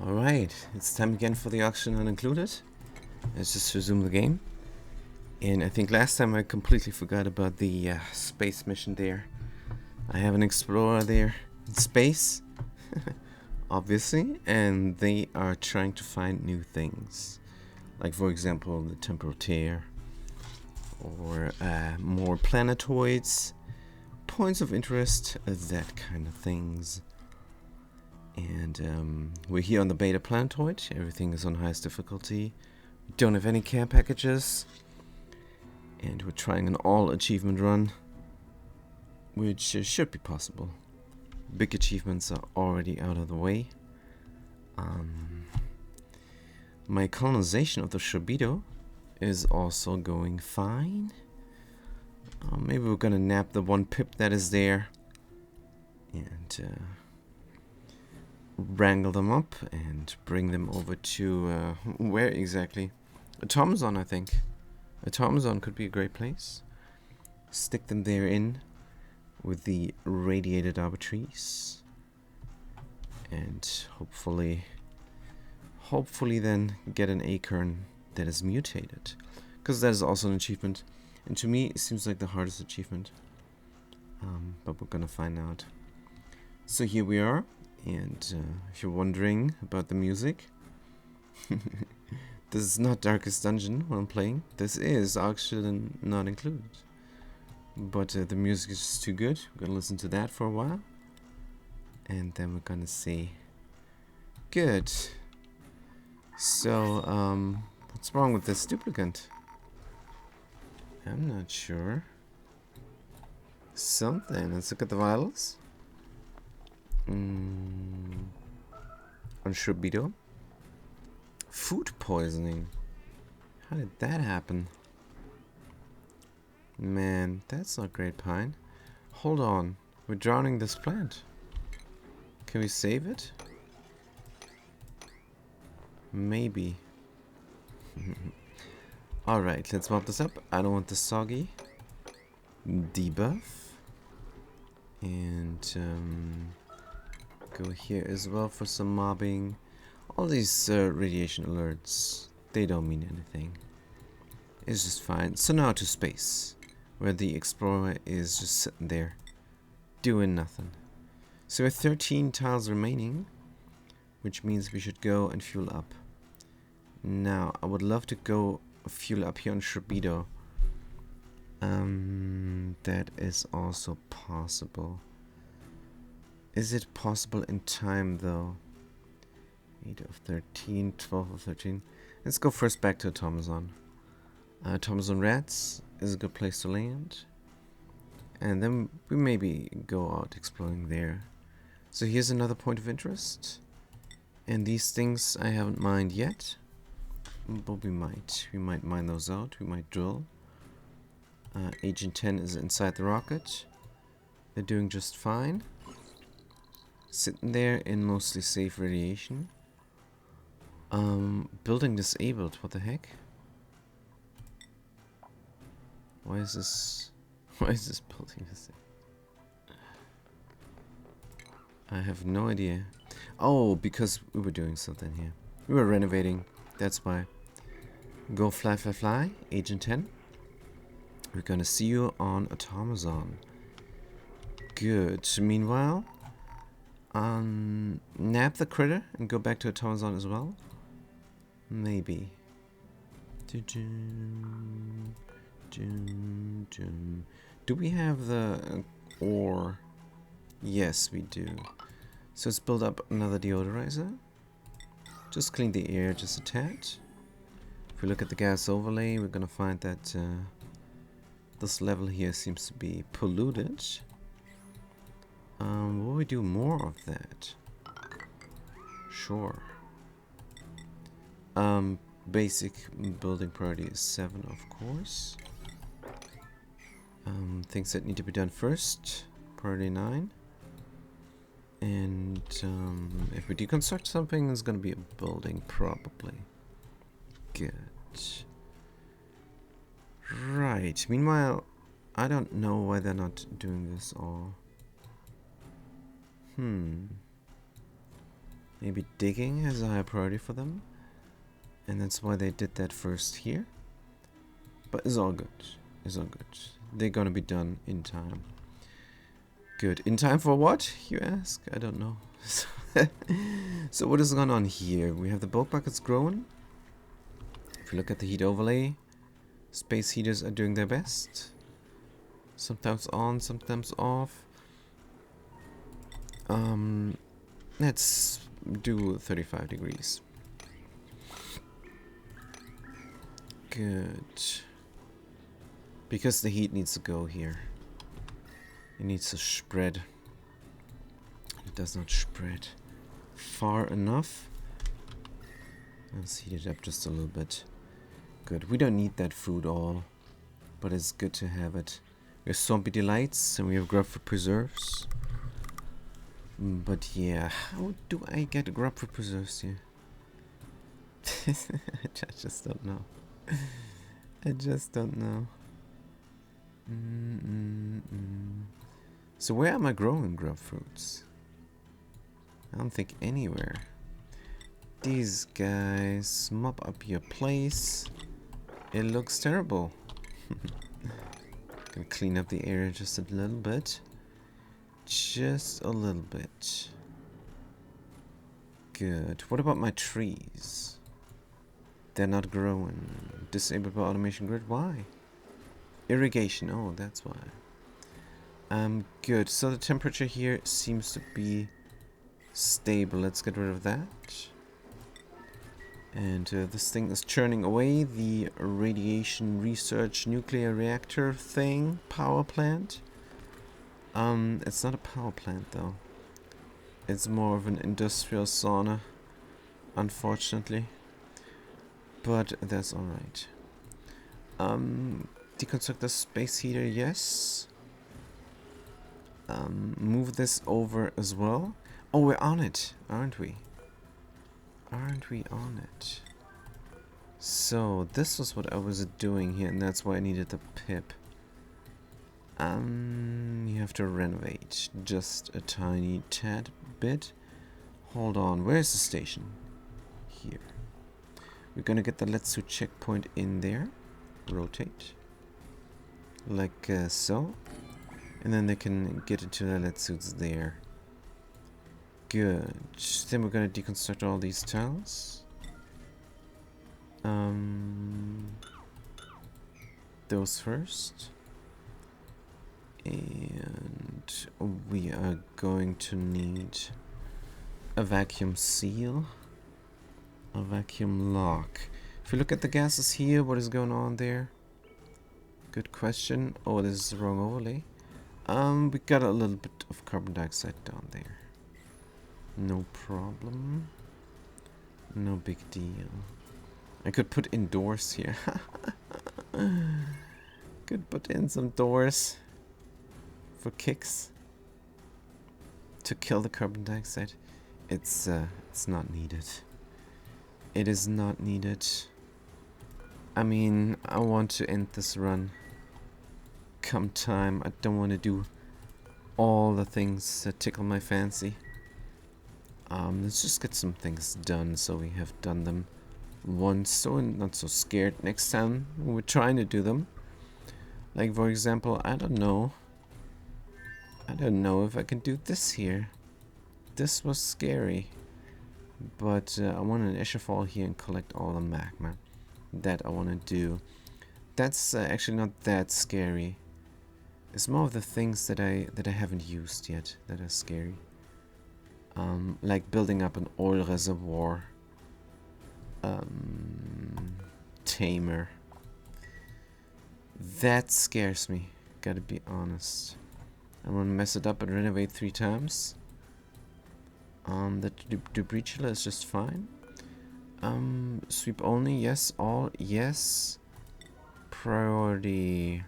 Alright, it's time again for the auction unincluded. Let's just resume the game. And I think last time I completely forgot about the space mission there. I have an explorer there in space, obviously, and they are trying to find new things. Like, for example, the temporal tear, or more planetoids, points of interest, that kind of things. And we're here on the beta planetoid. Everything is on highest difficulty. We don't have any care packages. And we're trying an all achievement run, which should be possible. Big achievements are already out of the way. My colonization of the Sharpedo is also going fine. Maybe we're gonna nab the one pip that is there and wrangle them up and bring them over to where exactly? Automazon, I think. Automazon could be a great place. Stick them there in with the radiated arbitraries, and hopefully then get an acorn that is mutated, because that is also an achievement, and to me it seems like the hardest achievement. But we're gonna find out. So here we are, and if you're wondering about the music, this is not Darkest Dungeon what I'm playing. This is actually not included. But the music is just too good. We're gonna listen to that for a while. And then we're gonna see. Good. So, what's wrong with this duplicant? I'm not sure. Something. Let's look at the vitals. On Sharpedo. Food poisoning. How did that happen? Man, that's not great, Pine. Hold on. We're drowning this plant. Can we save it? Maybe. Alright, let's mop this up. I don't want the soggy. Debuff. And go here as well for some mobbing. All these radiation alerts, they don't mean anything. It's just fine. So now to space, where the explorer is just sitting there, doing nothing. So we have 13 tiles remaining, which means we should go and fuel up. Now, I would love to go fuel up here on Sharpedo. That is also possible. Is it possible in time, though? 8 of 13, 12 of 13. Let's go first back to Automazon. Automazon Rats is a good place to land. And then we maybe go out exploring there. So here's another point of interest. And these things I haven't mined yet. But we might. We might mine those out. We might drill. Agent 10 is inside the rocket. They're doing just fine. Sitting there in mostly safe radiation. Building disabled, what the heck? Why is this building disabled? I have no idea. Oh, because we were doing something here. We were renovating, that's why. Go fly, fly, fly, Agent 10. We're gonna see you on Automazon. Good. Meanwhile, nab the critter and go back to Automazon as well. Maybe. Do we have the ore? Yes, we do. So let's build up another deodorizer. Just clean the air just a tad. If we look at the gas overlay, we're gonna find that this level here seems to be polluted. Will we do more of that? Sure. Basic building priority is 7, of course. Things that need to be done first, priority 9. And if we deconstruct something, it's gonna be a building, probably. Good. Right. Meanwhile, I don't know why they're not doing this all. Maybe digging has a high priority for them. And that's why they did that first here. But it's all good. It's all good. They're gonna be done in time. Good. In time for what, you ask? I don't know. So what is going on here? We have the bulk buckets growing. If you look at the heat overlay, space heaters are doing their best. Sometimes on, sometimes off. Let's do 35 degrees. Good. Because the heat needs to go here. It needs to spread. It does not spread far enough. Let's heat it up just a little bit. Good. We don't need that food all, but it's good to have it. We have Swampy Delights and we have grub fruit preserves. But yeah, how do I get grub fruit preserves here? I just don't know. I just don't know. So where am I growing grub fruits? I don't think anywhere. These guys mop up your place. It looks terrible. Gonna clean up the area just a little bit. Just a little bit. Good. What about my trees? They're not growing. Disabled by automation grid. Why? Irrigation. Oh, that's why. Good. So the temperature here seems to be stable. Let's get rid of that. And this thing is churning away the radiation research nuclear reactor thing. Power plant. It's not a power plant though. It's more of an industrial sauna, unfortunately. But that's alright. Deconstruct the space heater, yes. Move this over as well. Oh, we're on it, aren't we? Aren't we on it? So, this was what I was doing here, and that's why I needed the pip. You have to renovate just a tiny tad bit. Hold on, where's the station? Here. We're gonna get the Letsu checkpoint in there. Rotate. Like so. And then they can get into the Letsus there. Good. Then we're gonna deconstruct all these tiles. Those first. And we are going to need a vacuum seal. A vacuum lock. If you look at the gases here, what is going on there? Good question. Oh, this is the wrong overlay. We got a little bit of carbon dioxide down there. No problem. No big deal. I could put in doors here. Could put in some doors for kicks to kill the carbon dioxide. It's not needed. It is not needed. I mean, I want to end this run come time. I don't want to do all the things that tickle my fancy. Let's just get some things done so we have done them once, so we're not so scared next time when we're trying to do them. Like, for example, I don't know if I can do this here. This was scary. But I want an Escherfall here and collect all the magma. That I want to do. That's actually not that scary. It's more of the things that I haven't used yet that are scary. Like building up an oil reservoir. Tamer. That scares me. Gotta be honest. I'm gonna mess it up and renovate 3 times. The debris chiller is just fine. Sweep only, yes. All, yes. Priority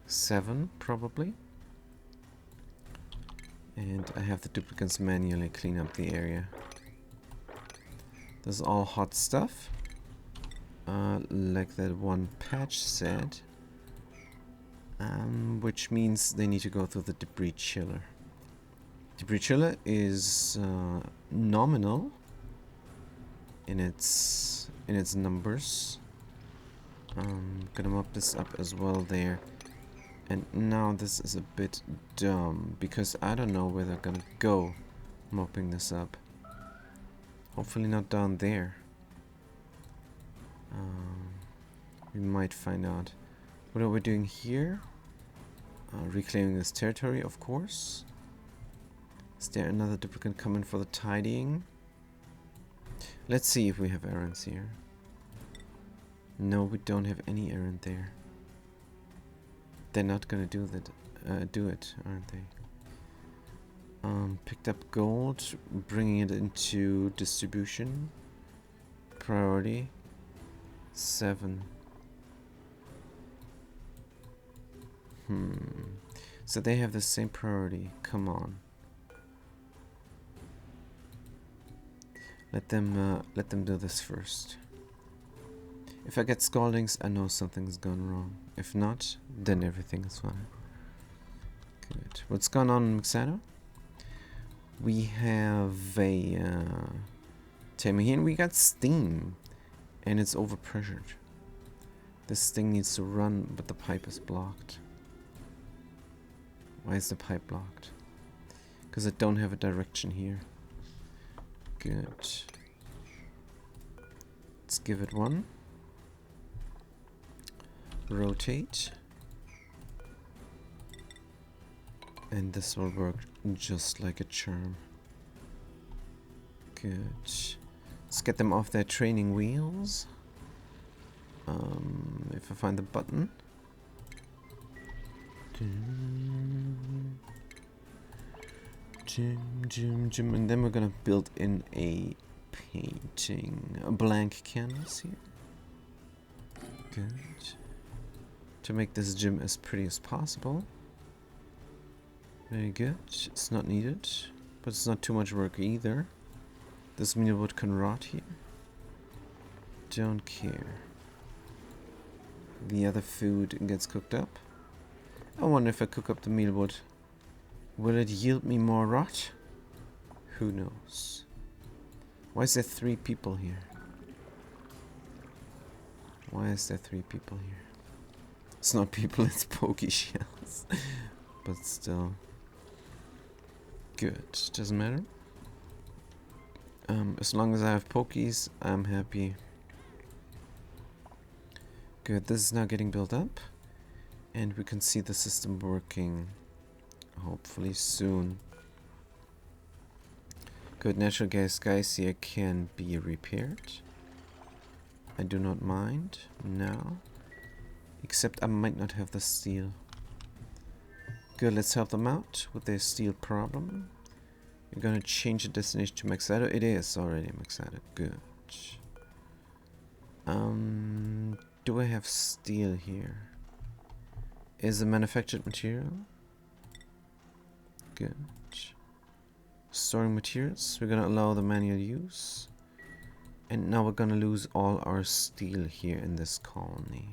7, probably. And I have the duplicates manually clean up the area. This is all hot stuff. Like that one patch said. Which means they need to go through the debris chiller. Debris chiller is nominal in its numbers. Gonna mop this up as well there. And now this is a bit dumb because I don't know where they're gonna go mopping this up. Hopefully not down there. We might find out. What are we doing here? Reclaiming this territory, of course. Is there another duplicate coming for the tidying? Let's see if we have errands here. No, we don't have any errand there. They're not gonna do it, aren't they? Picked up gold, bringing it into distribution. Priority 7. So they have the same priority. Come on. Let them do this first. If I get scaldings, I know something's gone wrong. If not, then everything is fine. Good. What's going on in Mixado? We have a timer here, and we got steam, and it's overpressured. This thing needs to run, but the pipe is blocked. Why is the pipe blocked? Because I don't have a direction here. Good. Let's give it one. Rotate. And this will work just like a charm. Good. Let's get them off their training wheels. If I find the button. And then we're gonna build in a painting, a blank canvas here. Good. To make this gym as pretty as possible. Very good. It's not needed, but it's not too much work either. This mealwood can rot here. Don't care. The other food gets cooked up. I wonder if I cook up the mealwood, will it yield me more rot? Who knows? Why is there 3 people here? Why is there 3 people here? It's not people, it's pokey shells. But still. Good. Doesn't matter. As long as I have pokies, I'm happy. Good. This is now getting built up. And we can see the system working. Hopefully soon. Good. Natural gas guys here can be repaired. I do not mind now. Except I might not have the steel. Good, let's help them out with their steel problem. You're gonna change the destination to Maxado. It is already Maxado. Good. Do I have steel here? Is a manufactured material? Good. Storing materials. We're gonna allow the manual use. And now we're gonna lose all our steel here in this colony.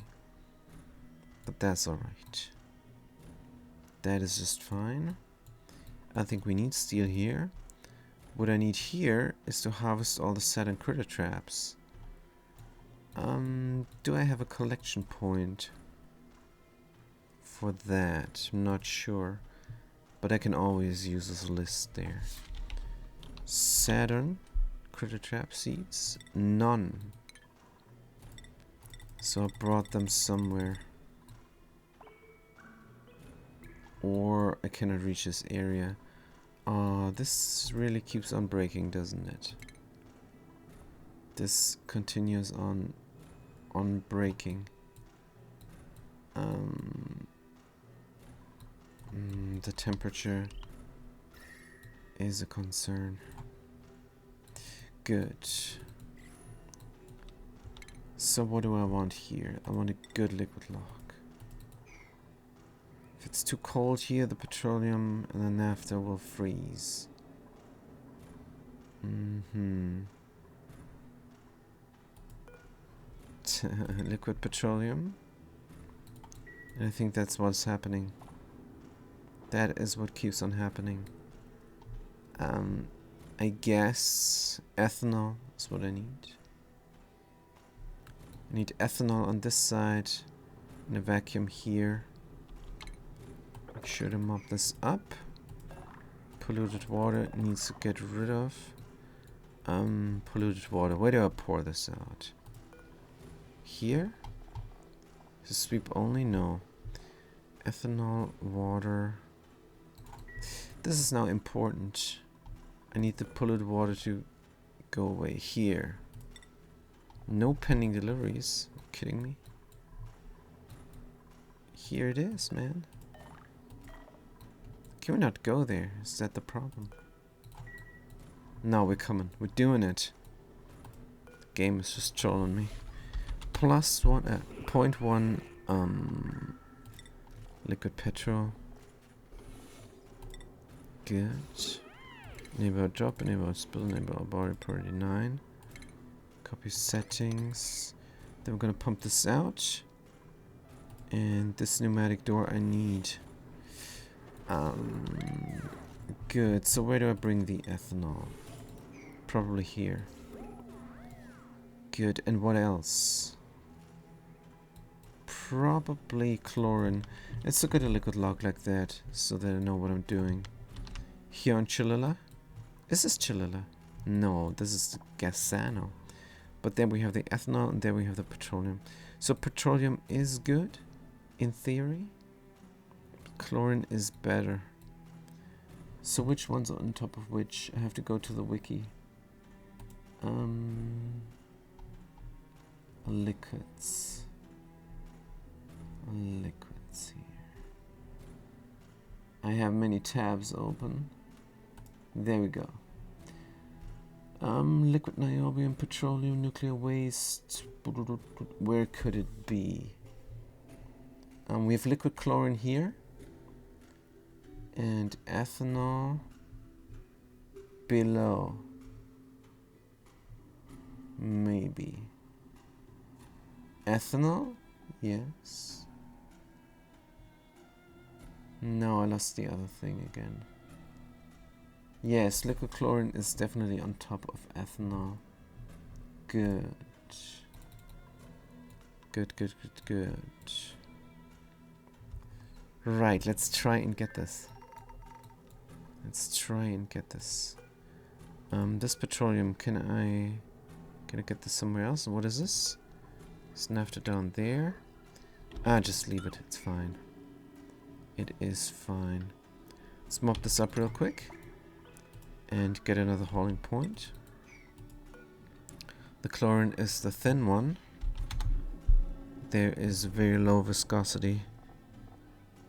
But that's alright. That is just fine. I think we need steel here. What I need here is to harvest all the Saturn critter traps. Do I have a collection point for that? I'm not sure. But I can always use this list there. Saturn critter trap seeds? None. So I brought them somewhere. Or I cannot reach this area. This really keeps on breaking, doesn't it? This continues on breaking. The temperature is a concern. Good. So what do I want here? I want a good liquid lock. If it's too cold here, the petroleum and the naphtha will freeze. Liquid petroleum. And I think that's what's happening. That is what keeps on happening. I guess ethanol is what I need. I need ethanol on this side and a vacuum here. Make sure to mop this up. Polluted water needs to get rid of. Polluted water. Where do I pour this out? Here? Is it sweep only? No. Ethanol, water. This is now important. I need the polluted water to go away here. No pending deliveries. Are you kidding me? Here it is, man. Can we not go there? Is that the problem? No, we're coming. We're doing it. The game is just trolling me. Plus 0.1 liquid petrol. Good. Enable drop, enable spill, enable body priority 9. Copy settings. Then we're gonna pump this out. And this pneumatic door I need. Good. So where do I bring the ethanol? Probably here. Good. And what else? Probably chlorine. Let's look at a liquid log like that so that I know what I'm doing. Here on Chillela. Is this Chillela? No, this is the Gasano. But then we have the ethanol and then we have the petroleum. So petroleum is good, in theory. Chlorine is better. So which one's on top of which? I have to go to the wiki. Liquids. Liquids here. I have many tabs open. There we go. Liquid niobium, petroleum, nuclear waste. Where could it be? We have liquid chlorine here. And ethanol below. Maybe. Ethanol? Yes. No, I lost the other thing again. Yes, liquid chlorine is definitely on top of ethanol. Good. Good, good, good, good. Right, let's try and get this. Let's try and get this. This petroleum, can I get this somewhere else? What is this? It's naphtha down there. Just leave it, it's fine. It is fine. Let's mop this up real quick. And get another hauling point. The chlorine is the thin one. There is very low viscosity.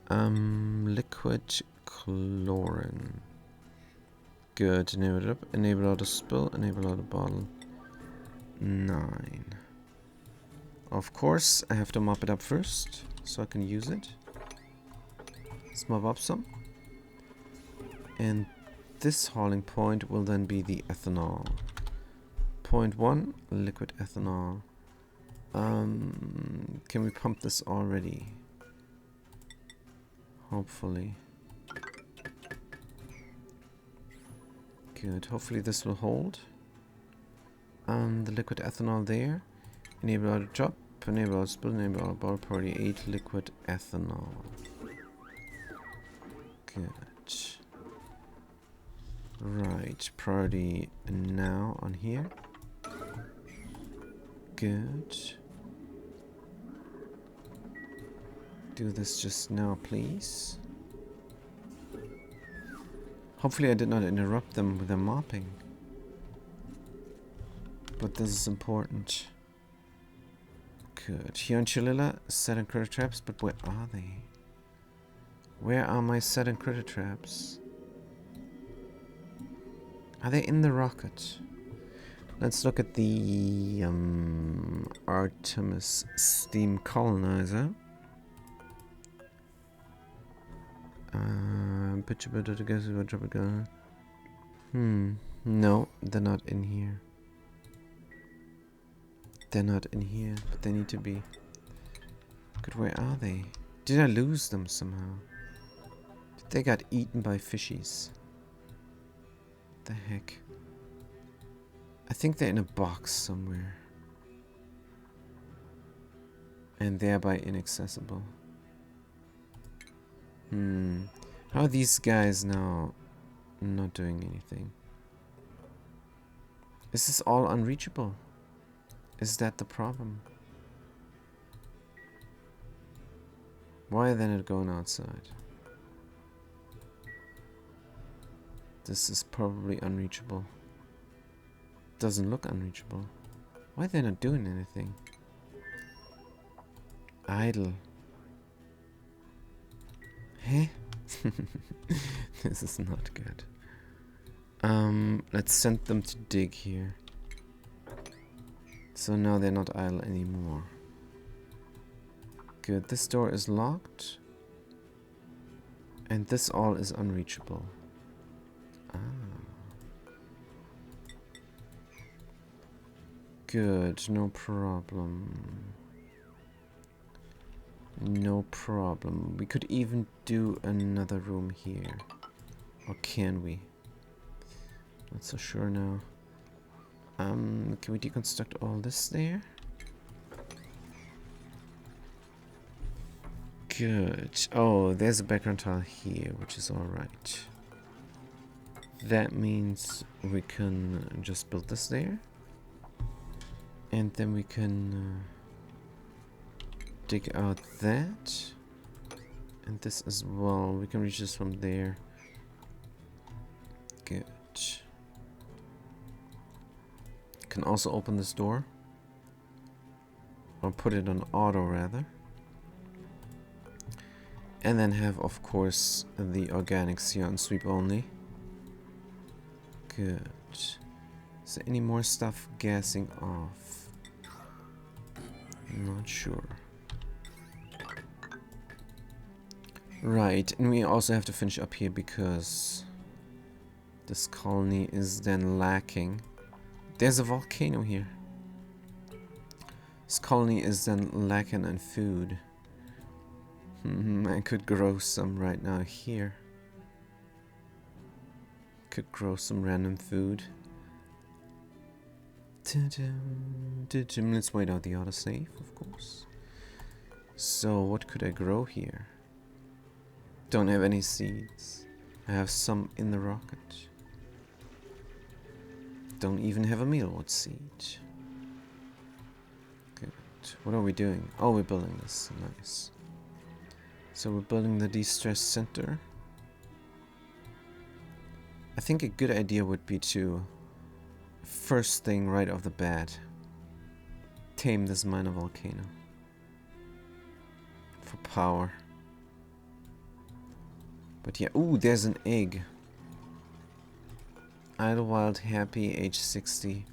Liquid chlorine. Good. Enable it up. Enable auto spill. Enable auto bottle. 9. Of course, I have to mop it up first so I can use it. Let's mop up some. And this hauling point will then be the ethanol. 0.1 liquid ethanol. Can we pump this already? Hopefully. Good. Hopefully this will hold. The liquid ethanol there. Enable auto drop. Enable auto spill. Enable auto bottle priority 8 liquid ethanol. Good. Right, priority now on here. Good. Do this just now, please. Hopefully I did not interrupt them with their mopping. But this is important. Good. Here on Chillela, set and critter traps, but where are they? Where are my set and critter traps? Are they in the rocket? Let's look at the Artemis steam colonizer. No, they're not in here. They're not in here, but they need to be. Good, where are they? Did I lose them somehow? They got eaten by fishies. the heck? I think they're in a box somewhere. And thereby inaccessible. How are these guys now not doing anything? Is this all unreachable? Is that the problem? Why are they not going outside? This is probably unreachable. Doesn't look unreachable. Why are they not doing anything? Idle. Hey? This is not good. Let's send them to dig here. So now they're not idle anymore. Good. This door is locked. And this all is unreachable. Good. No problem. No problem. We could even do another room here. Or can we? Not so sure now. Can we deconstruct all this there? Good. Oh, there's a background tile here, which is alright. That means we can just build this there. And then we can dig out that. And this as well. We can reach this from there. Good. Can also open this door. Or put it on auto rather. And then have, of course, the organics here on sweep only. Good. Is there any more stuff gassing off? I'm not sure. Right, and we also have to finish up here because this colony is then lacking. There's a volcano here. This colony is then lacking in food. I could grow some right now here. Could grow some random food. Let's wait out the autosave, of course. So, what could I grow here? Don't have any seeds. I have some in the rocket. Don't even have a mealwood seed. Good. What are we doing? Oh, we're building this. Nice. So we're building the de-stress center. I think a good idea would be to, first thing right off the bat, tame this minor volcano. For power. But yeah, ooh, there's an egg. Idlewild Happy, age 60.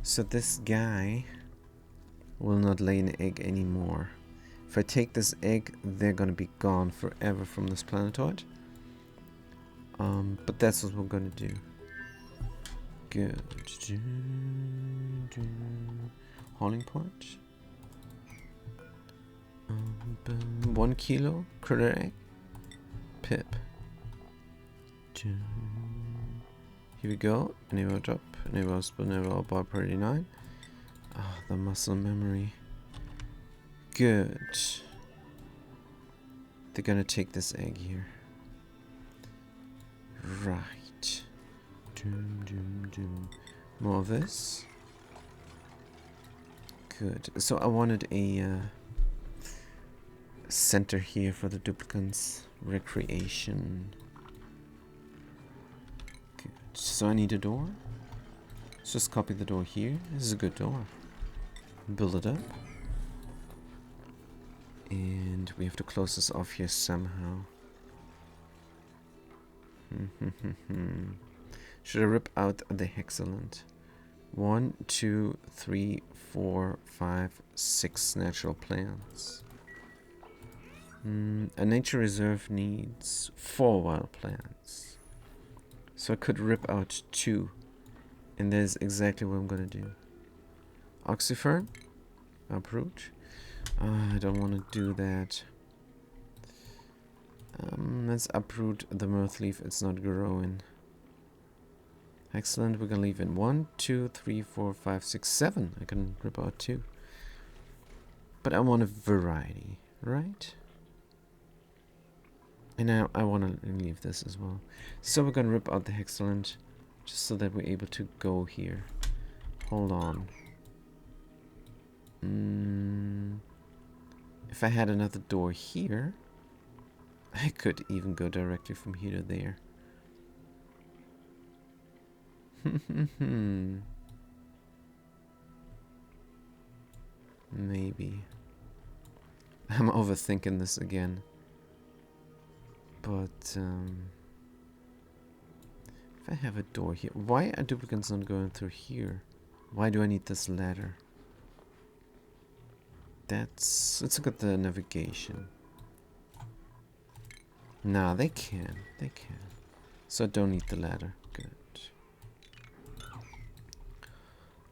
So this guy will not lay an egg anymore. If I take this egg, they're gonna be gone forever from this planetoid. But that's what we're gonna do. Good. Hauling point. 1 kilo critter egg. Pip. Here we go. Enable drop. Enable spoon. Enable bar 39. Ah, the muscle memory. Good. They're gonna take this egg here. Right. More of this. Good. So I wanted a center here for the duplicants. Recreation. Good. So I need a door. Let's just copy the door here. This is a good door. Build it up. And we have to close this off here somehow. Should I rip out the hexalant? 1, 2, 3, 4, 5, 6 natural plants. A nature reserve needs 4 wild plants. So I could rip out 2. And that is exactly what I'm gonna do. Oxyfern. Uproot. I don't want to do that. Let's uproot the mirth leaf. It's not growing. Excellent. We're gonna leave in 1, 2, 3, 4, 5, 6, 7. I can rip out 2. But I want a variety, right? And I want to leave this as well. So we're gonna rip out the excellent, just so that we're able to go here. Hold on. If I had another door here, I could even go directly from here to there. Maybe. I'm overthinking this again. But, if I have a door here... Why are duplicates not going through here? Why do I need this ladder? Let's look at the navigation. Nah, they can. They can. So I don't need the ladder. Good.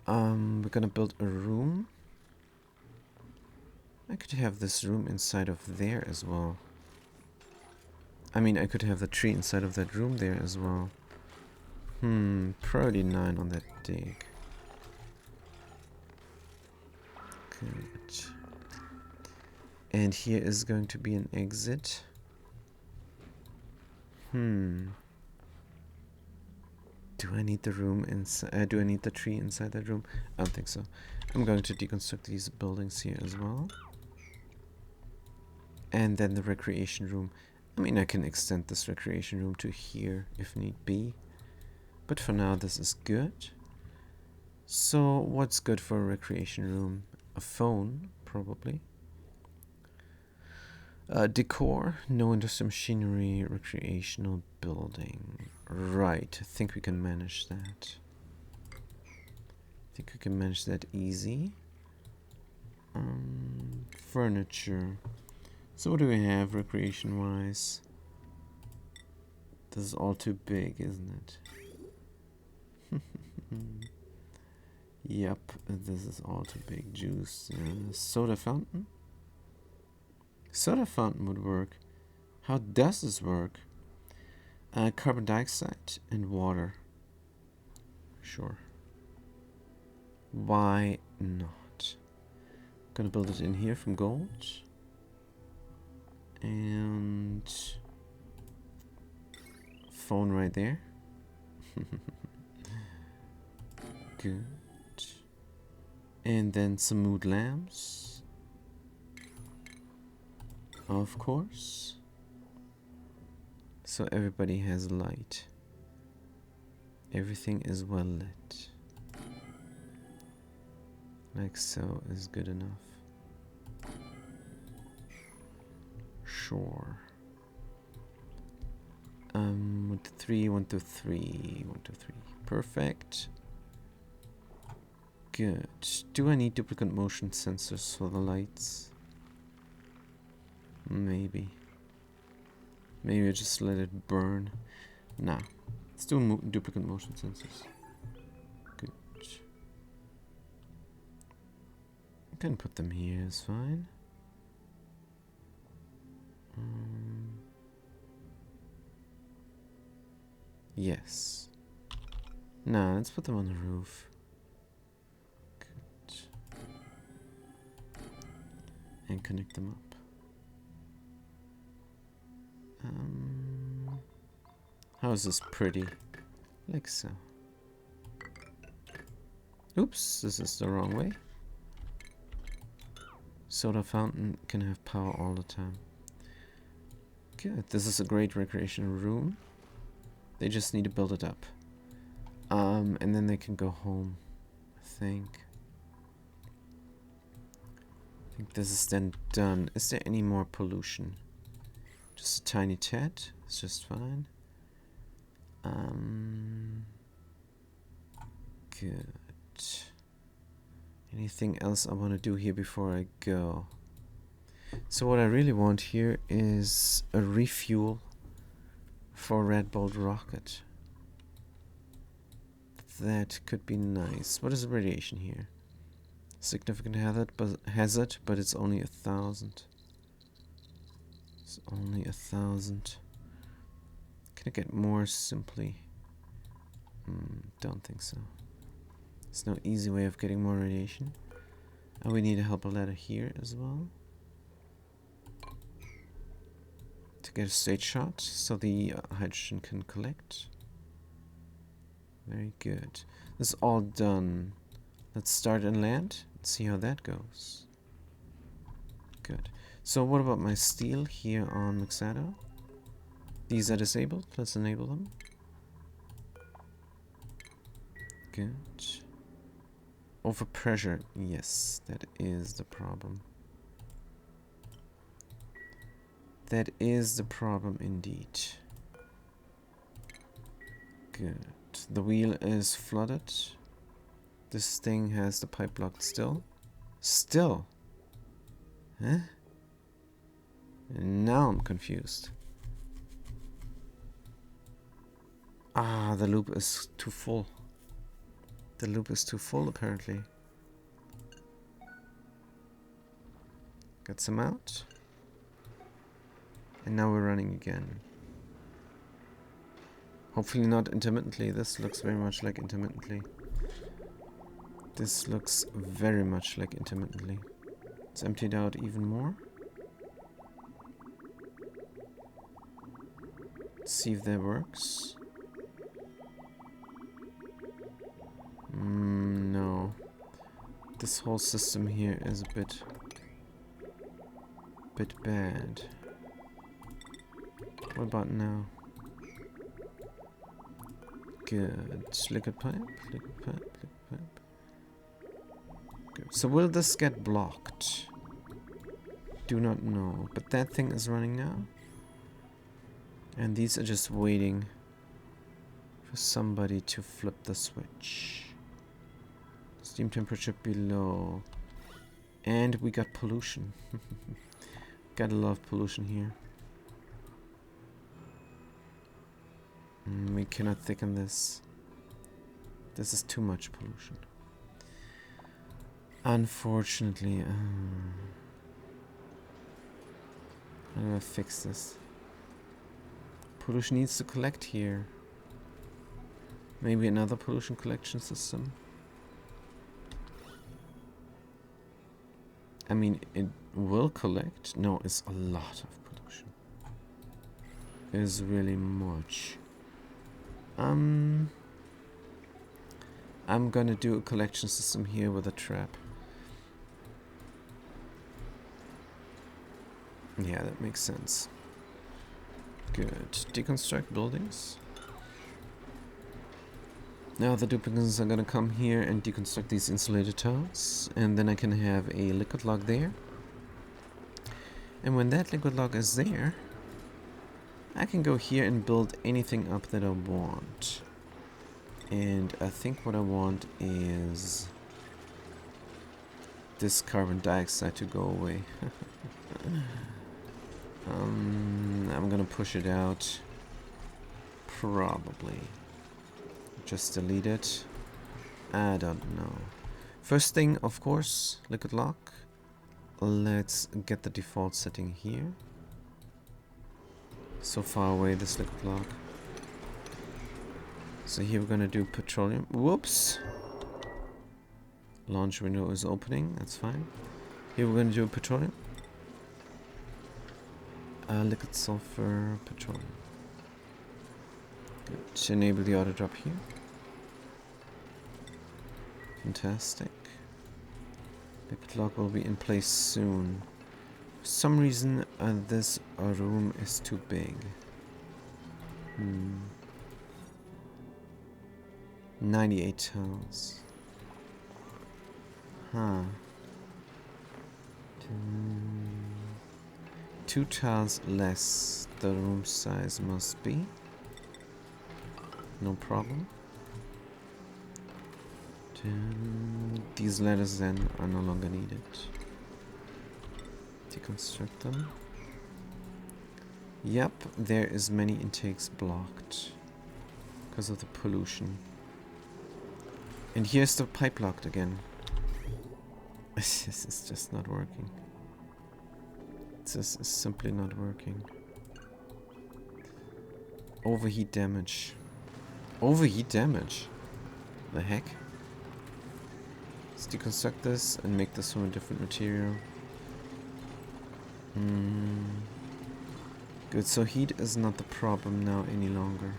We're gonna build a room. I could have this room inside of there as well. I mean, I could have the tree inside of that room there as well. Priority 9 on that dig. Good. And here is going to be an exit. Do I need the room inside? Do I need the tree inside that room? I don't think so. I'm going to deconstruct these buildings here as well. And then the recreation room. I mean, I can extend this recreation room to here if need be. But for now, this is good. So, what's good for a recreation room? A phone, probably. Decor, no industrial machinery, recreational building. Right, I think we can manage that. I think we can manage that easy. Furniture. So what do we have recreation-wise? This is all too big, isn't it? Yep, this is all too big. Juice. Soda fountain? Soda fountain would work. How does this work? Carbon dioxide and water. Sure. Why not? Gonna build it in here from gold. And phone right there. Good. And then some mood lamps. Of course. So everybody has light. Everything is well lit. Like so is good enough. Sure. 1 to 3, 1 to 3, 1 to 3. Perfect. Good. Do I need duplicate motion sensors for the lights? Maybe. Maybe I just let it burn. Nah. Let's do duplicate motion sensors. Good. I can put them here, it's fine. Yes. Nah, let's put them on the roof. Good. And connect them up. How is this pretty? Like so. Oops, this is the wrong way. Soda fountain can have power all the time. Good, this is a great recreational room. They just need to build it up. And then they can go home, I think. I think this is then done. Is there any more pollution? Just a tiny tad, it's just fine. Good. Anything else I want to do here before I go? So what I really want here is a refuel for a Red Bolt rocket. That could be nice. What is the radiation here? Significant hazard, but it's only 1,000. It's only 1,000. Can I get more simply? Don't think so. There's no easy way of getting more radiation. And we need a helper ladder here as well. To get a straight shot so the hydrogen can collect. Very good. This is all done. Let's start and land and see how that goes. Good. So what about my steel here on Mixado? These are disabled. Let's enable them. Good. Overpressure. Yes, that is the problem. That is the problem indeed. Good. The wheel is flooded. This thing has the pipe blocked still. Still? Huh? And now I'm confused. Ah, the loop is too full. The loop is too full apparently. Got some out. And now we're running again. Hopefully not intermittently. This looks very much like intermittently. This looks very much like intermittently. It's emptied out even more. Let's see if that works. No. This whole system here is a bit bad. What about now? Good. Liquid pipe, liquid pipe, liquid pipe. Good. So will this get blocked? Do not know. But that thing is running now. And these are just waiting for somebody to flip the switch. Steam temperature below. And we got pollution. Got a lot of pollution here. We cannot thicken this. This is too much pollution. Unfortunately. How do I fix this? Pollution needs to collect here. Maybe another pollution collection system. I mean, it will collect. No, it's a lot of pollution. It is really much. I'm gonna do a collection system here with a trap. Yeah, that makes sense. Good. Deconstruct buildings. Now the duplicates are gonna come here and deconstruct these insulated towers, and then I can have a liquid log there. And when that liquid log is there, I can go here and build anything up that I want. And I think what I want is this carbon dioxide to go away. I'm gonna push it out. Probably. Just delete it. I don't know. First thing, of course, liquid lock. Let's get the default setting here. So far away, this liquid lock. So here we're gonna do petroleum. Whoops! Launch window is opening, that's fine. Here we're gonna do petroleum. Liquid sulfur, petroleum. Good. Enable the auto drop here. Fantastic. Liquid lock will be in place soon. For some reason, this room is too big. 98 tiles. Huh. 2 tiles less the room size must be. No problem. These ladders then are no longer needed. Deconstruct them. Yep, there is many intakes blocked because of the pollution. And here's the pipe locked again. This is just not working. This is simply not working. Overheat damage. Overheat damage. The heck? Let's deconstruct this and make this from a different material. Good, so heat is not the problem now any longer.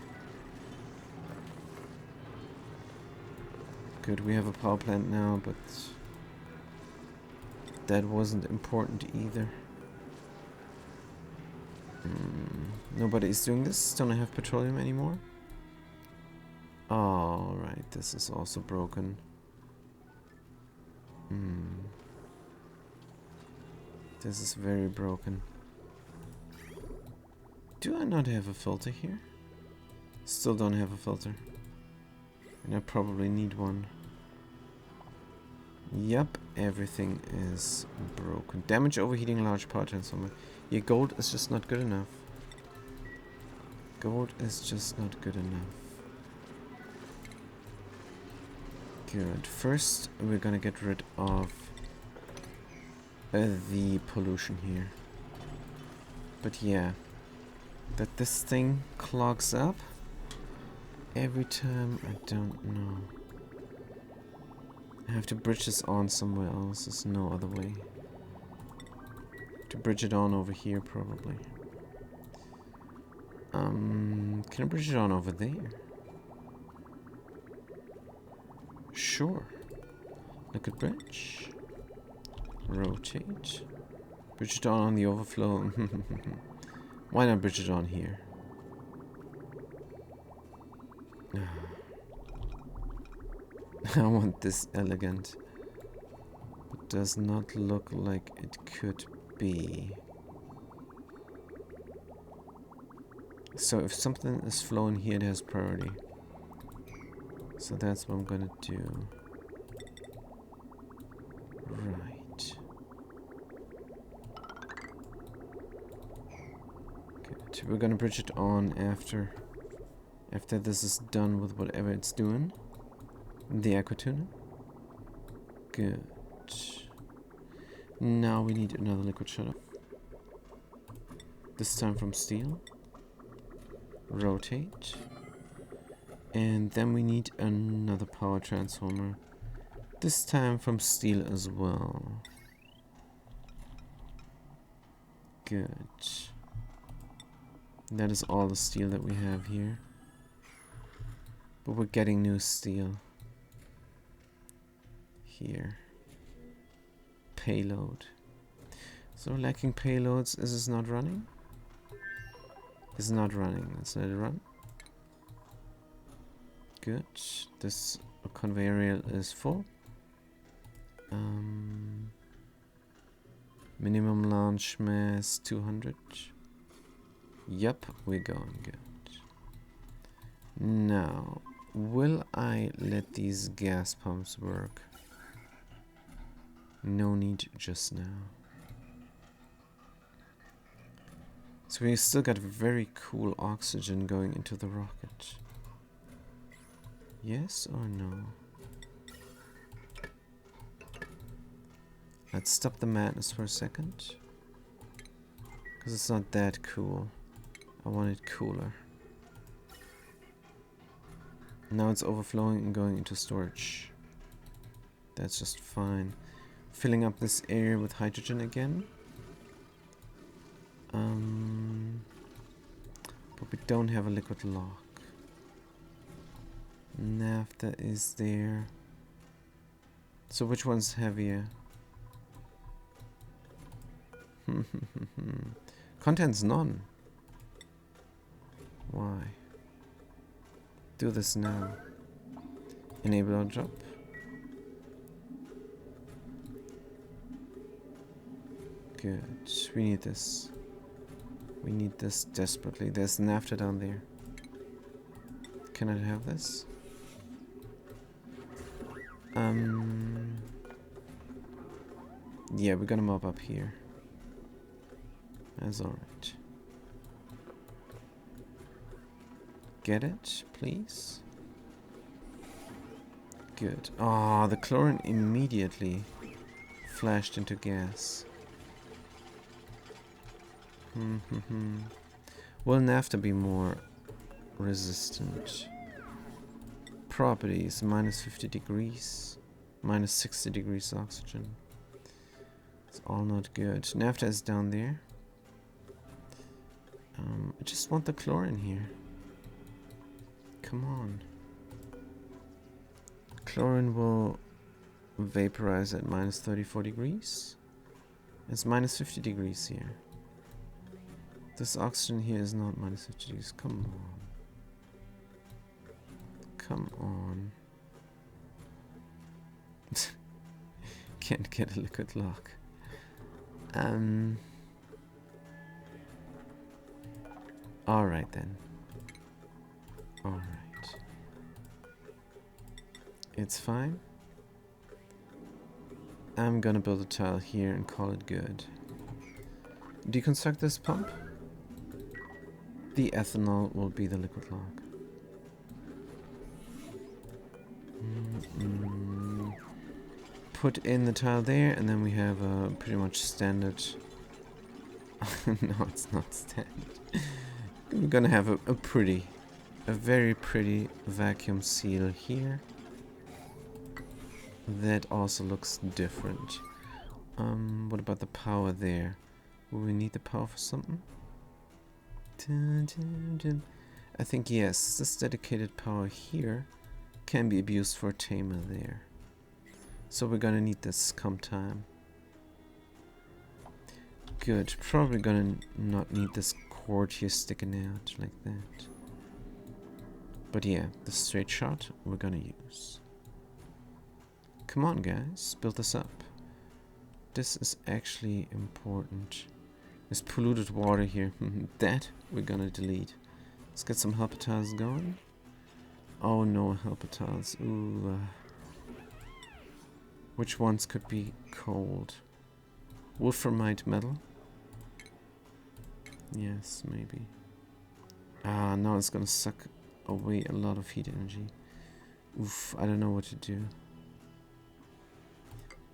Good, we have a power plant now, but that wasn't important either. Nobody is doing this. Don't I have petroleum anymore? Alright, this is also broken. This is very broken. Do I not have a filter here? Still don't have a filter. And I probably need one. Yup, everything is broken. Damage overheating large power transformer. Yeah, gold is just not good enough. Gold is just not good enough. Good. First, we're gonna get rid of the pollution here. But yeah, that this thing clogs up every time, I don't know. I have to bridge this on somewhere else. There's no other way. To bridge it on over here, probably. Can I bridge it on over there? Sure. Look at bridge. Rotate. Bridge it on the overflow. Why not bridge it on here? I want this elegant. It does not look like it could be. So if something is flowing here, it has priority. So that's what I'm gonna do. Right. Good. We're gonna bridge it on after this is done with whatever it's doing. The aquatuna. Good. Now we need another liquid shutoff. This time from steel. Rotate. And then we need another power transformer. This time from steel as well. Good. That is all the steel that we have here. But we're getting new steel. Here. Payload. So we're lacking payloads. Is this not running? It's not running. Let's let it run. Good. This conveyor rail is full. Minimum launch mass 200. Yup, we're going good. Now, will I let these gas pumps work? No need just now. So we still got very cool oxygen going into the rocket. Yes or no? Let's stop the madness for a second. Because it's not that cool. I want it cooler. Now it's overflowing and going into storage. That's just fine. Filling up this area with hydrogen again. But we don't have a liquid lock. Naphtha is there. So which one's heavier? Contents none. Why? Do this now. Enable our job. Good. We need this. We need this desperately. There's naphtha down there. Can I have this? Yeah, we're gonna mob up here. That's alright. Get it, please? Good. Ah, the chlorine immediately flashed into gas. Will naphtha be more resistant? properties, minus 50 degrees, minus 60 degrees oxygen. It's all not good. Naphtha is down there. I just want the chlorine here. Come on. Chlorine will vaporize at minus 34 degrees. It's minus 50 degrees here. This oxygen here is not minus 50 degrees. Come on. Come on. Can't get a liquid lock. Alright then. Alright. It's fine. I'm gonna build a tile here and call it good. Deconstruct this pump. The ethanol will be the liquid lock. Put in the tile there, and then we have a pretty much standard. No, it's not standard. We're gonna have a very pretty vacuum seal here. That also looks different. What about the power there? Will we need the power for something? I think yes, this dedicated power here can be abused for a tamer there. So we're gonna need this come time. Good, probably gonna not need this cord here sticking out like that. But yeah, the straight shot we're gonna use. Come on guys, build this up. This is actually important. There's polluted water here. That we're gonna delete. Let's get some helper tiles going. Oh no, helper tiles. Ooh. Which ones could be cold? Wolframite metal? Yes, maybe. Ah, now it's gonna suck away a lot of heat energy. Oof, I don't know what to do.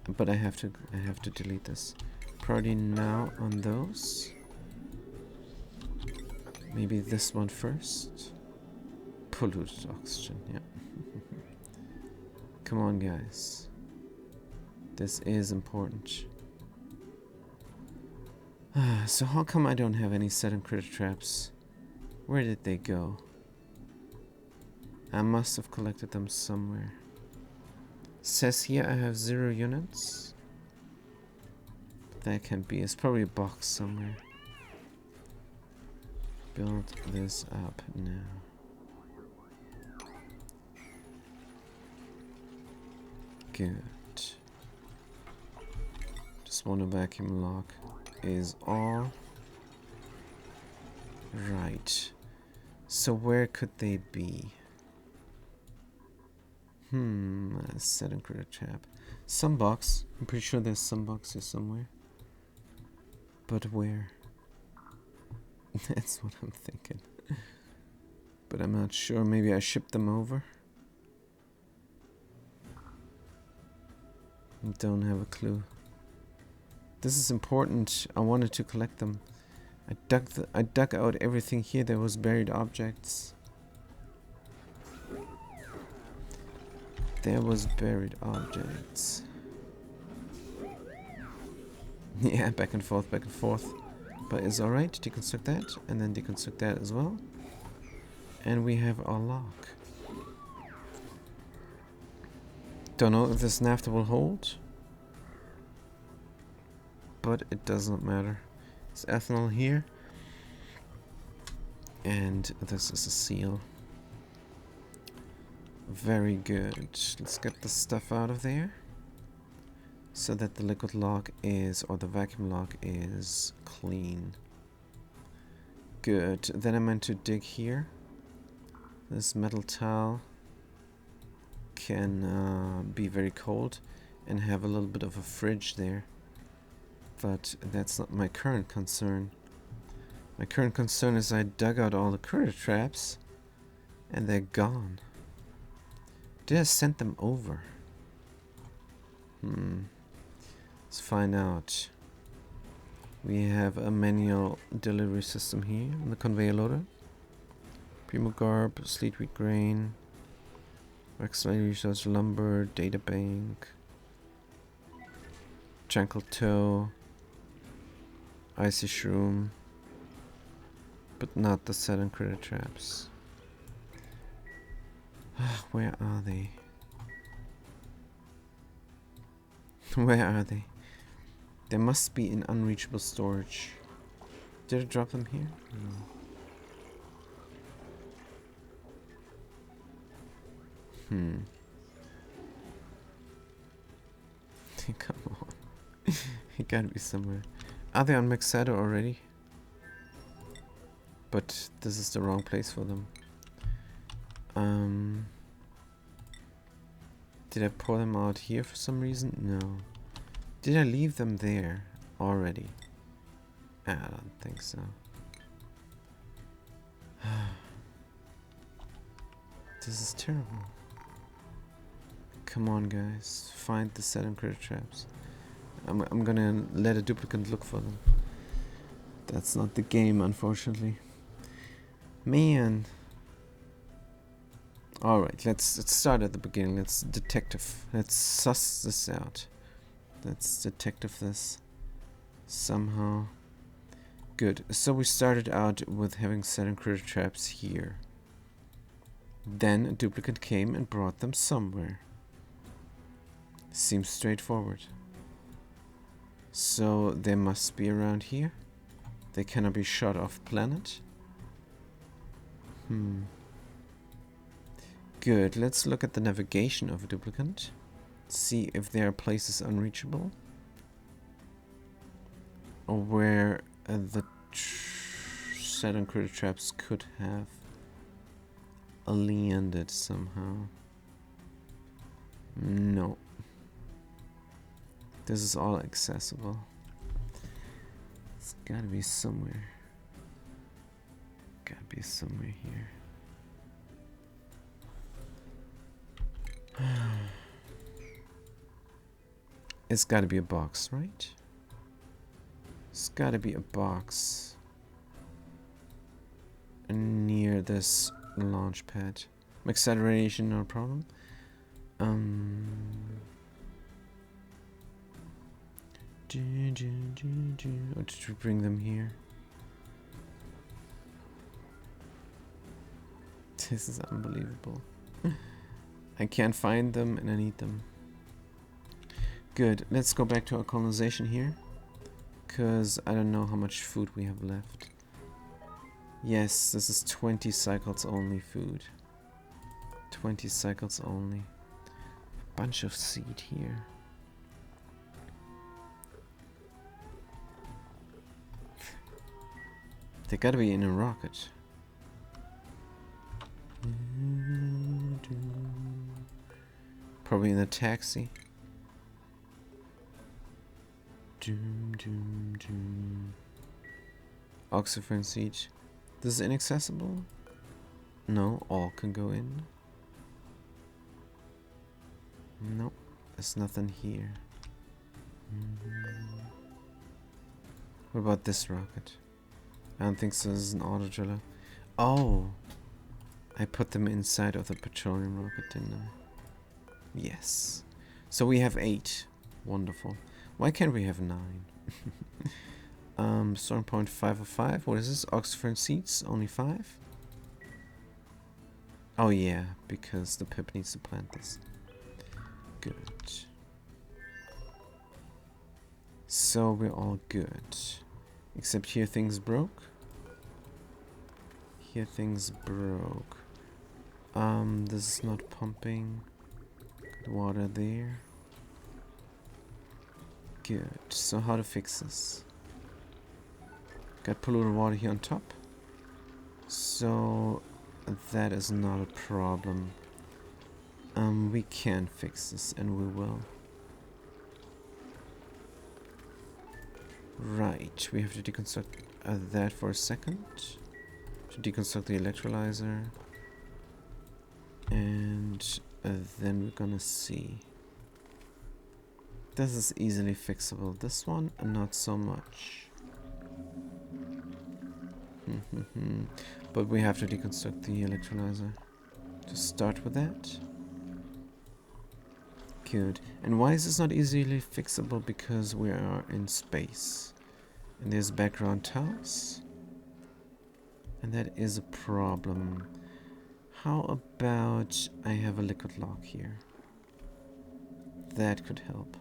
But I have to delete this. Priority now on those. Maybe this one first. Polluted oxygen, yeah. Come on guys. This is important. So how come I don't have any set and critter traps? Where did they go? I must have collected them somewhere. Says here I have 0 units. That can be. It's probably a box somewhere. Build this up now. Good. Just want a vacuum lock is all. Right. So where could they be? Set and critter trap. Some box. I'm pretty sure there's some box here somewhere. But where? That's what I'm thinking. But I'm not sure. Maybe I shipped them over. Don't have a clue. This is important. I wanted to collect them. I dug out everything here. There was buried objects. There was buried objects. Yeah, back and forth, back and forth. But it's alright. Deconstruct that, and then deconstruct that as well. And we have our lock. Don't know if this naphtha will hold. But it does not matter. It's ethanol here. And this is a seal. Very good. Let's get the stuff out of there. So that the liquid lock is, or the vacuum lock is clean. Good. Then I'm meant to dig here. This metal tile can be very cold and have a little bit of a fridge there. But that's not my current concern. My current concern is I dug out all the critter traps and they're gone. Did I send them over? Let's find out. We have a manual delivery system here on the conveyor loader. Primo Garb, Sleet Wheat Grain. Excavating resource, lumber, data bank, Jankle toe, icy shroom, but not the sudden critter traps. Where are they? Where are they? There must be in unreachable storage. Did I drop them here? No. Come on. He gotta be somewhere. Are they on Mexado already? But this is the wrong place for them. Did I pour them out here for some reason? No. Did I leave them there already? I don't think so. This is terrible. Come on, guys. Find the set and critter traps. I'm gonna let a duplicate look for them. That's not the game, unfortunately. Man. Alright, let's start at the beginning. Let's detective. Let's suss this out. Let's detective this somehow. Good. So we started out with having set and critter traps here. Then a duplicate came and brought them somewhere. Seems straightforward. So they must be around here. They cannot be shot off planet. Good, let's look at the navigation of a duplicate. See if there are places unreachable. Or where the set and critter traps could have landed somehow. No. This is all accessible. It's gotta be somewhere. Gotta be somewhere here. It's gotta be a box, right? It's gotta be a box near this launch pad. Acceleration, no problem. Oh, did we bring them here? This is unbelievable. I can't find them and I need them. Good, let's go back to our colonization here. Because I don't know how much food we have left. Yes, this is 20 cycles only food. 20 cycles only. A bunch of seed here. They gotta be in a rocket. Probably in a taxi. Oxygen seed. This is inaccessible? No, all can go in. Nope, there's nothing here. What about this rocket? I don't think so. This is an auto driller. Oh, I put them inside of the petroleum rocket, didn't I? Yes. So we have 8. Wonderful. Why can't we have 9? Storm point 505. What is this? Oxygen seeds? Only 5? Oh yeah, because the pip needs to plant this. Good. So we're all good. Except here things broke. Here things broke. This is not pumping. Good water there. Good. So how to fix this? Got polluted water here on top. So that is not a problem. We can fix this and we will. Right, we have to deconstruct that for a second. To deconstruct the electrolyzer. And then we're gonna see. This is easily fixable. This one, not so much. But we have to deconstruct the electrolyzer. To start with that. Good. And why is this not easily fixable? Because we are in space. And there's background tiles. And that is a problem. How about I have a liquid lock here? That could help.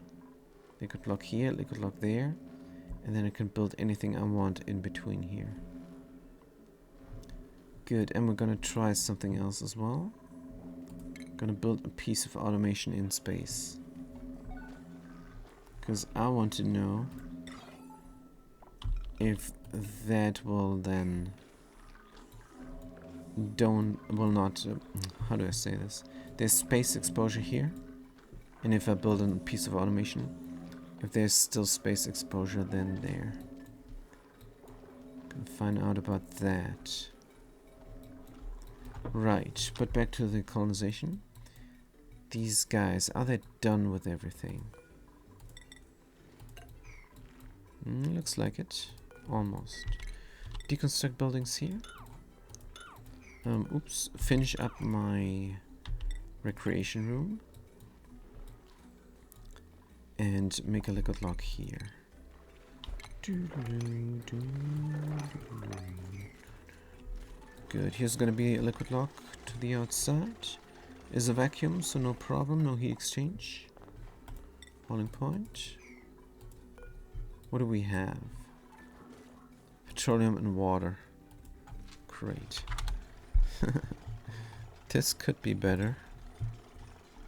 Liquid lock here, liquid lock there. And then I can build anything I want in between here. Good, and we're gonna try something else as well. Gonna build a piece of automation in space. Because I want to know if that will then how do I say this? There's space exposure here. And if I build a piece of automation, if there's still space exposure, then there. Can find out about that. Right, but back to the colonization. These guys, are they done with everything? Looks like it. Almost. Deconstruct buildings here. Oops. Finish up my recreation room. And make a liquid lock here. Good. Here's gonna be a liquid lock to the outside. Is a vacuum, so no problem. No heat exchange. Boiling point. What do we have? Petroleum and water. Great. This could be better.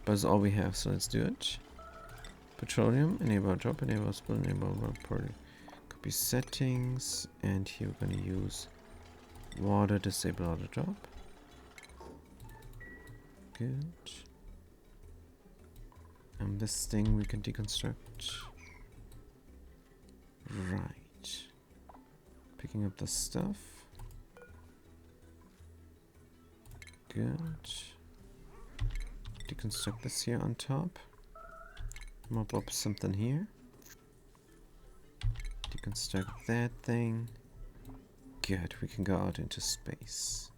But it's all we have, so let's do it. Petroleum, enable drop, enable spill, enable party. Copy settings, and here we're gonna use water, disable auto drop. Good. And this thing we can deconstruct. Right. Picking up the stuff. Good. Deconstruct this here on top. Mop up something here. Deconstruct that thing. Good, we can go out into space.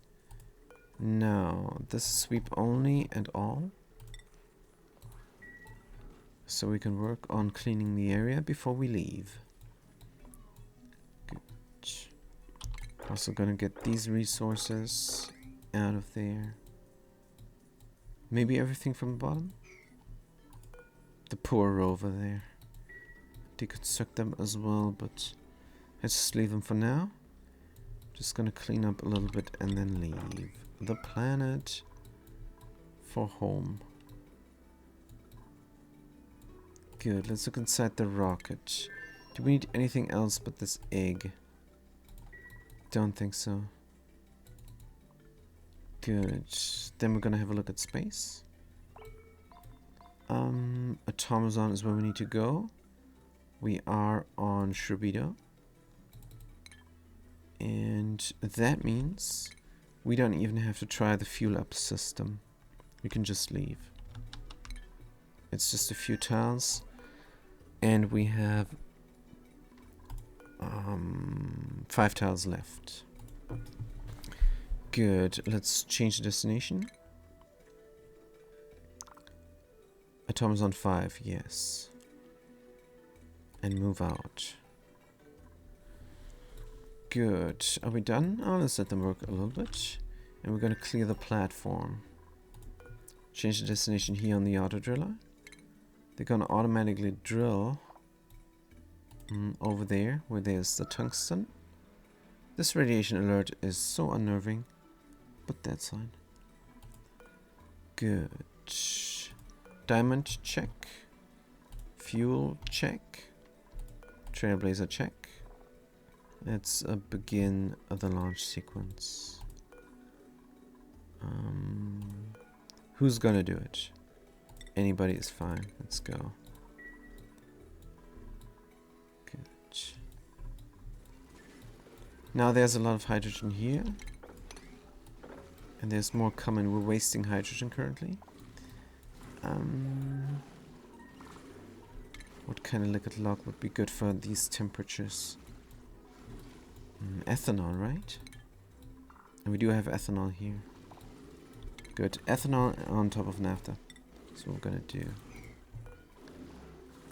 Now, this is sweep only and all. So we can work on cleaning the area before we leave. Good. Also gonna get these resources out of there. Maybe everything from the bottom? The poor rover there. Deconstruct them as well, but let's just leave them for now. Just gonna clean up a little bit and then leave the planet for home. Good, let's look inside the rocket. Do we need anything else but this egg? Don't think so. Good. Then we're gonna have a look at space. Automazon is where we need to go. We are on Shrebido. And that means we don't even have to try the fuel up system. We can just leave. It's just a few tiles. And we have 5 tiles left. Good. Let's change the destination. Automazon 5, yes. And move out. Good. Are we done? Oh, let's let them work a little bit. And we're going to clear the platform. Change the destination here on the auto driller. They're going to automatically drill over there where there's the tungsten. This radiation alert is so unnerving, but that's fine. Good. Diamond check. Fuel check. Trailblazer check. Let's begin the launch sequence. Who's gonna do it? Anybody is fine. Let's go. Good. Now there's a lot of hydrogen here. And there's more coming. We're wasting hydrogen currently. What kind of liquid lock would be good for these temperatures? Ethanol, right? And we do have ethanol here. Good. Ethanol on top of naphtha. That's what we're gonna do.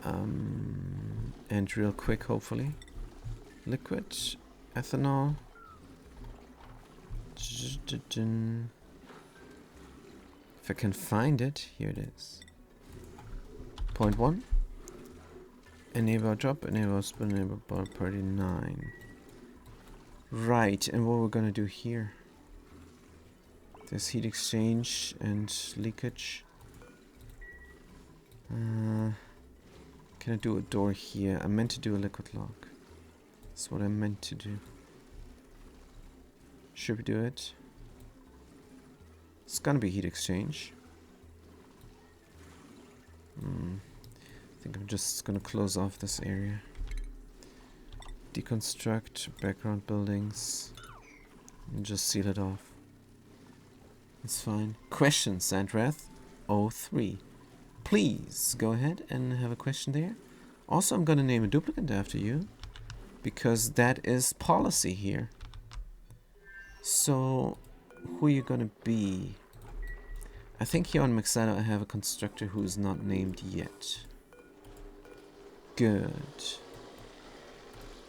And real quick, hopefully. Liquid, ethanol. If I can find it, here it is. Point 1. Enable drop, enable spin, enable ball party 9. Right, and what we're gonna do here? There's heat exchange and leakage. Can I do a door here? I meant to do a liquid lock. That's what I meant to do. Should we do it? It's gonna be heat exchange. I think I'm just gonna close off this area. Deconstruct background buildings and just seal it off. It's fine. Question, Sandrath 03. Please go ahead and have a question there. Also, I'm gonna name a duplicate after you because that is policy here. So, who are you gonna be? I think here on Mixado I have a constructor who is not named yet. Good.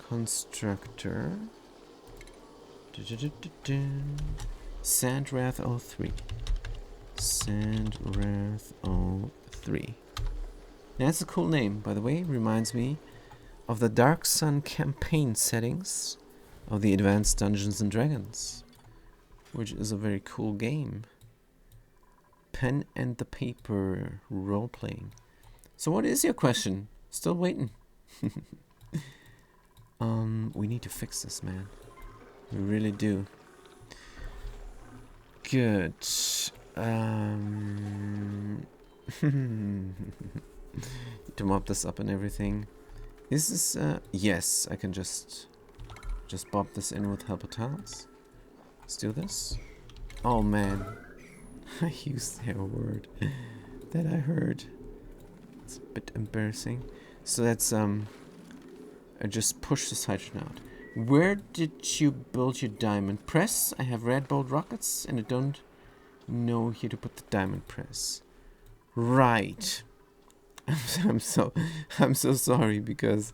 Constructor. Sandrath 03. Sandrath 03. That's a cool name, by the way. Reminds me of the Dark Sun campaign settings of the Advanced Dungeons and Dragons, which is a very cool game. Pen and the paper role-playing. So what is your question? Still waiting. We need to fix this, man. We really do. Good. To mop this up and everything. Is this yes, I can just bob this in with helper tiles. Let's do this. Oh man. I used their word that I heard. It's a bit embarrassing. So that's I just push this hydrogen out. Where did you build your diamond press? I have red bolt rockets and I don't know here to put the diamond press. Right. I'm so sorry because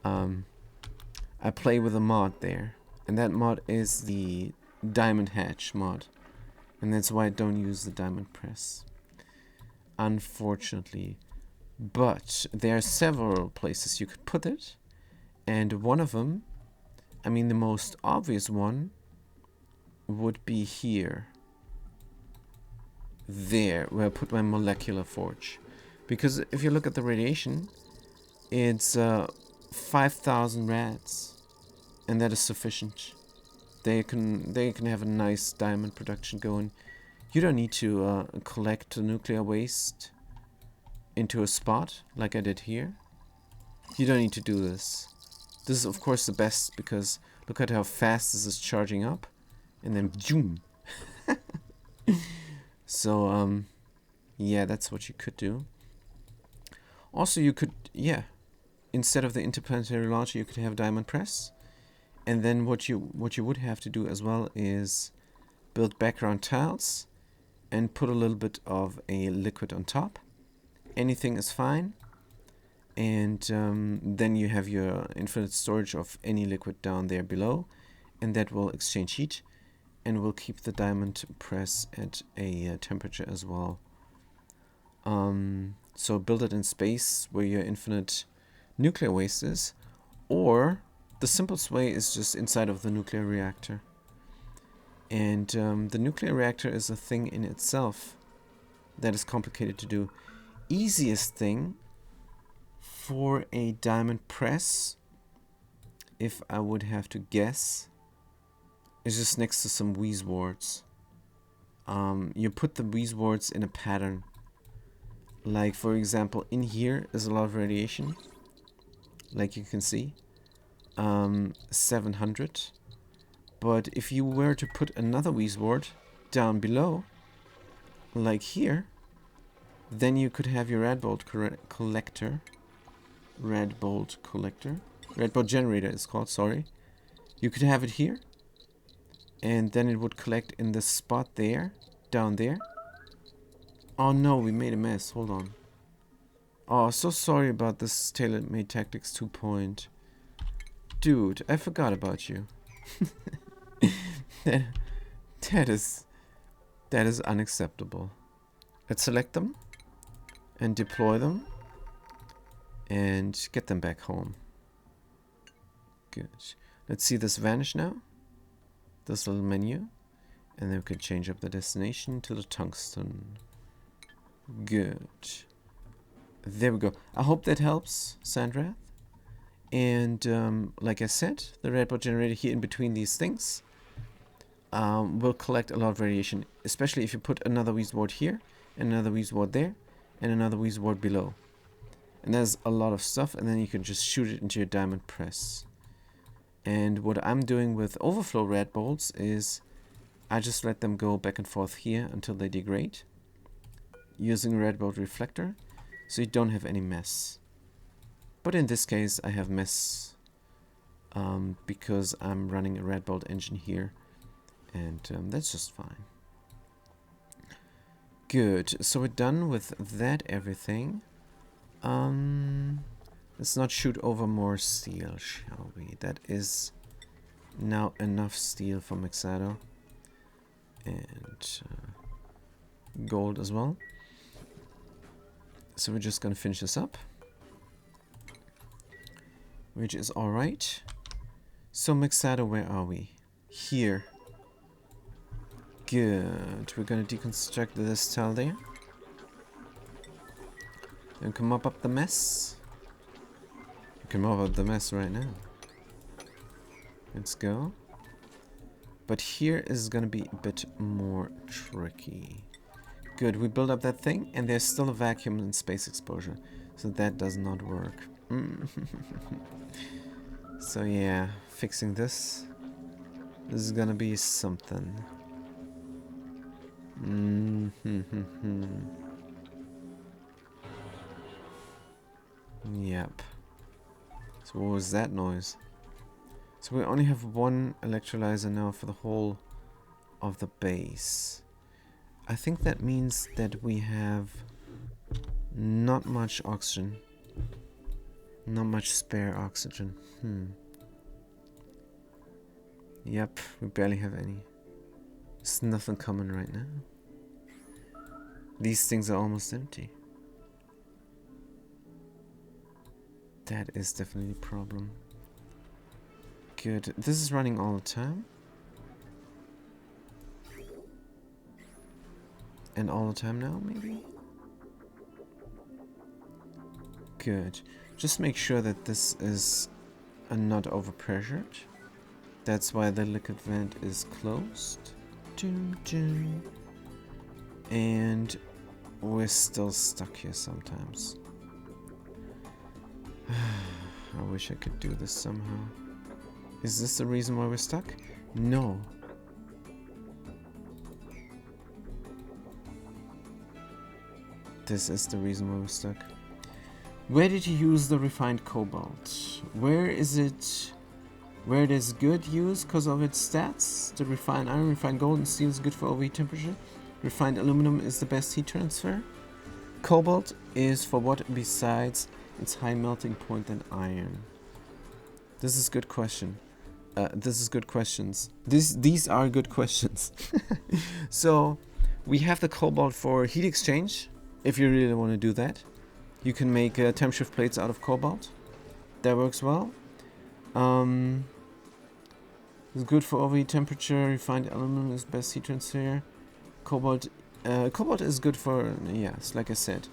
I play with a mod there, and that mod is the diamond hatch mod, and that's why I don't use the diamond press, unfortunately. But there are several places you could put it, and one of them, I mean the most obvious one, would be here. There, where I put my molecular forge. Because if you look at the radiation, it's 5,000 rads, and that is sufficient. They can have a nice diamond production going. You don't need to collect nuclear waste into a spot like I did here. You don't need to do this. This is of course the best because look at how fast this is charging up, and then zoom. So yeah, that's what you could do. Also, you could, yeah, instead of the interplanetary launcher, you could have diamond press, and then what you would have to do as well is build background tiles and put a little bit of a liquid on top. Anything is fine, and then you have your infinite storage of any liquid down there below, and that will exchange heat and will keep the diamond press at a temperature as well. So build it in space where your infinite nuclear waste is, or the simplest way is just inside of the nuclear reactor. And the nuclear reactor is a thing in itself that is complicated to do. Easiest thing for a diamond press, if I would have to guess, is just next to some wheeze wards. You put the wheeze wards in a pattern. Like, for example, in here is a lot of radiation, like you can see, 700. But if you were to put another wheeze ward down below, like here, then you could have your red bolt collector. Red bolt generator is called, sorry. You could have it here, and then it would collect in the spot there, down there. Oh no, we made a mess. Hold on. Oh, so sorry about this tailor-made tactics 2 point. Dude, I forgot about you. that, that is unacceptable. Let's select them and deploy them and get them back home. Good. Let's see this vanish now. This little menu. And then we can change up the destination to the tungsten. Good. There we go. I hope that helps, Sandrath. And like I said, the redboard generator here in between these things will collect a lot of radiation, especially if you put another Weezward here, and another Weezward there, and another Weezward below. And there's a lot of stuff, and then you can just shoot it into your diamond press. And what I'm doing with overflow red bolts is I just let them go back and forth here until they degrade, using red bolt reflector, so you don't have any mess. But in this case I have mess because I'm running a red bolt engine here, and that's just fine. Good, so we're done with that everything. Let's not shoot over more steel, shall we? That is now enough steel for Mixado. And gold as well. So we're just gonna finish this up, which is alright. So Mixado, where are we? Here. Good. We're gonna deconstruct this tile there. And come up the mess. You can mop up the mess right now. Let's go. But here is gonna be a bit more tricky. Good, we build up that thing, and there's still a vacuum in space exposure, so that does not work. So yeah, fixing this is gonna be something. Yep. So what was that noise? So we only have one electrolyzer now for the whole of the base. I think that means that we have not much oxygen. Not much spare oxygen. Yep, we barely have any. There's nothing coming right now. These things are almost empty. That is definitely a problem. Good. This is running all the time. And all the time now, maybe? Good. Just make sure that this is not overpressured. That's why the liquid vent is closed. And we're still stuck here sometimes. I wish I could do this somehow. Is this the reason why we're stuck? No. This is the reason why we're stuck. Where did you use the refined cobalt? Where is it? Where it is good use because of its stats? The refined iron, refined gold, and steel is good for overheat temperature. Refined aluminum is the best heat transfer. Cobalt is for what besides its high melting point than iron? This is good question. This is good questions. These are good questions. So we have the cobalt for heat exchange. If you really want to do that, you can make temp shift plates out of cobalt. That works well. It's good for overheat temperature. Refined aluminum is best heat transfer. Cobalt is good for, yes, like I said.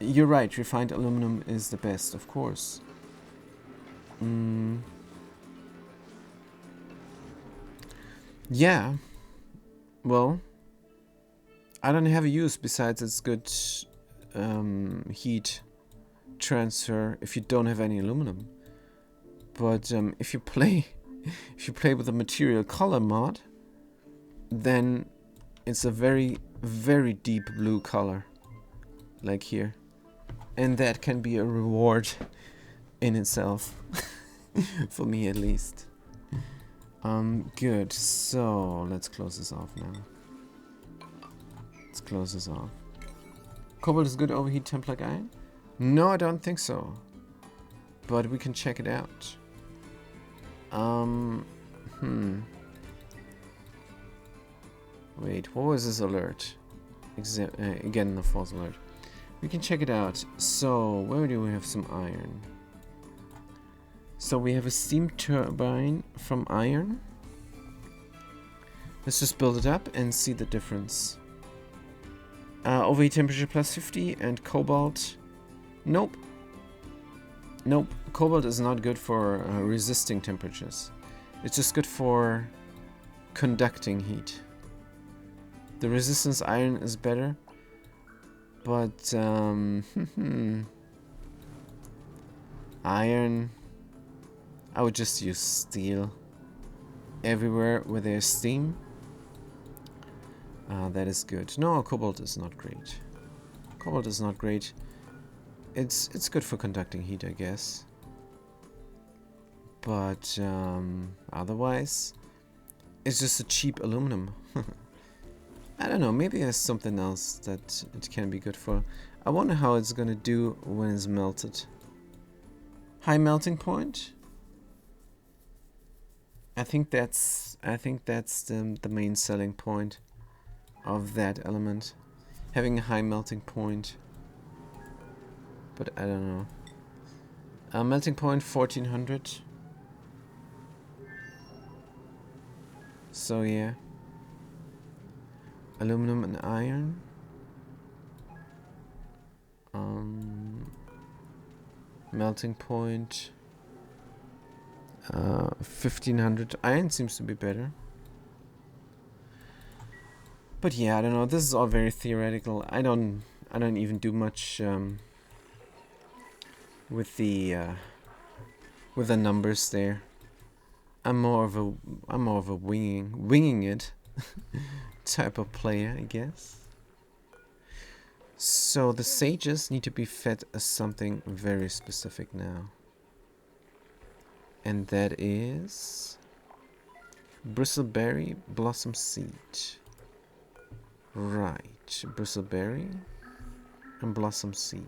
You're right, refined aluminum is the best, of course. Yeah. Well, I don't have a use besides its good heat transfer if you don't have any aluminum. But if you play with the material color mod, then it's a very, very deep blue color, like here, and that can be a reward in itself, for me at least. Good. So let's close this off now. Let's close this off. Cobalt is good overheat temp like iron. No, I don't think so. But we can check it out. Wait, what was this alert? Again, the false alert. We can check it out. So, where do we have some iron? So we have a steam turbine from iron. Let's just build it up and see the difference. Overheat temperature plus 50 and cobalt. Nope. Nope. Cobalt is not good for resisting temperatures. It's just good for conducting heat. The resistance iron is better. But, iron, I would just use steel everywhere where there's steam. That is good. No, cobalt is not great. Cobalt is not great. It's good for conducting heat, I guess. But, otherwise, it's just a cheap aluminum. I don't know, maybe there's something else that it can be good for. I wonder how it's gonna do when it's melted. High melting point? I think that's the main selling point of that element. Having a high melting point. But I don't know. Melting point 1400. So yeah. Aluminum and iron. Melting point 1500. Iron seems to be better. But yeah, I don't know. This is all very theoretical. I don't even do much with the numbers there. I'm more of a winging it type of player, I guess. So the sages need to be fed something very specific now. And that is bristleberry blossom seed. Right, bristleberry and blossom seed.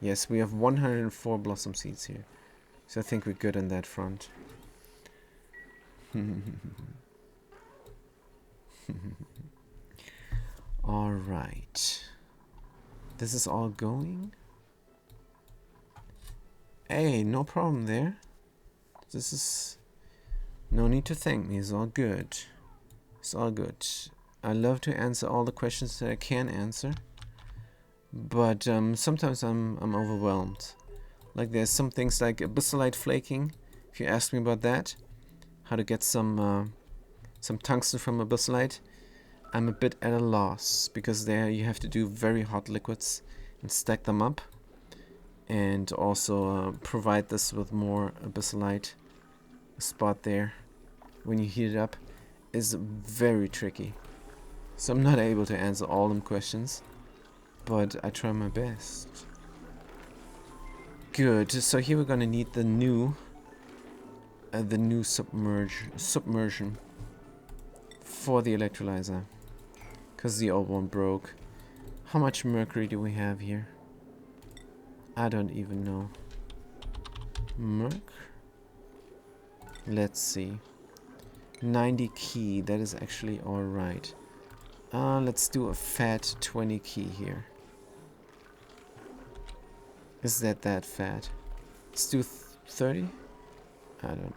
Yes, we have 104 blossom seeds here. So I think we're good on that front. Alright. This is all going. Hey, no problem there. This is... No need to thank me, it's all good. It's all good. I love to answer all the questions that I can answer. But sometimes I'm overwhelmed. Like there's some things like abyssalite flaking. If you ask me about that, how to get some tungsten from abyssalite, I'm a bit at a loss, because there you have to do very hot liquids and stack them up, and also provide this with more abyssalite. A spot there when you heat it up is very tricky. So I'm not able to answer all them questions, but I try my best. Good. So here we're gonna need the new submersion for the electrolyzer, because the old one broke. How much mercury do we have here? I don't even know. Merc? Let's see. 90 key. That is actually alright. Let's do a fat 20 key here. Is that fat? Let's do 30? I don't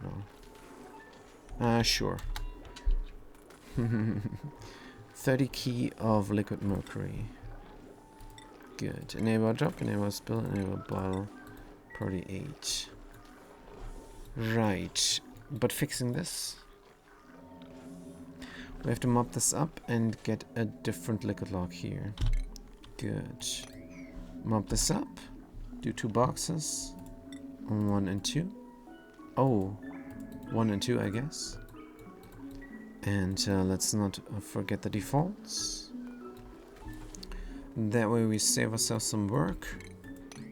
know. Sure. 30 key of liquid mercury. Good. Enable drop, enable spill, enable bottle. Probably 8. Right. But fixing this, we have to mop this up and get a different liquid lock here. Good. Mop this up. Do 2 boxes. 1 and 2. Oh, 1 and 2, I guess. And let's not forget the defaults. That way we save ourselves some work.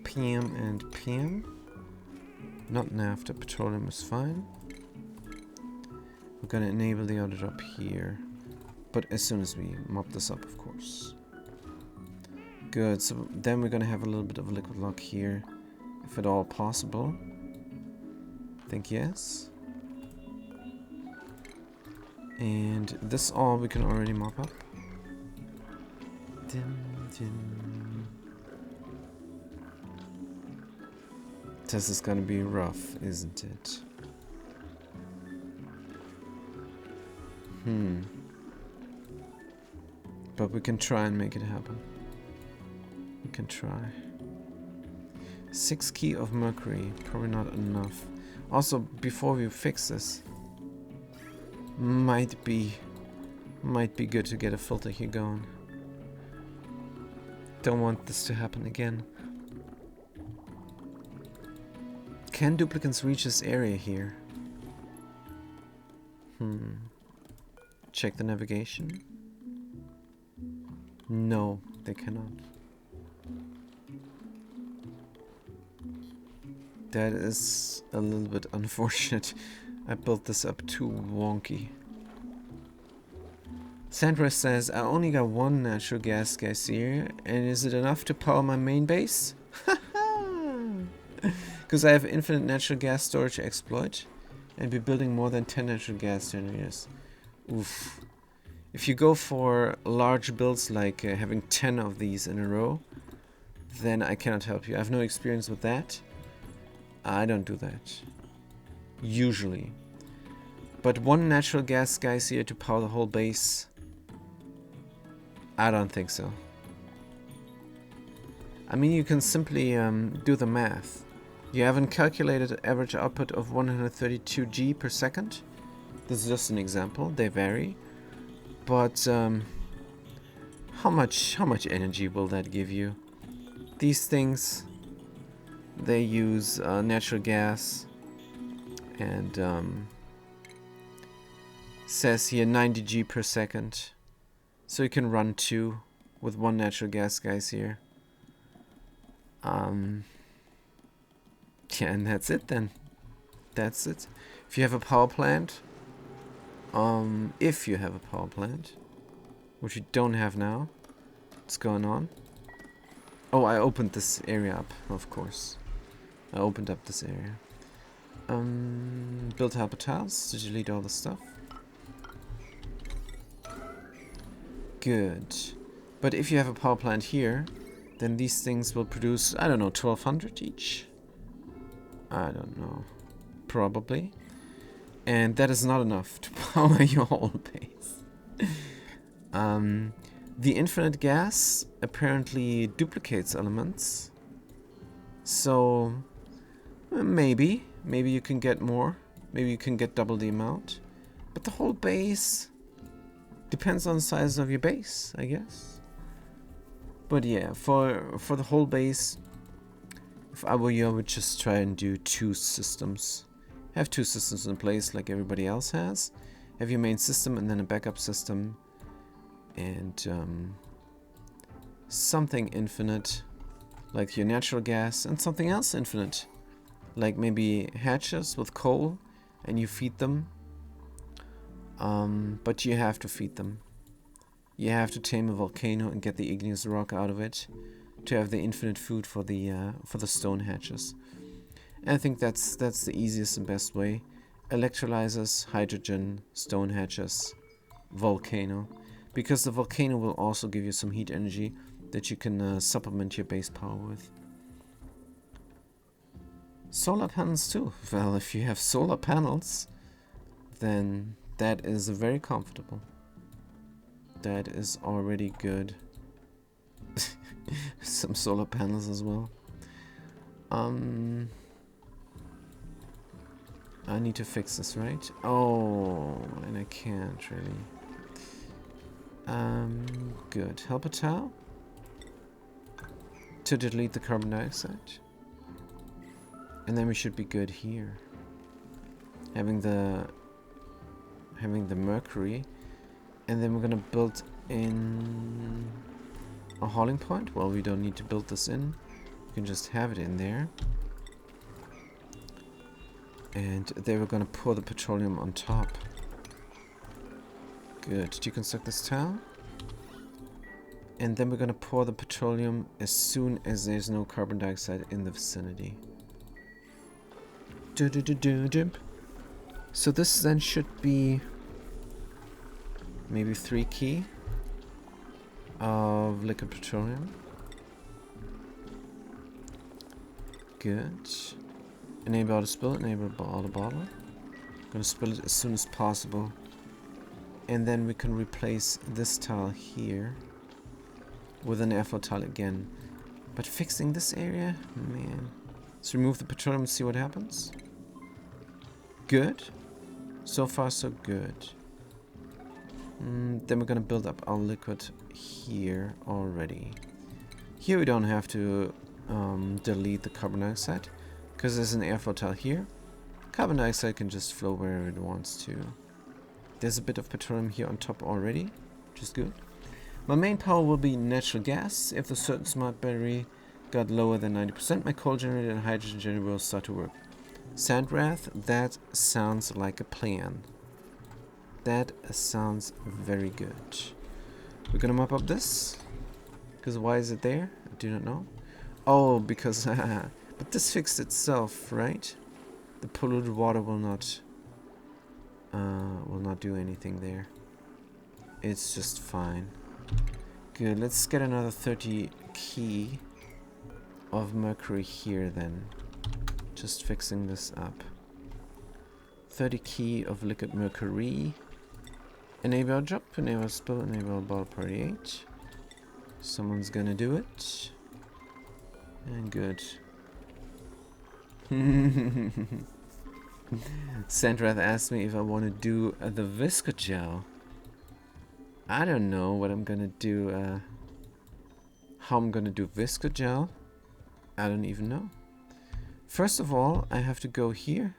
PM and PM. Not naphtha, petroleum is fine. We're gonna enable the auto drop here. But as soon as we mop this up, of course. Good, so then we're gonna have a little bit of a liquid lock here, if at all possible. I think yes. And this all we can already mop up. Dim, dim. This is gonna be rough, isn't it? But we can try and make it happen. We can try. 6 key of mercury, probably not enough. Also, before we fix this, might be good to get a filter here going. Don't want this to happen again. Can duplicants reach this area here? Check the navigation. No, they cannot. That is a little bit unfortunate. I built this up too wonky. Sandra says, I only got one natural gas here, and is it enough to power my main base? Because I have infinite natural gas storage to exploit, and be building more than 10 natural gas generators. Oof. If you go for large builds like having 10 of these in a row, then I cannot help you. I have no experience with that. I don't do that. Usually. But one natural gas here to power the whole base, I don't think so. I mean, you can simply do the math. You haven't calculated an average output of 132 G per second. This is just an example. They vary. But how much energy will that give you? These things, they use natural gas, and says here 90 G per second. So you can run 2 with one natural gas here. Yeah, and that's it then. That's it. If you have a power plant, which you don't have now, what's going on? Oh, I opened this area up, of course. I opened up this area. Build habitats to delete all the stuff. Good. But if you have a power plant here, then these things will produce, I don't know, 1200 each? I don't know. Probably. And that is not enough to power your whole base. The infinite gas apparently duplicates elements. So, maybe you can get more. Maybe you can get double the amount. But the whole base depends on the size of your base, I guess. But yeah, for the whole base, if I were you, I would just try and do 2 systems. Have 2 systems in place like everybody else has. Have your main system and then a backup system. And something infinite, like your natural gas, and something else infinite, like maybe hatches with coal, and you feed them. But you have to feed them. You have to tame a volcano and get the igneous rock out of it to have the infinite food for the stone hatches. And I think that's the easiest and best way. Electrolyzers, hydrogen, stone hatches, volcano. Because the volcano will also give you some heat energy that you can supplement your base power with. Solar panels too. Well, if you have solar panels, then that is very comfortable. That is already good. Some solar panels as well. I need to fix this, right? Oh, and I can't really. Good. Help a towel to delete the carbon dioxide. And then we should be good here. Having the mercury. And then we're gonna build in a hauling point. Well, we don't need to build this in. We can just have it in there. And there we're gonna pour the petroleum on top. Good. Deconstruct this tile. And then we're gonna pour the petroleum as soon as there's no carbon dioxide in the vicinity. So this then should be maybe 3 key of liquid petroleum. Good. Enable auto spill, enable auto bottle. Gonna spill it as soon as possible. And then we can replace this tile here with an airflow tile again. But fixing this area, man. Let's remove the petroleum and see what happens. Good. So far so good. Then we're gonna build up our liquid here already. Here we don't have to delete the carbon dioxide because there's an airflow tile here. Carbon dioxide can just flow wherever it wants to. There's a bit of petroleum here on top already, which is good. My main power will be natural gas. If the certain smart battery got lower than 90%, my coal generator and hydrogen generator will start to work. Sandwrath, that sounds like a plan. That sounds very good. We're gonna mop up this. Because why is it there? I do not know. Oh, because... but this fixed itself, right? The polluted water will not do anything there. It's just fine. Good, let's get another 30 key of mercury here then. Just fixing this up. 30 key of liquid mercury. Enable drop, enable spill, enable bottle party 8. Someone's gonna do it. And good. Sandrath asked me if I want to do the viscogel. I don't know what I'm gonna do, how I'm gonna do viscogel. I don't even know. First of all, I have to go here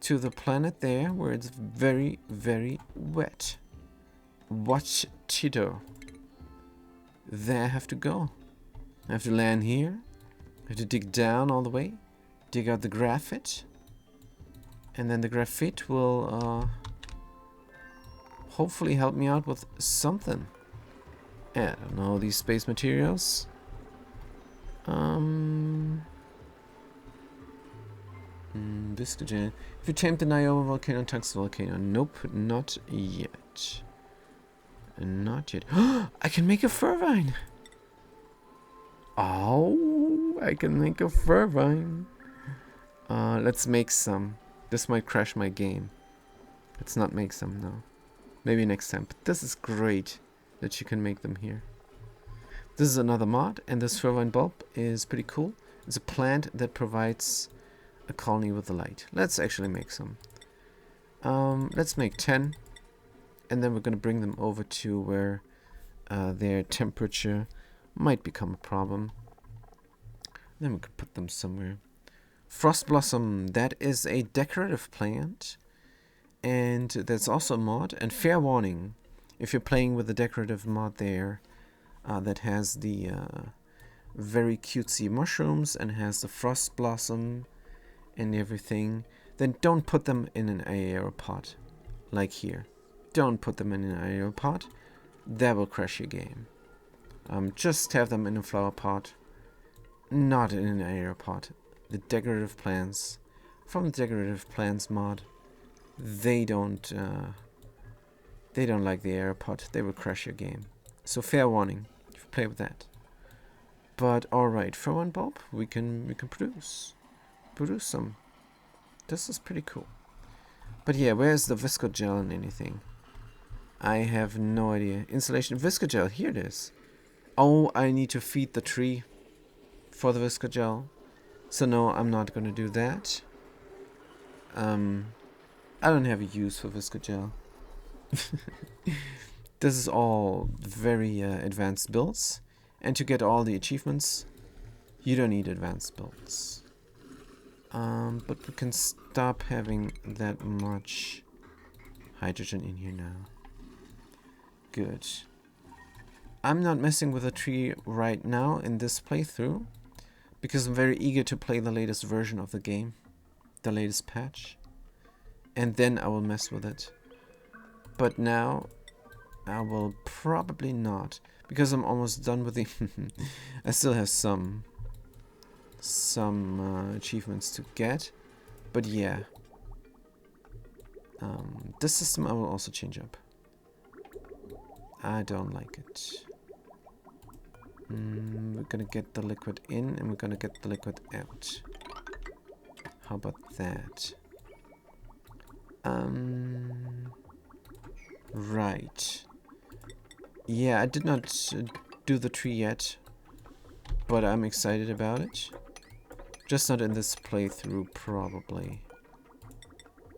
to the planet there where it's very, very wet. Watch Tito. There I have to go. I have to land here. I have to dig down all the way. Dig out the graphite. And then the graphite will hopefully help me out with something. I don't know, these space materials. Viscogen. If you tamed the Niobe volcano, tungsten volcano. Nope, not yet. Not yet. I can make a fervine. Oh, I can make a fervine. Let's make some. This might crash my game. Let's not make some now. Maybe next time. But this is great that you can make them here. This is another mod, and this fervine bulb is pretty cool. It's a plant that provides a colony with the light. Let's actually make some. Let's make 10. And then we're going to bring them over to where their temperature might become a problem. Then we could put them somewhere. Frost Blossom, that is a decorative plant. And that's also a mod. And fair warning, if you're playing with the decorative mod there, that has the very cutesy mushrooms and has the Frost Blossom and everything, then don't put them in an aeropod, like here. Don't put them in an aeropod. That will crash your game. Just have them in a flower pot, not in an aeropod. The decorative plants from the decorative plants mod, they don't like the aeropod. They will crash your game. So fair warning if you play with that. But all right, for one bulb, we can produce some. This is pretty cool. But yeah, where's the viscogel and anything? I have no idea. Installation viscogel, here it is. Oh, I need to feed the tree for the viscogel. So no, I'm not gonna do that. I don't have a use for viscogel. This is all very advanced builds. And to get all the achievements, you don't need advanced builds. But we can stop having that much hydrogen in here now. Good. I'm not messing with a tree right now in this playthrough because I'm very eager to play the latest version of the game, the latest patch, and then I will mess with it. But now I will probably not, because I'm almost done with the... I still have some achievements to get, but yeah. This system I will also change up. I don't like it. We're gonna get the liquid in and we're gonna get the liquid out. How about that? Right. Yeah, I did not do the tree yet, but I'm excited about it. Just not in this playthrough, probably.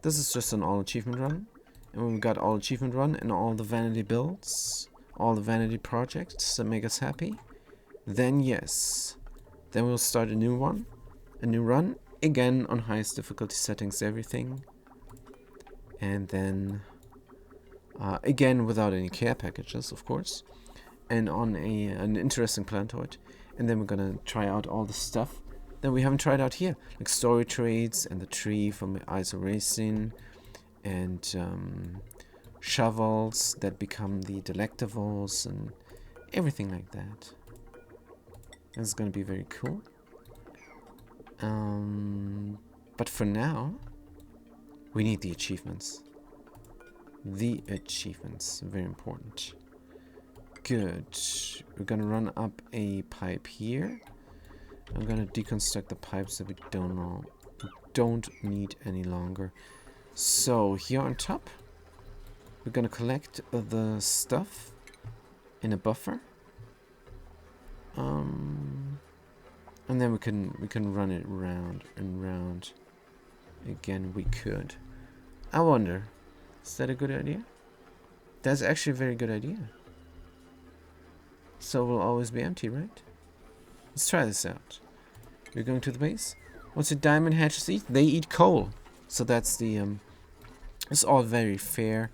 This is just an all achievement run. And when we got all achievement run and all the vanity builds, all the vanity projects that make us happy, then yes. Then we'll start a new run, again on highest difficulty settings, everything. And then, again without any care packages, of course. And on an interesting plantoid. And then we're gonna try out all the stuff that we haven't tried out here, like story trades and the tree from ISO Racing, and shovels that become the delectables and everything like that. This is gonna be very cool. But for now, we need the achievements. The achievements, very important. Good. We're gonna run up a pipe here. I'm gonna deconstruct the pipes that we don't need any longer. So here on top, we're gonna collect the stuff in a buffer. And then we can run it round and round. Again, we could. I wonder, is that a good idea? That's actually a very good idea. So we'll always be empty, right? Let's try this out. We're going to the base. What's the diamond hatches eat? They eat coal. So that's the it's all very fair.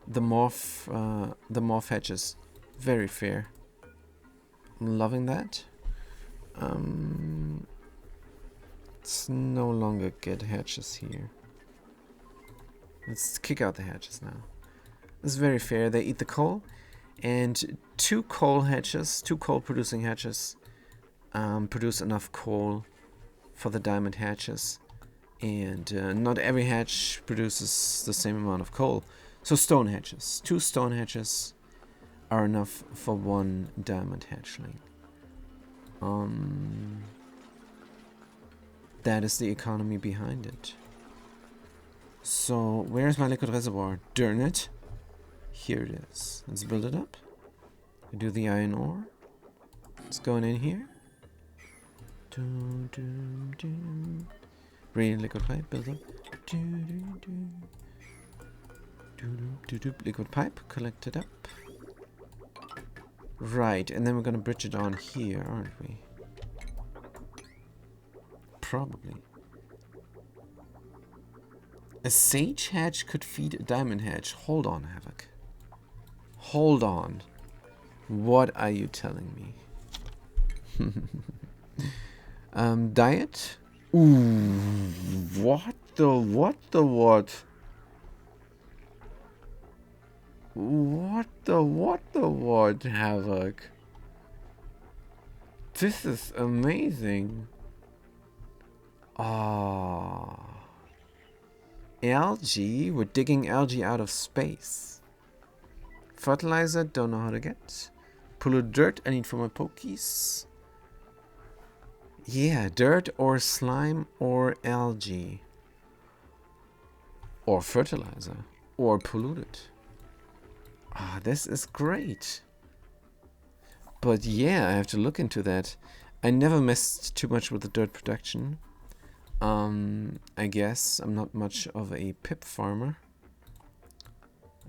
The morph hatches, very fair. I'm loving that. Let's no longer get hatches here. Let's kick out the hatches now. It's very fair. They eat the coal, and two coal producing hatches produce enough coal for the diamond hatches, and not every hatch produces the same amount of coal. So stone hatches, 2 stone hatches are enough for 1 diamond hatchling. That is the economy behind it. So where's my liquid reservoir? Darn it. Here it is. Let's build it up. We do the iron ore. It's going in here. Bring liquid pipe, build up. Liquid pipe, collect it up. Right, and then we're gonna bridge it on here, aren't we? Probably. A sage hatch could feed a diamond hatch. Hold on, Havoc. Hold on. What are you telling me? Diet? Ooh, what the what? What the what, Havoc? This is amazing. Ah. Algae? We're digging algae out of space. Fertilizer, don't know how to get. Polluted dirt, I need for my pokies. Yeah, dirt or slime or algae. Or fertilizer. Or polluted. Ah, this is great. But yeah, I have to look into that. I never messed too much with the dirt production. I guess I'm not much of a pip farmer.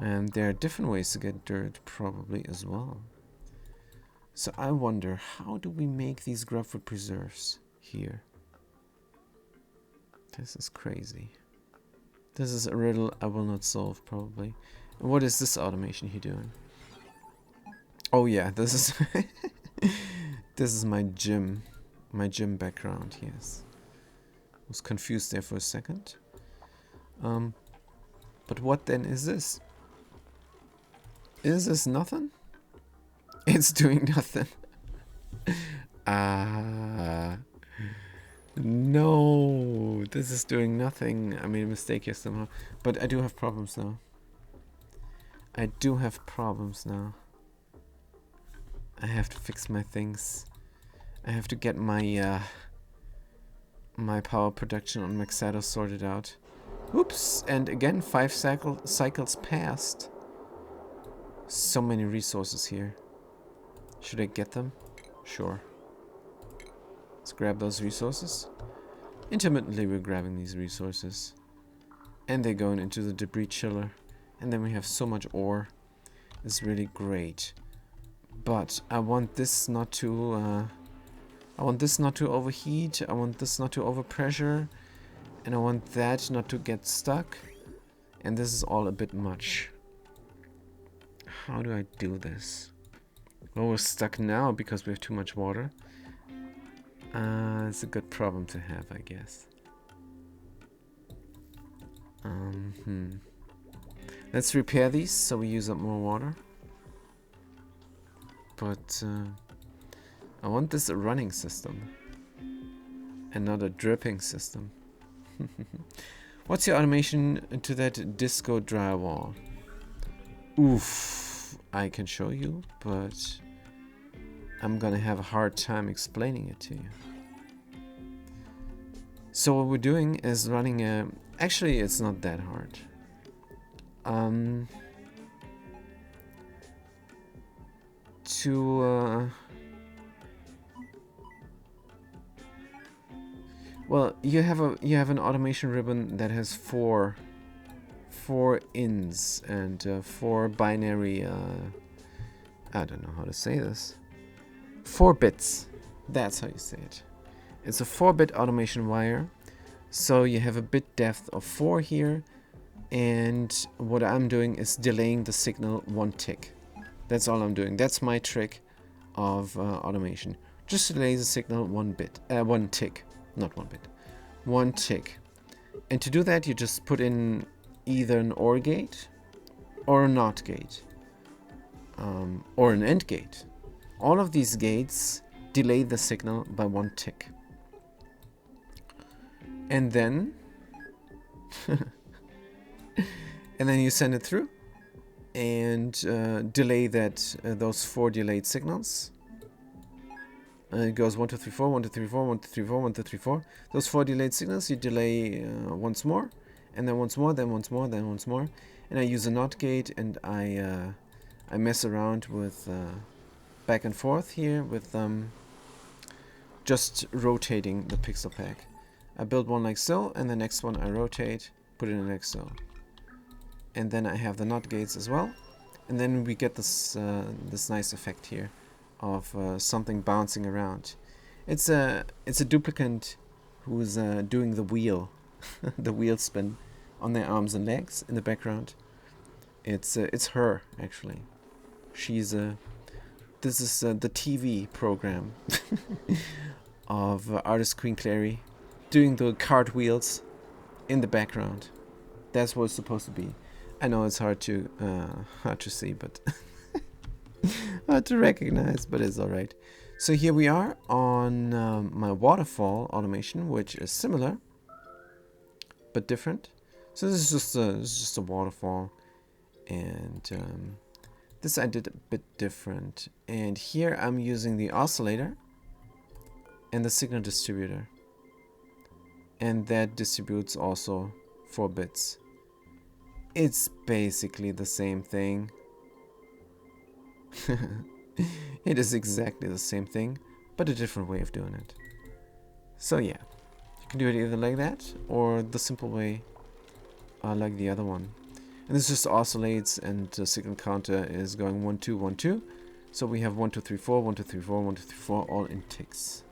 And there are different ways to get dirt probably as well. So I wonder, how do we make these grubfoot preserves here? This is crazy. This is a riddle I will not solve probably. And what is this automation here doing? Oh yeah, this is this is my gym background. Yes, was confused there for a second. But what then is this? Is this nothing? It's doing nothing. Ah. No, this is doing nothing. I made a mistake here somehow. But I do have problems now. I do have problems now. I have to fix my things. I have to get my my power production on Maxado sorted out. Oops, and again 5 cycles passed. So many resources here. Should I get them? Sure. Let's grab those resources. Intermittently we're grabbing these resources. And they're going into the debris chiller. And then we have so much ore. It's really great. But I want this not to overheat. I want this not to overpressure. And I want that not to get stuck. And this is all a bit much. How do I do this? Well, we're stuck now because we have too much water. It's a good problem to have, I guess. Let's repair these so we use up more water. But I want this a running system and not a dripping system. What's your automation to that disco drywall? Oof, I can show you, but I'm gonna have a hard time explaining it to you. So what we're doing is running a... Actually, it's not that hard. Well, you have an automation ribbon that has four ins and 4 binary. I don't know how to say this. 4 bits. That's how you say it. It's a 4-bit automation wire. So you have a bit depth of 4 here. And what I'm doing is delaying the signal 1 tick. That's all I'm doing. That's my trick of automation. Just delay the signal 1 tick. Not 1 bit. 1 tick. And to do that, you just put in either an OR gate or a NOT gate. Or an AND gate. All of these gates delay the signal by 1 tick. And then and then you send it through and delay that those 4 delayed signals. It goes 1 2 3 4 1 2 3 4 1 2 3 4 1 2 3 4. Those 4 delayed signals you delay once more, and then once more, then once more, then once more. And I use a NOT gate, and I mess around with back and forth here with just rotating the pixel pack. I build one like so, and the next one I rotate, put it in like so. And then I have the NOT gates as well. And then we get this this nice effect here of something bouncing around. It's a duplicant who's doing the wheel, the wheel spin on their arms and legs in the background. It's her actually. She's this is the TV program of artist Queen Clary doing the cartwheels in the background. That's what it's supposed to be. I know it's hard to see, but hard to recognize, but it's all right. So here we are on my waterfall automation, which is similar but different. So this is just a waterfall, and this I did a bit different. And here I'm using the oscillator and the signal distributor, and that distributes also 4 bits. It's basically the same thing. It is exactly the same thing, but a different way of doing it. So yeah, you can do it either like that or the simple way like the other one. And this just oscillates, and the signal counter is going 1 2 1 2. So we have 1 2 3 4 1 2 3 4 1 2 3 4 all in ticks.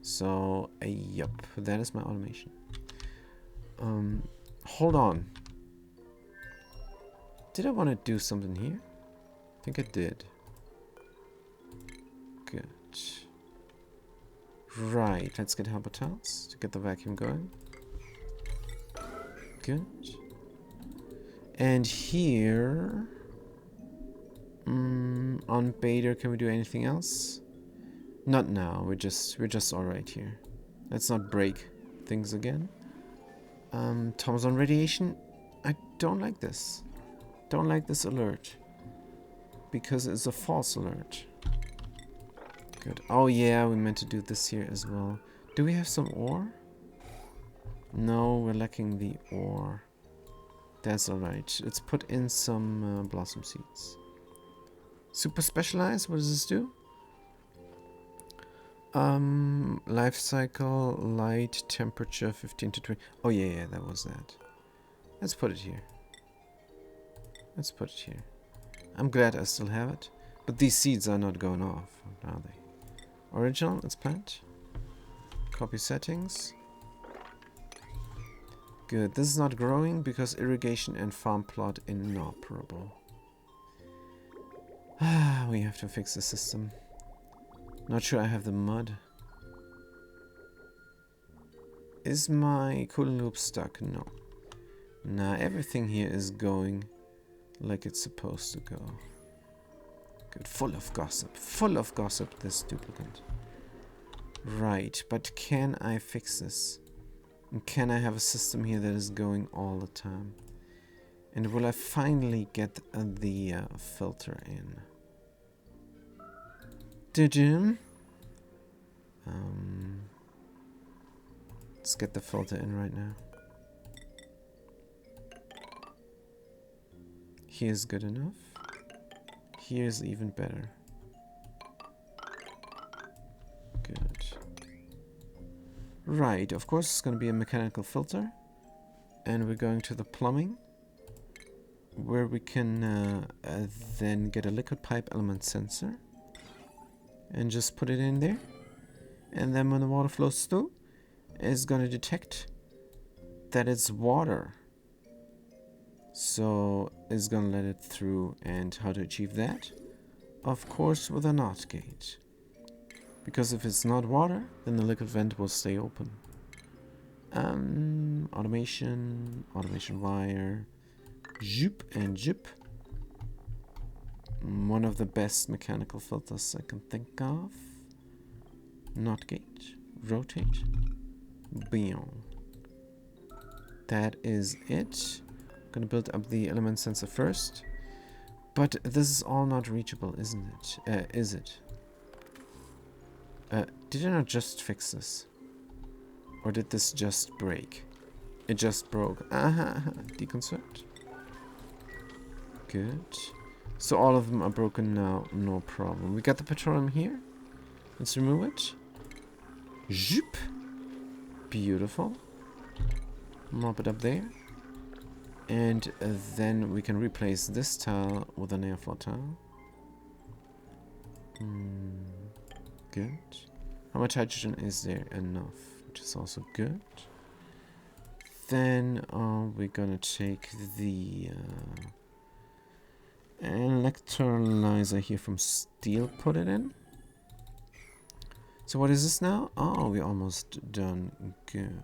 So yep, that is my automation. Hold on. Did I want to do something here? I think I did. Good. Right, let's get helper tiles to get the vacuum going. Good. And here On Bader, can we do anything else? Not now. We're just all right here. Let's not break things again. Tom's on radiation. I don't like this. Don't like this alert. Because it's a false alert. Good. Oh yeah, we meant to do this here as well. Do we have some ore? No, we're lacking the ore. That's alright. Let's put in some blossom seeds. Super specialized, what does this do? Life cycle, light, temperature, 15 to 20. Oh yeah, that was that. Let's put it here. Let's put it here. I'm glad I still have it. But these seeds are not going off, are they? Original, let's plant. Copy settings. Good. This is not growing because irrigation and farm plot inoperable. We have to fix the system. Not sure I have the mud. Is my cooling loop stuck? No. Nah, everything here is going like it's supposed to go. Good. Full of gossip. Full of gossip, this duplicate. Right, but can I fix this? And can I have a system here that is going all the time? And will I finally get the filter in? Let's get the filter in right now. Here's good enough. Here's even better. Good. Right, of course it's going to be a mechanical filter. And we're going to the plumbing, where we can then get a liquid pipe element sensor. And just put it in there. And then when the water flows through, it's going to detect that it's water. So it's going to let it through. And how to achieve that? Of course with a NOT gate. Because if it's not water, then the liquid vent will stay open. Automation wire, zoop and zip. One of the best mechanical filters I can think of. NOT gate, rotate, beyond. That is it. I'm gonna build up the element sensor first. But this is all not reachable, isn't it? Is it? Did I not just fix this? Or did this just break? It just broke. Deconstruct. Good. So all of them are broken now, no problem. We got the petroleum here. Let's remove it. Zoop. Beautiful. Mop it up there. And then we can replace this tile with an airflow tile. Good. How much hydrogen is there? Enough, which is also good. Then we're gonna take the electrolyzer here from steel, put it in. So what is this now? Oh, we're almost done. Good.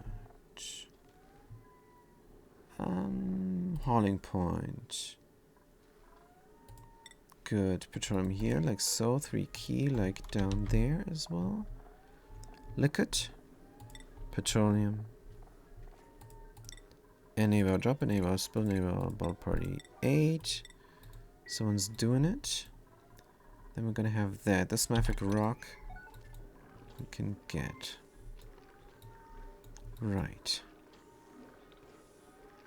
Hauling point. Good. Petroleum here, like so. 3 key, like down there as well. Liquid. Petroleum. Enable drop, enable spill, enable ball party 8. Someone's doing it. Then we're gonna have that. This Maverick rock we can get. Right.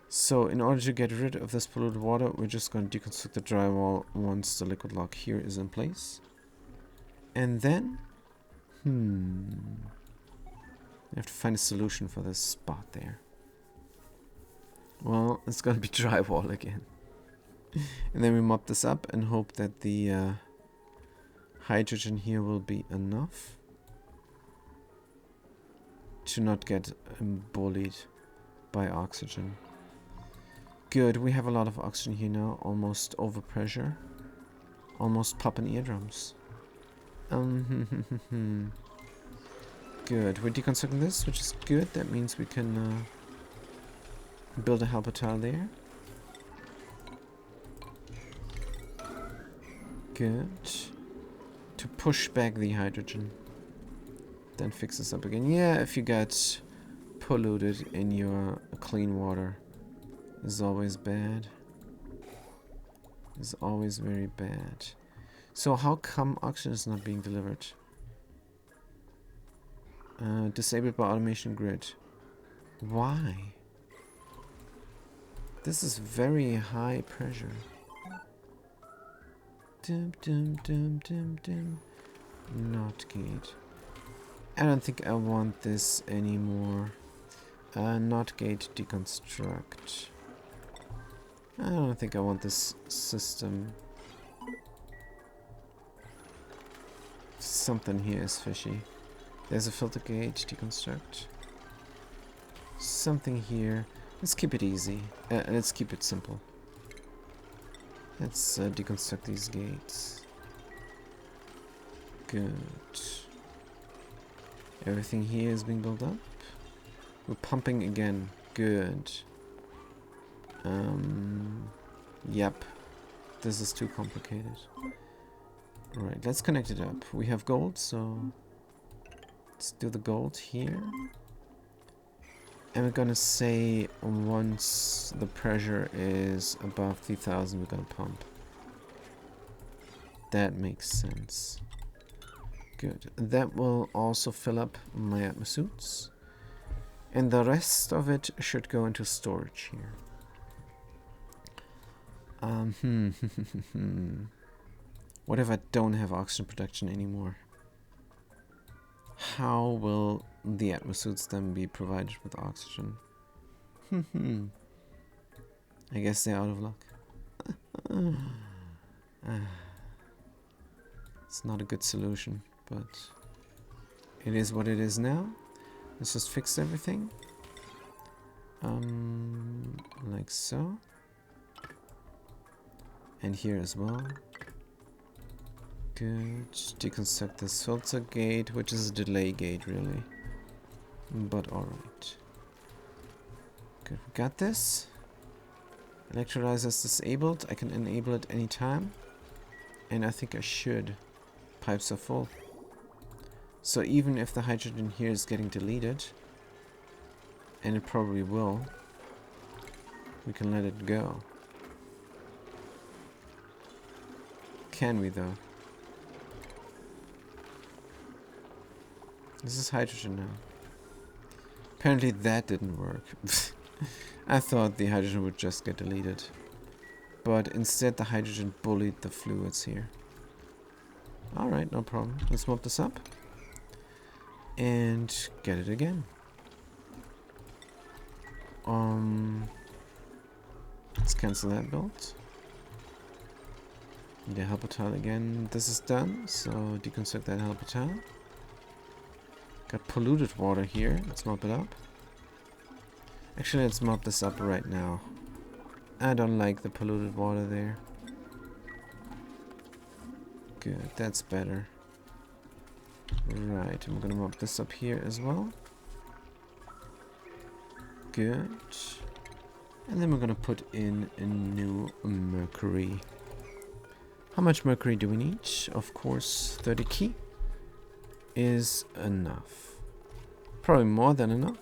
So in order to get rid of this polluted water, we're just going to deconstruct the drywall once the liquid lock here is in place. And then, we have to find a solution for this spot there. Well, it's going to be drywall again. And then we mop this up and hope that the hydrogen here will be enough to not get bullied by oxygen. Good, we have a lot of oxygen here now, almost overpressure. Almost popping eardrums. Good, we're deconstructing this, which is good. That means we can build a helper tile there. Good. To push back the hydrogen. Then fix this up again. Yeah, if you get polluted in your clean water, is always bad. Is always very bad. So how come oxygen is not being delivered? Disabled by automation grid. Why? This is very high pressure. Dum dum dum dum dum. Not gate. I don't think I want this anymore. Not gate deconstruct. I don't think I want this system. Something here is fishy. There's a filter gate deconstruct. Something here. Let's keep it easy. Let's keep it simple. Let's deconstruct these gates. Good. Everything here is being built up. We're pumping again. Good. Yep. This is too complicated. Right, let's connect it up. We have gold, so let's do the gold here. And we're gonna say once the pressure is above 3000, we're gonna pump. That makes sense. Good. That will also fill up my atmosuits. And the rest of it should go into storage here. What if I don't have oxygen production anymore? How will the atmosuits then be provided with oxygen? I guess they're out of luck. It's not a good solution, but it is what it is now. Let's just fix everything. Like so. And here as well. Good. Deconstruct this filter gate, which is a delay gate, really. But alright. Good, we got this. Electrolyzer is disabled. I can enable it anytime. And I think I should. Pipes are full. So even if the hydrogen here is getting deleted, and it probably will, we can let it go. Can we though? This is hydrogen now. Apparently that didn't work. I thought the hydrogen would just get deleted. But instead the hydrogen bullied the fluids here. Alright, no problem. Let's mop this up. And get it again. Let's cancel that build. The helper tile again. This is done, so deconstruct that helper tile. Got polluted water here. Let's mop it up. Actually, let's mop this up right now. I don't like the polluted water there. Good, that's better. Right, I'm gonna mop this up here as well. Good. And then we're gonna put in a new mercury. How much mercury do we need? Of course, 30 key is enough. Probably more than enough.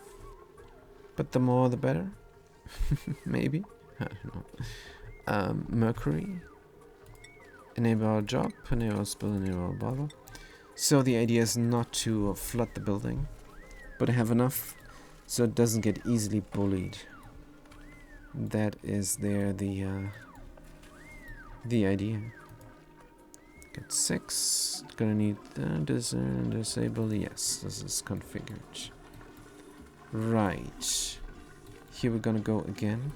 But the more the better. Maybe. I don't know. Mercury. Enable our job. Enable our spill. Enable our bottle. So the idea is not to flood the building, but have enough so it doesn't get easily bullied. That is there the idea. Get 6. Gonna need disable. Yes, this is configured. Right. Here we're gonna go again.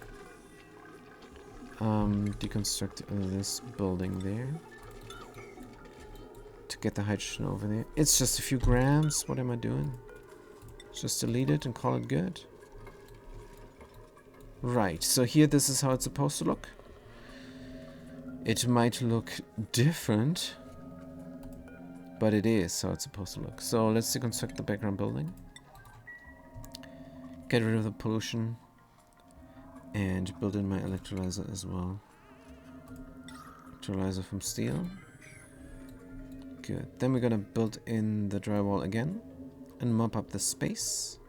Deconstruct this building there. To get the hydrogen over there. It's just a few grams. What am I doing? Just delete it and call it good. Right, so here this is how it's supposed to look. It might look different, but it is how it's supposed to look. So let's deconstruct the background building. Get rid of the pollution. And build in my electrolyzer as well. Electrolyzer from steel. Good. Then we're gonna build in the drywall again and mop up the space.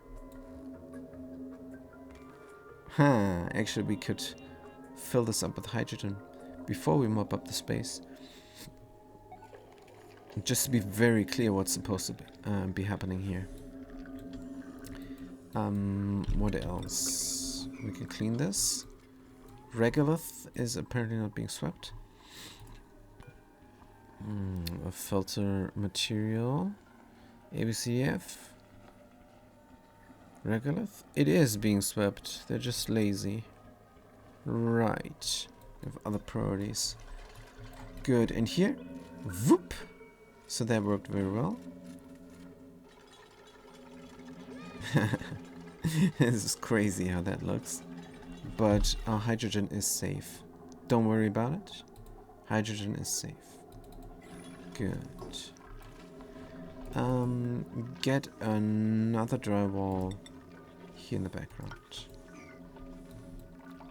Huh, actually we could fill this up with hydrogen before we mop up the space. Just to be very clear what's supposed to be happening here. What else? We can clean this. Regolith is apparently not being swept. A filter material. ABCF. Regolith. It is being swept. They're just lazy. Right. We have other priorities. Good. And here. Whoop. So that worked very well. This is crazy how that looks. But our hydrogen is safe. Don't worry about it. Hydrogen is safe. Good. Get another drywall here in the background.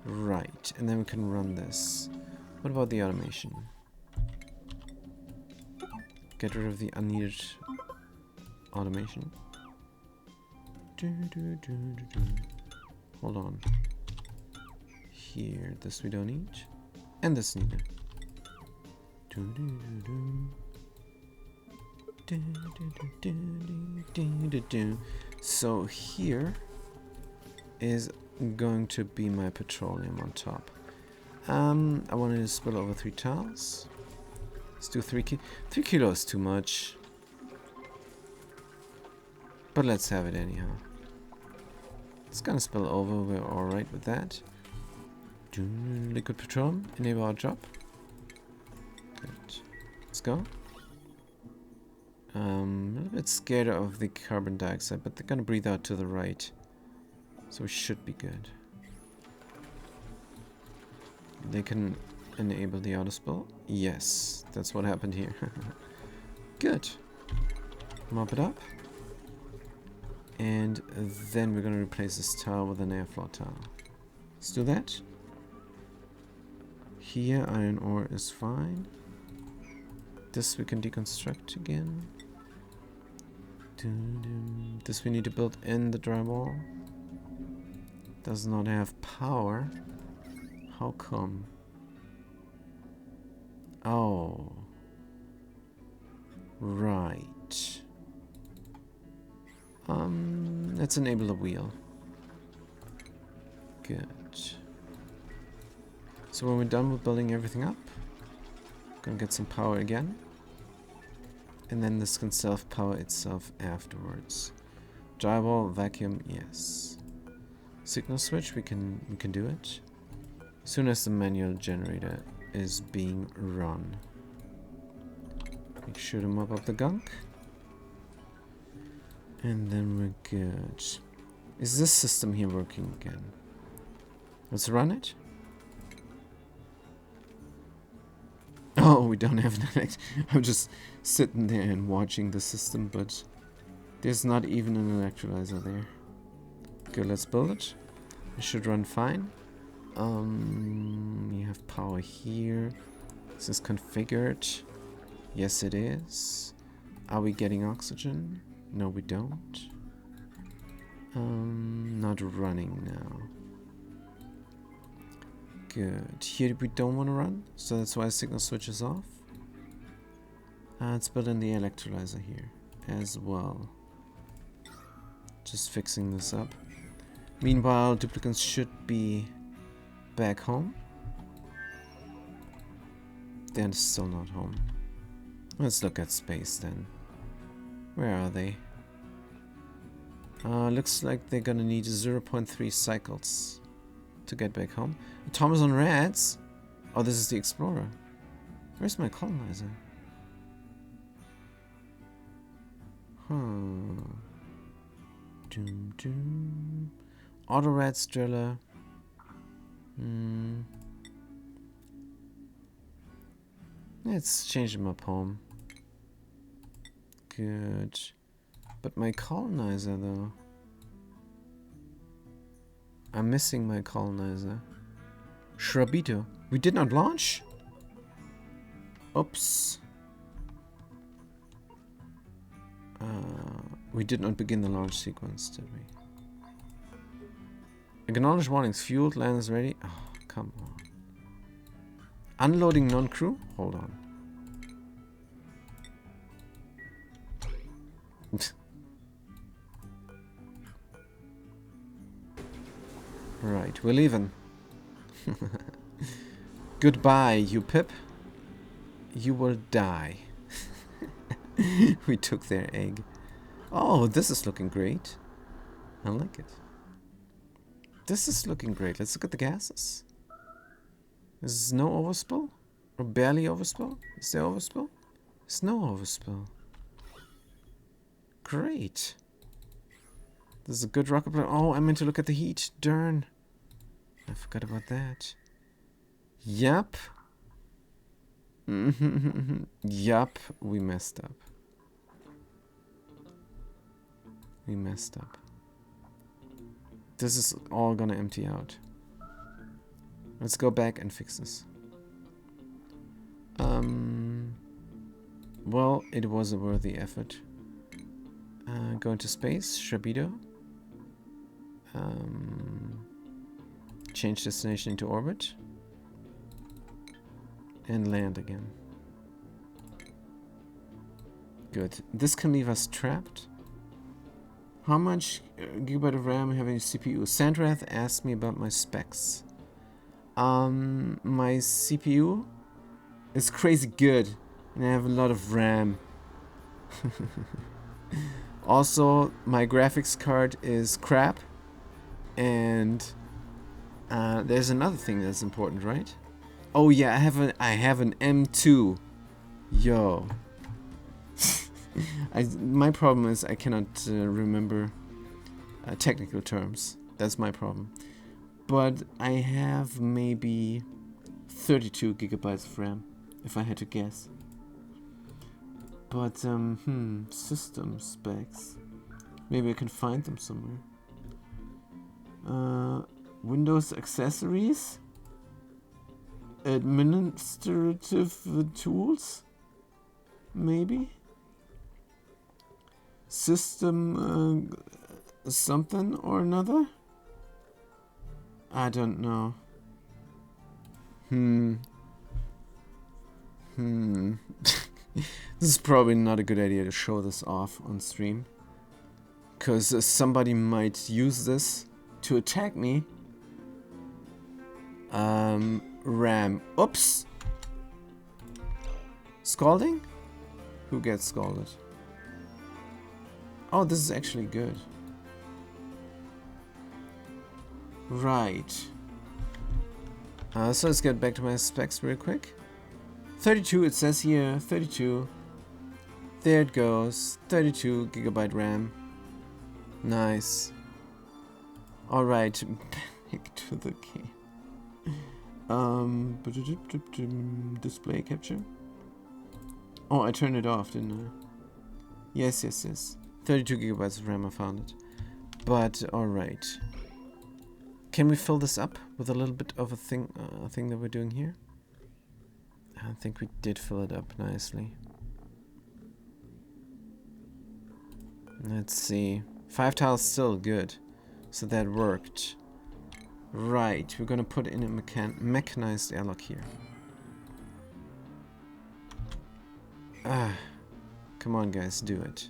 Right, and then we can run this. What about the automation? Get rid of the unneeded automation. Hold on. Here, this we don't need. And this neither. So here is going to be my petroleum on top. I wanted to spill over 3 tiles. Let's do 3 kilo. 3 kilo is too much. But let's have it anyhow. It's gonna spill over, we're alright with that. Liquid petroleum, enable our job. Good. Let's go. A little bit scared of the carbon dioxide, but they're gonna breathe out to the right. So we should be good. They can enable the auto spill. Yes, that's what happened here. Good. Mop it up. And then we're gonna replace this tile with an airflow tile. Let's do that. Here, iron ore is fine. This we can deconstruct again. This we need to build in the drywall. Does not have power. How come? Oh. Right. Let's enable the wheel. Good. So when we're done with building everything up, gonna get some power again. And then this can self-power itself afterwards. Drywall, vacuum, yes. Signal switch, we can do it. As soon as the manual generator is being run. Make sure to mop up the gunk. And then we're good. Is this system here working again? Let's run it. Oh, we don't have an elect. I'm just sitting there and watching the system, but there's not even an electrolyzer there. Good, let's build it. It should run fine. We have power here. Is this configured? Yes, it is. Are we getting oxygen? No, we don't. Not running now. Good. Here we don't want to run, so that's why signal switch is off. Let's build in the electrolyzer here as well. Just fixing this up. Meanwhile, duplicants should be back home. They're still not home. Let's look at space then. Where are they? Looks like they're gonna need 0.3 cycles to get back home. Thomas on Reds? Oh, this is the Explorer. Where's my colonizer? Huh. Doom doom. Auto Reds driller. Let's change them up home. Good. But my colonizer though. I'm missing my colonizer. Shrubito. We did not launch? Oops. We did not begin the launch sequence, did we? Acknowledge warnings. Fueled, land is ready. Oh, come on. Unloading non-crew? Hold on. Right, we're leaving. Goodbye, you pip. You will die. We took their egg. Oh, this is looking great. I like it. This is looking great. Let's look at the gases. Is no overspill? Or barely overspill? Is there overspill? There's no overspill. Great. This is a good rocket plan. Oh, I meant to look at the heat. Darn. I forgot about that. Yup. Yup. We messed up. We messed up. This is all gonna empty out. Let's go back and fix this. Well, it was a worthy effort. Go into space, Shabido. Change destination into orbit. And land again. Good. This can leave us trapped. How much gigabyte of RAM have in your CPU? Sandrath asked me about my specs. My CPU is crazy good, and I have a lot of RAM. Also, my graphics card is crap, and there's another thing that's important, right? Oh yeah, I have an M2. Yo. My problem is I cannot remember technical terms. That's my problem. But I have maybe 32 gigabytes of RAM, if I had to guess. But, system specs. Maybe I can find them somewhere. Windows accessories? Administrative tools? Maybe? System something or another? I don't know. This is probably not a good idea to show this off on stream. Because somebody might use this to attack me. RAM. Oops! Scalding? Who gets scalded? Oh, this is actually good. Right. So let's get back to my specs real quick. 32, it says here, 32. There it goes, 32 gigabyte RAM. Nice. Alright, back to the game. Display capture. Oh, I turned it off, didn't I? Yes. 32 gigabytes of RAM, I found it. But, alright. Can we fill this up with a little bit of a thing that we're doing here? I think we did fill it up nicely. Let's see. 5 tiles still good. So that worked. Right, we're gonna put in a mechanized airlock here. Come on guys, do it.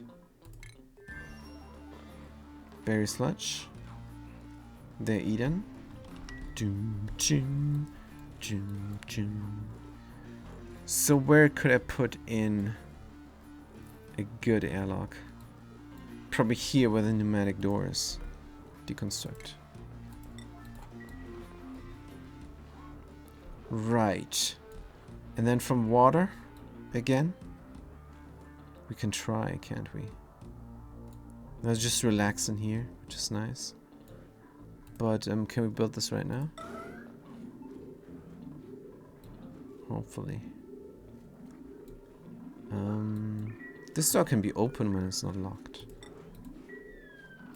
Berry sludge. They're eaten. So where could I put in a good airlock? Probably here where the pneumatic doors deconstruct. Right. And then from water again. We can try, can't we? Let's just relax in here, which is nice. But can we build this right now? Hopefully. This door can be open when it's not locked.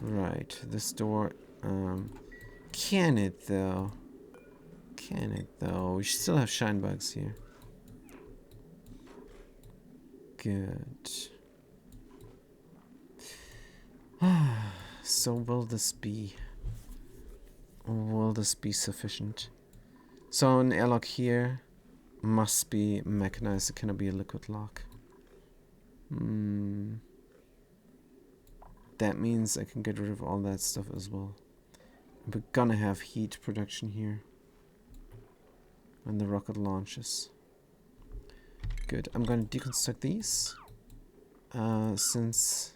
Right, this door, can it though? Can it though? We still have shine bugs here. Good. So will this be? Will this be sufficient? So an airlock here must be mechanized. It cannot be a liquid lock. That means I can get rid of all that stuff as well. We're gonna have heat production here when the rocket launches. Good. I'm gonna deconstruct these since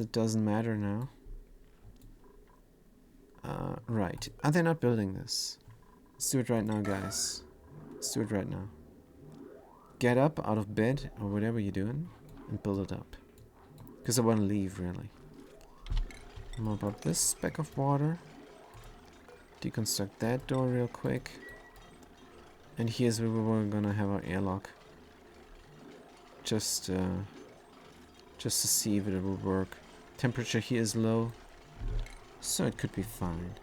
it doesn't matter now. Right. Are they not building this? Let's do it right now, guys. Let's do it right now. Get up out of bed or whatever you're doing and build it up. Because I want to leave, really. Mop up this speck of water. Deconstruct that door real quick. And here's where we're gonna have our airlock. Just to see if it will work. Temperature here is low, so it could be fine.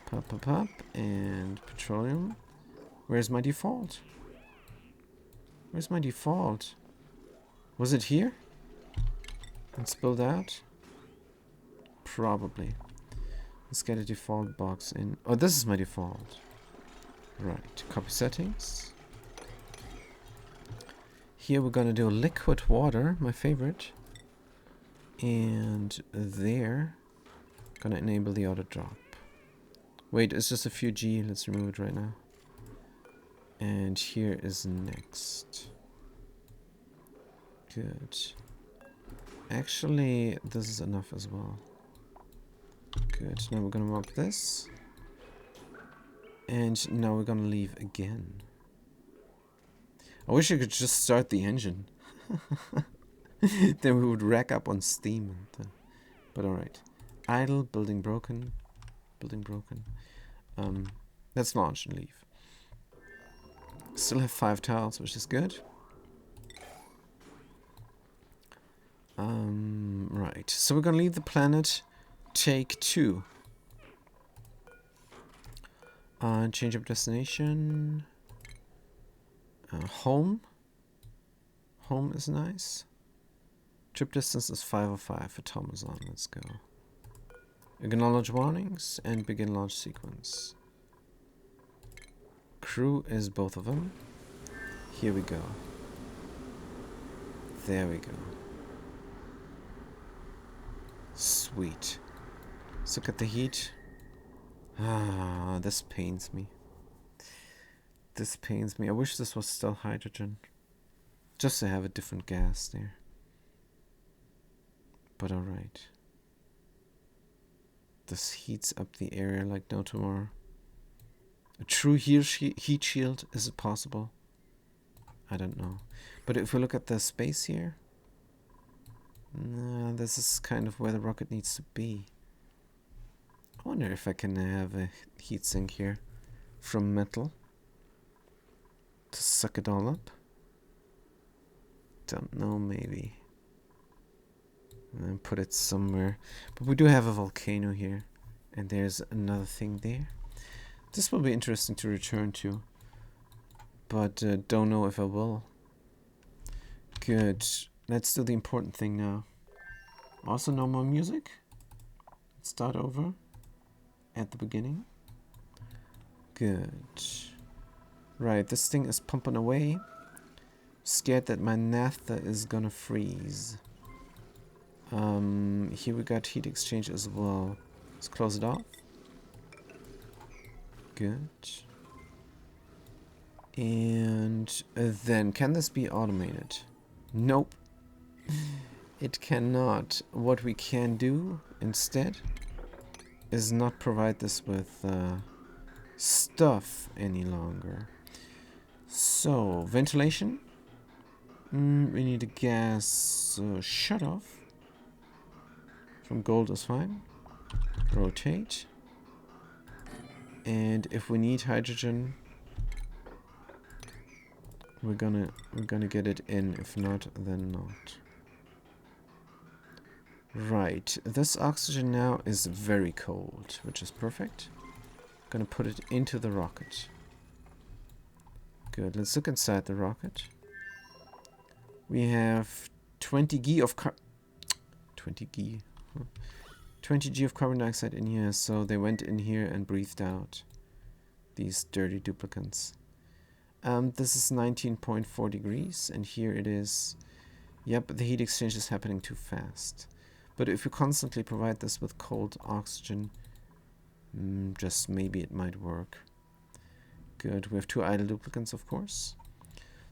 Pop, pop, pop, and petroleum. Where's my default? Where's my default? Was it here? And spilled out? Probably. Let's get a default box in. Oh, this is my default. Right, copy settings. Here we're gonna do liquid water, my favorite. And there, gonna enable the auto drop. Wait, it's just a few G, let's remove it right now. And here is next. Good. Actually, this is enough as well. Good, now we're gonna mop this. And now we're gonna leave again. I wish I could just start the engine. Then we would rack up on steam. But alright. Idle, building broken. Building broken. Let's launch and leave. Still have 5 tiles, which is good. Right. So we're gonna leave the planet. Take 2. Change up destination. Home. Home is nice. Trip distance is 505 for Tomazon. Let's go. Acknowledge warnings and begin launch sequence. Crew is both of them. Here we go. There we go. Sweet. Let's look at the heat. Ah, this pains me. This pains me. I wish this was still hydrogen. Just to have a different gas there. But alright. This heats up the area like no tomorrow. A true heat shield, is it possible? I don't know. But if we look at the space here, this is kind of where the rocket needs to be. I wonder if I can have a heatsink here from metal to suck it all up. Don't know, maybe. And put it somewhere. But we do have a volcano here. And there's another thing there. This will be interesting to return to. But don't know if I will. Good. Let's do the important thing now. Also no more music. Let's start over at the beginning. Good. Right, this thing is pumping away. Scared that my naphtha is gonna freeze. Here we got heat exchange as well. Let's close it off. Good. And then, can this be automated? Nope. It cannot. What we can do instead is not provide this with stuff any longer. So, ventilation. We need a gas shut off. From gold is fine. Rotate. And if we need hydrogen, we're gonna get it in. If not, then not. Right. This oxygen now is very cold, which is perfect. Gonna put it into the rocket. Good. Let's look inside the rocket. We have 20 G of 20 G. Huh. 20 G of carbon dioxide in here, so they went in here and breathed out these dirty duplicants. This is 19.4 degrees, and here it is. Yep, the heat exchange is happening too fast. But if you constantly provide this with cold oxygen, just maybe it might work. Good, we have 2 idle duplicants, of course.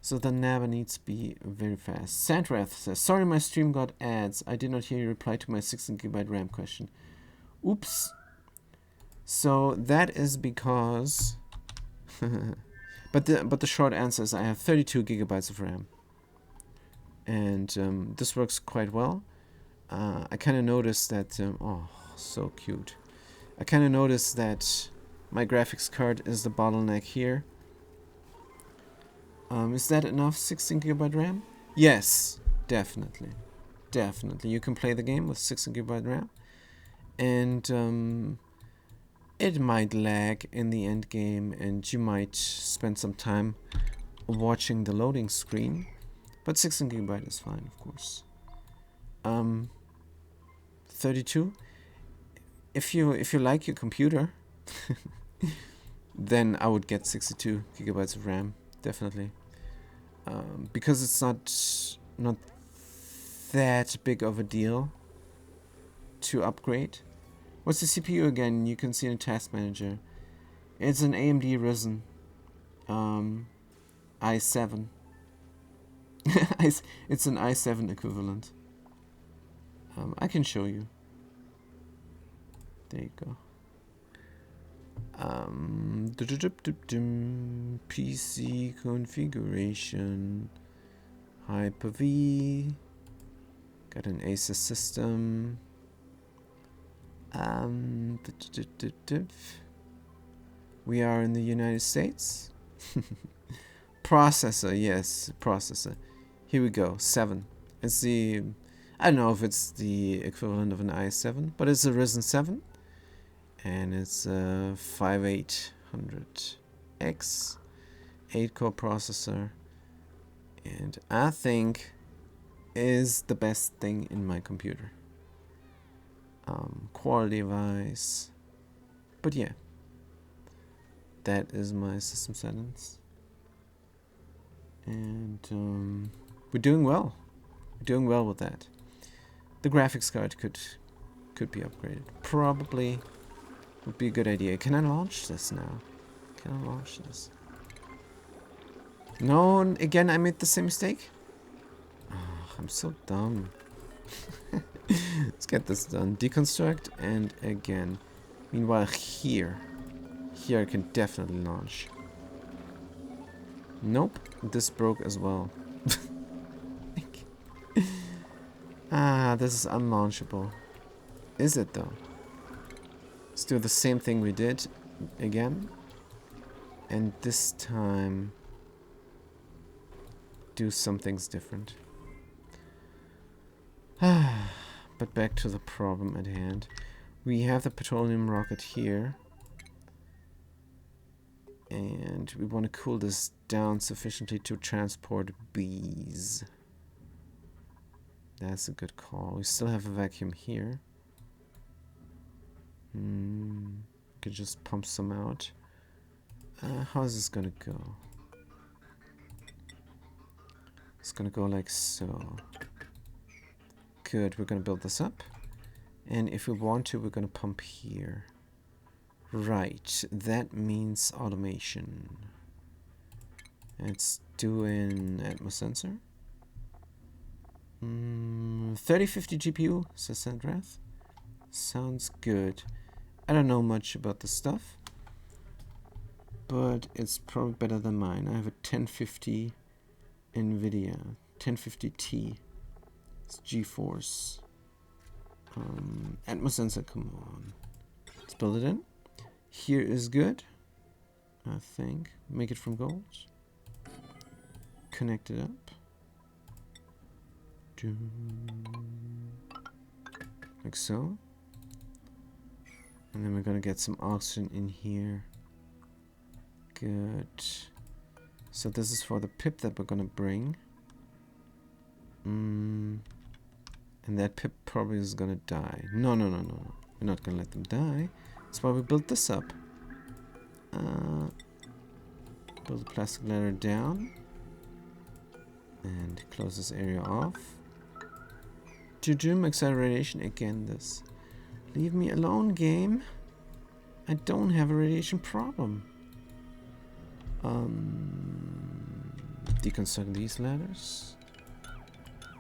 So the Naba needs to be very fast. Sandrath says, sorry my stream got ads. I did not hear you reply to my 16GB RAM question. Oops. So that is because... but the short answer is I have 32 gigabytes of RAM. And this works quite well. I kind of noticed that... oh, so cute. I kind of noticed that my graphics card is the bottleneck here. Is that enough 16GB RAM? Yes, definitely. Definitely. You can play the game with 16GB RAM. And it might lag in the end game, and you might spend some time watching the loading screen. But 16GB is fine, of course. 32. If you like your computer, then I would get 62 gigabytes of RAM, definitely. Because it's not that big of a deal to upgrade. What's the CPU again? You can see in the task manager. It's an AMD Ryzen i7. It's an i7 equivalent. I can show you. There you go. PC configuration. Hyper-V. Got an Asus system. We are in the United States. Processor, yes, processor. Here we go, 7. It's the... I don't know if it's the equivalent of an i7, but it's a Ryzen 7. And it's a 5800X 8-core processor. And I think is the best thing in my computer. Quality wise. But yeah. That is my system settings. And we're doing well. We're doing well with that. The graphics card could be upgraded. Probably would be a good idea. Can I launch this now? Can I launch this? No, again I made the same mistake. Oh, I'm so dumb. Let's get this done. Deconstruct and again. Meanwhile here I can definitely launch. Nope, this broke as well. This is unlaunchable. Is it though? Let's do the same thing we did again. And this time do some things different. But back to the problem at hand. We have the petroleum rocket here. And we want to cool this down sufficiently to transport bees. That's a good call. We still have a vacuum here. Could just pump some out. How is this gonna go? It's gonna go like so. Good, we're gonna build this up. And if we want to, we're gonna pump here. Right, that means automation. Let's do an Atmos sensor. 3050 GPU, says Sandrath. Sounds good. I don't know much about this stuff, but it's probably better than mine. I have a 1050 NVIDIA, 1050T. It's GeForce. Atmos sensor, come on. Let's build it in. Here is good, I think. Make it from gold. Connect it up. Like so. And then we're gonna get some oxygen in here. Good. So this is for the pip that we're gonna bring. And that pip probably is gonna die. No, no, no, no, no. We're not gonna let them die. That's why we built this up. Build the plastic ladder down. And close this area off. To doom acceleration again this. Leave me alone, game. I don't have a radiation problem. Deconstruct these ladders.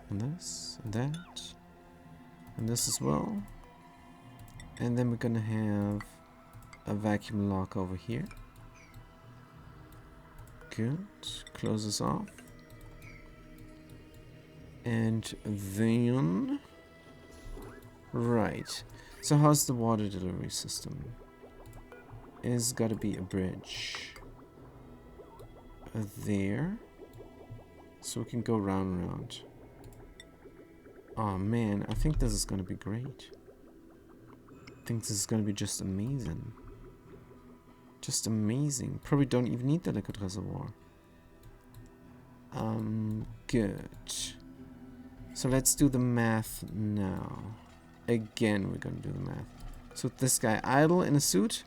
And this, and that. And this as well. And then we're gonna have a vacuum lock over here. Good. Close this off. And then... Right. So how's the water delivery system? It's gotta be a bridge. There. So we can go round and round. Oh man, I think this is gonna be great. I think this is gonna be just amazing. Just amazing. Probably don't even need the liquid reservoir. Good. So let's do the math now. Again, we're gonna do the math. So this guy idle in a suit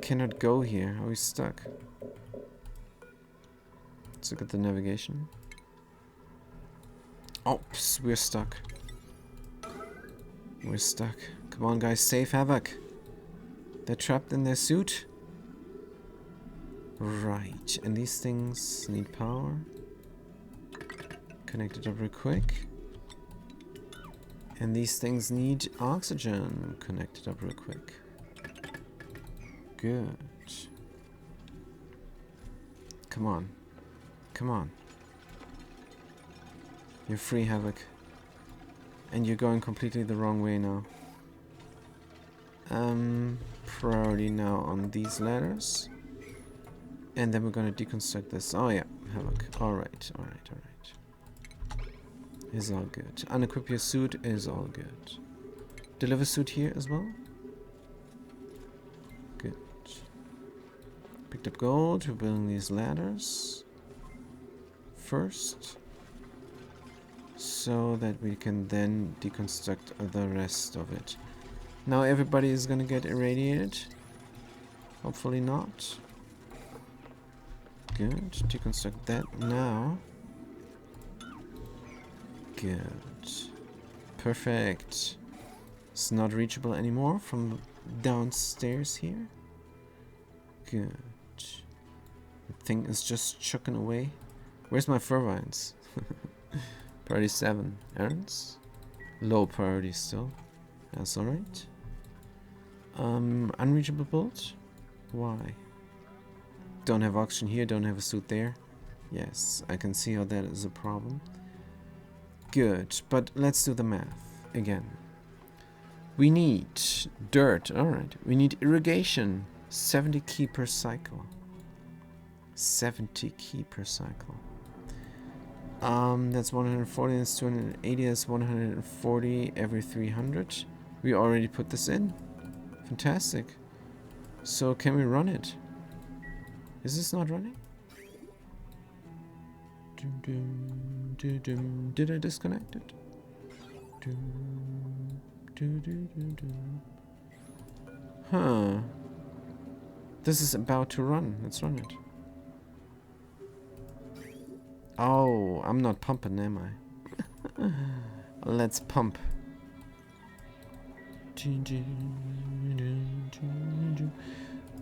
cannot go here. Are we stuck? Let's look at the navigation. Oops, we're stuck. We're stuck. Come on, guys, save Havoc. They're trapped in their suit. Right, and these things need power. Connect it up real quick. And these things need oxygen. Connect it up real quick. Good. Come on. Come on. You're free, Havoc. And you're going completely the wrong way now. Priority now on these ladders. And then we're gonna deconstruct this. Oh yeah, Havoc. Alright, alright, alright. Is all good. Unequip your suit is all good. Deliver suit here as well. Good. Picked up gold. We're building these ladders first, so that we can then deconstruct the rest of it. Now everybody is gonna get irradiated. Hopefully not. Good. Deconstruct that now. Good. Perfect. It's not reachable anymore from downstairs here. Good. The thing is just chucking away. Where's my fur vines? Priority 7. Errands? Low priority still. That's alright. Unreachable bolt? Why? Don't have oxygen here, don't have a suit there. Yes, I can see how that is a problem. Good, but let's do the math again. We need dirt, alright. We need irrigation. 70 key per cycle. 70 key per cycle. That's 140, that's 280, that's 140 every 300. We already put this in. Fantastic. So can we run it? Is this not running? Did I disconnect it? Huh. This is about to run. Let's run it. Oh, I'm not pumping, am I? Let's pump.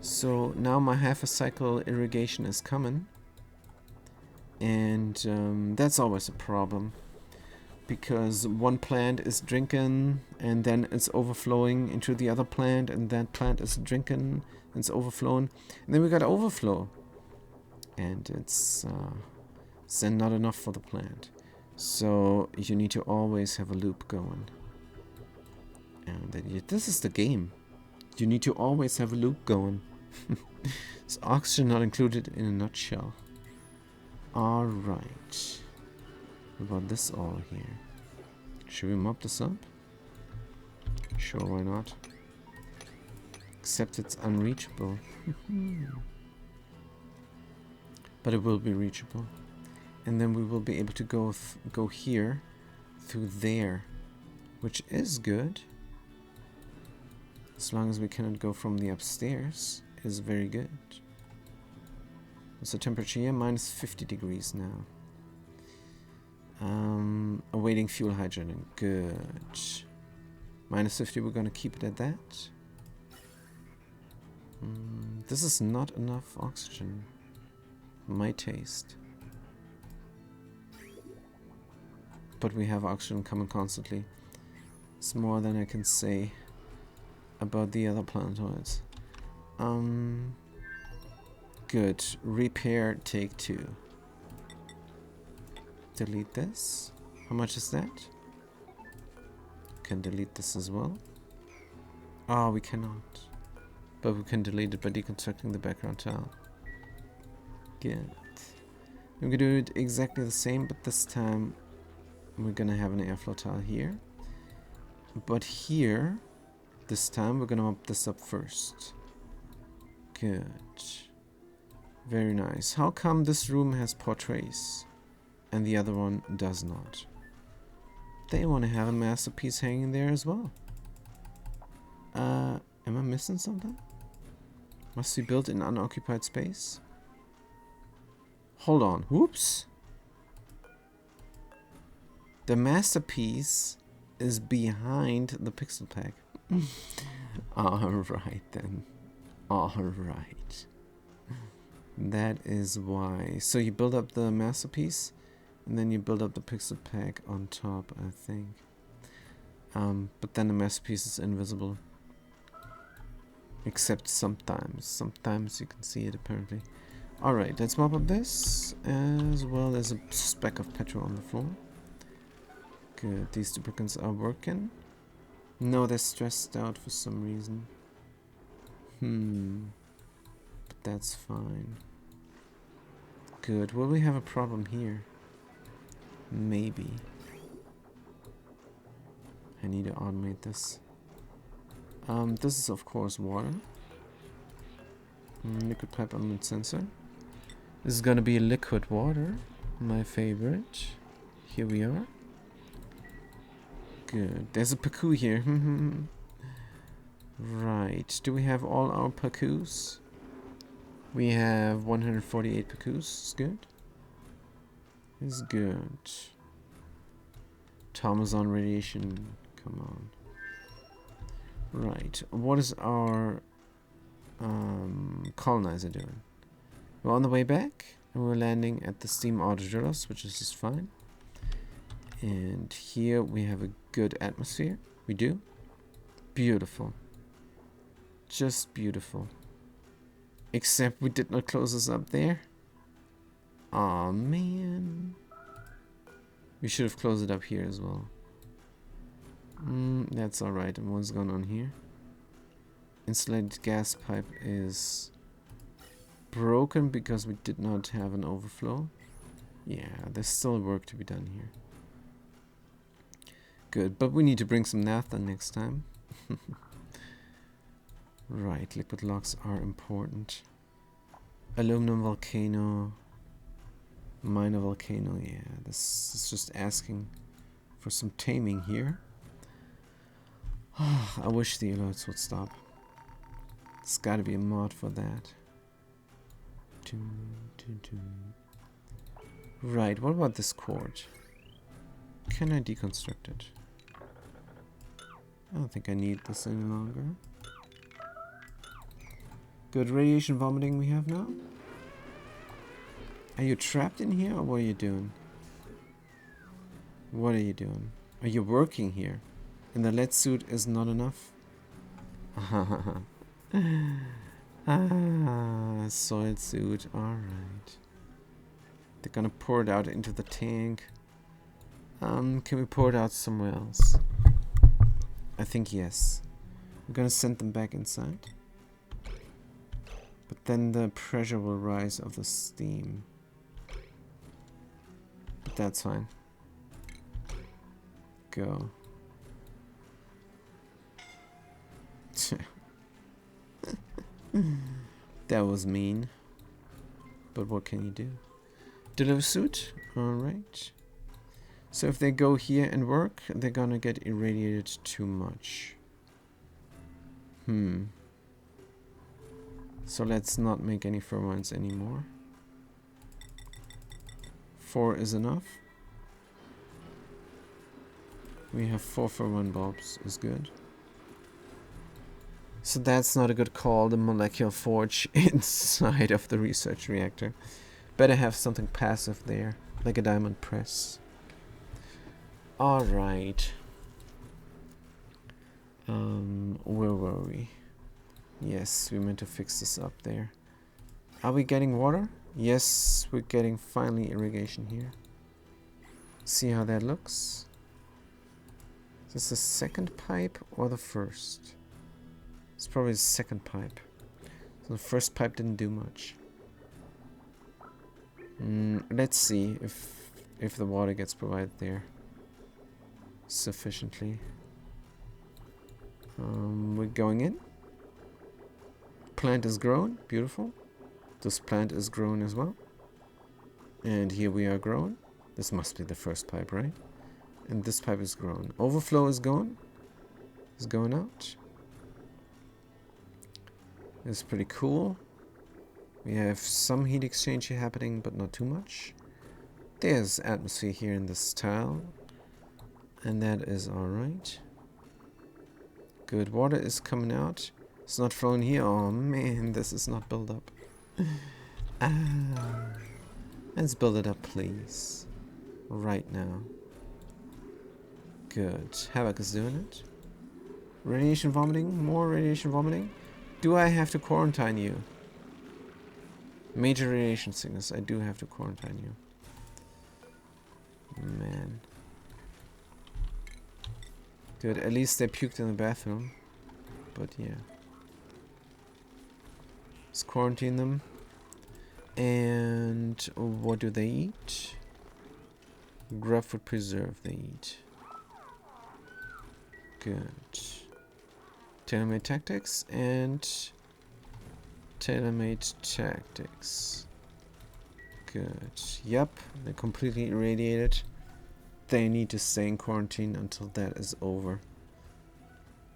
So now my half a cycle irrigation is coming. And that's always a problem. Because one plant is drinking and then it's overflowing into the other plant, and that plant is drinking and it's overflowing. And then we got overflow. And it's then not enough for the plant. So you need to always have a loop going. And then this is the game. You need to always have a loop going. It's oxygen not included in a nutshell. Alright. What about this all here? Should we mop this up? Sure, why not? Except it's unreachable. But it will be reachable. And then we will be able to go here through there, which is good. As long as we cannot go from the upstairs, is very good. What's the temperature here? Minus 50 degrees now. Awaiting fuel hydrogen. Good. Minus 50, we're gonna keep it at that. This is not enough oxygen. My taste. But we have oxygen coming constantly. It's more than I can say about the other planetoids. Good. Repair, take 2. Delete this. How much is that? Can delete this as well. Oh, we cannot. But we can delete it by deconstructing the background tile. Good. We can do it exactly the same, but this time we're gonna have an airflow tile here. But here, this time we're gonna mop this up first. Good. Very nice. How come this room has portraits and the other one does not? They want to have a masterpiece hanging there as well. Am I missing something? Must be built in unoccupied space? Hold on. Whoops. The masterpiece is behind the pixel pack. Alright then. Alright. That is why. So you build up the masterpiece and then you build up the pixel pack on top, I think. But then the masterpiece is invisible. Except sometimes. Sometimes you can see it apparently. Alright, let's mop up this as well as a speck of petrol on the floor. Good, these duplicants are working. No, they're stressed out for some reason. But that's fine. Good, will we have a problem here? Maybe. I need to automate this. This is of course water. Liquid pipe element sensor. This is gonna be liquid water, my favorite. Here we are. Good. There's a paku here. Right. Do we have all our pakus? We have 148 pakus. It's good. It's good. Thomas on radiation. Come on. Right. What is our colonizer doing? We're on the way back and we're landing at the steam autodrillers, which is just fine. And here we have a good atmosphere. We do. Beautiful. Just beautiful. Except we did not close this up there. Aw, man. We should have closed it up here as well. That's alright. And what's going on here? Insulated gas pipe is broken because we did not have an overflow. Yeah, there's still work to be done here. Good, but we need to bring some naphtha next time. Right, liquid locks are important. Aluminum volcano. Minor volcano, yeah. This is just asking for some taming here. I wish the alerts would stop. There's gotta be a mod for that. Right, what about this cord? Can I deconstruct it? I don't think I need this any longer. Good radiation vomiting we have now. Are you trapped in here or what are you doing? What are you doing? Are you working here? And the lead suit is not enough? Soil suit, alright. They're gonna pour it out into the tank. Can we pour it out somewhere else? I think yes. We're gonna send them back inside. But then the pressure will rise of the steam. But that's fine. Go. That was mean. But what can you do? Deliver suit. Alright. So if they go here and work, they're gonna get irradiated too much. So let's not make any fermions anymore. 4 is enough. We have 4 fermion bulbs, is good. So that's not a good call, the molecular forge inside of the research reactor. Better have something passive there, like a diamond press. Alright. Where were we? Yes, we meant to fix this up there. Are we getting water? Yes, we're getting finally irrigation here. See how that looks? Is this the second pipe or the first? It's probably the second pipe. So the first pipe didn't do much. Let's see if the water gets provided there sufficiently. We're going in. Plant is grown. Beautiful. This plant is grown as well. And here we are grown. This must be the first pipe, right? And this pipe is grown. Overflow is gone. It's going out. It's pretty cool. We have some heat exchange here happening, but not too much. There's atmosphere here in this tile. And that is alright. Good. Water is coming out. It's not flowing here. Oh man, this is not built up. Let's build it up, please. Right now. Good. Havoc is doing it. Radiation vomiting. More radiation vomiting. Do I have to quarantine you? Major radiation sickness. I do have to quarantine you. Man. Good. At least they puked in the bathroom. But yeah. Let's quarantine them. And what do they eat? Grubfoot preserve they eat. Good. Tailor-made tactics and tailor-made tactics. Good. Yep, they're completely irradiated. They need to stay in quarantine until that is over.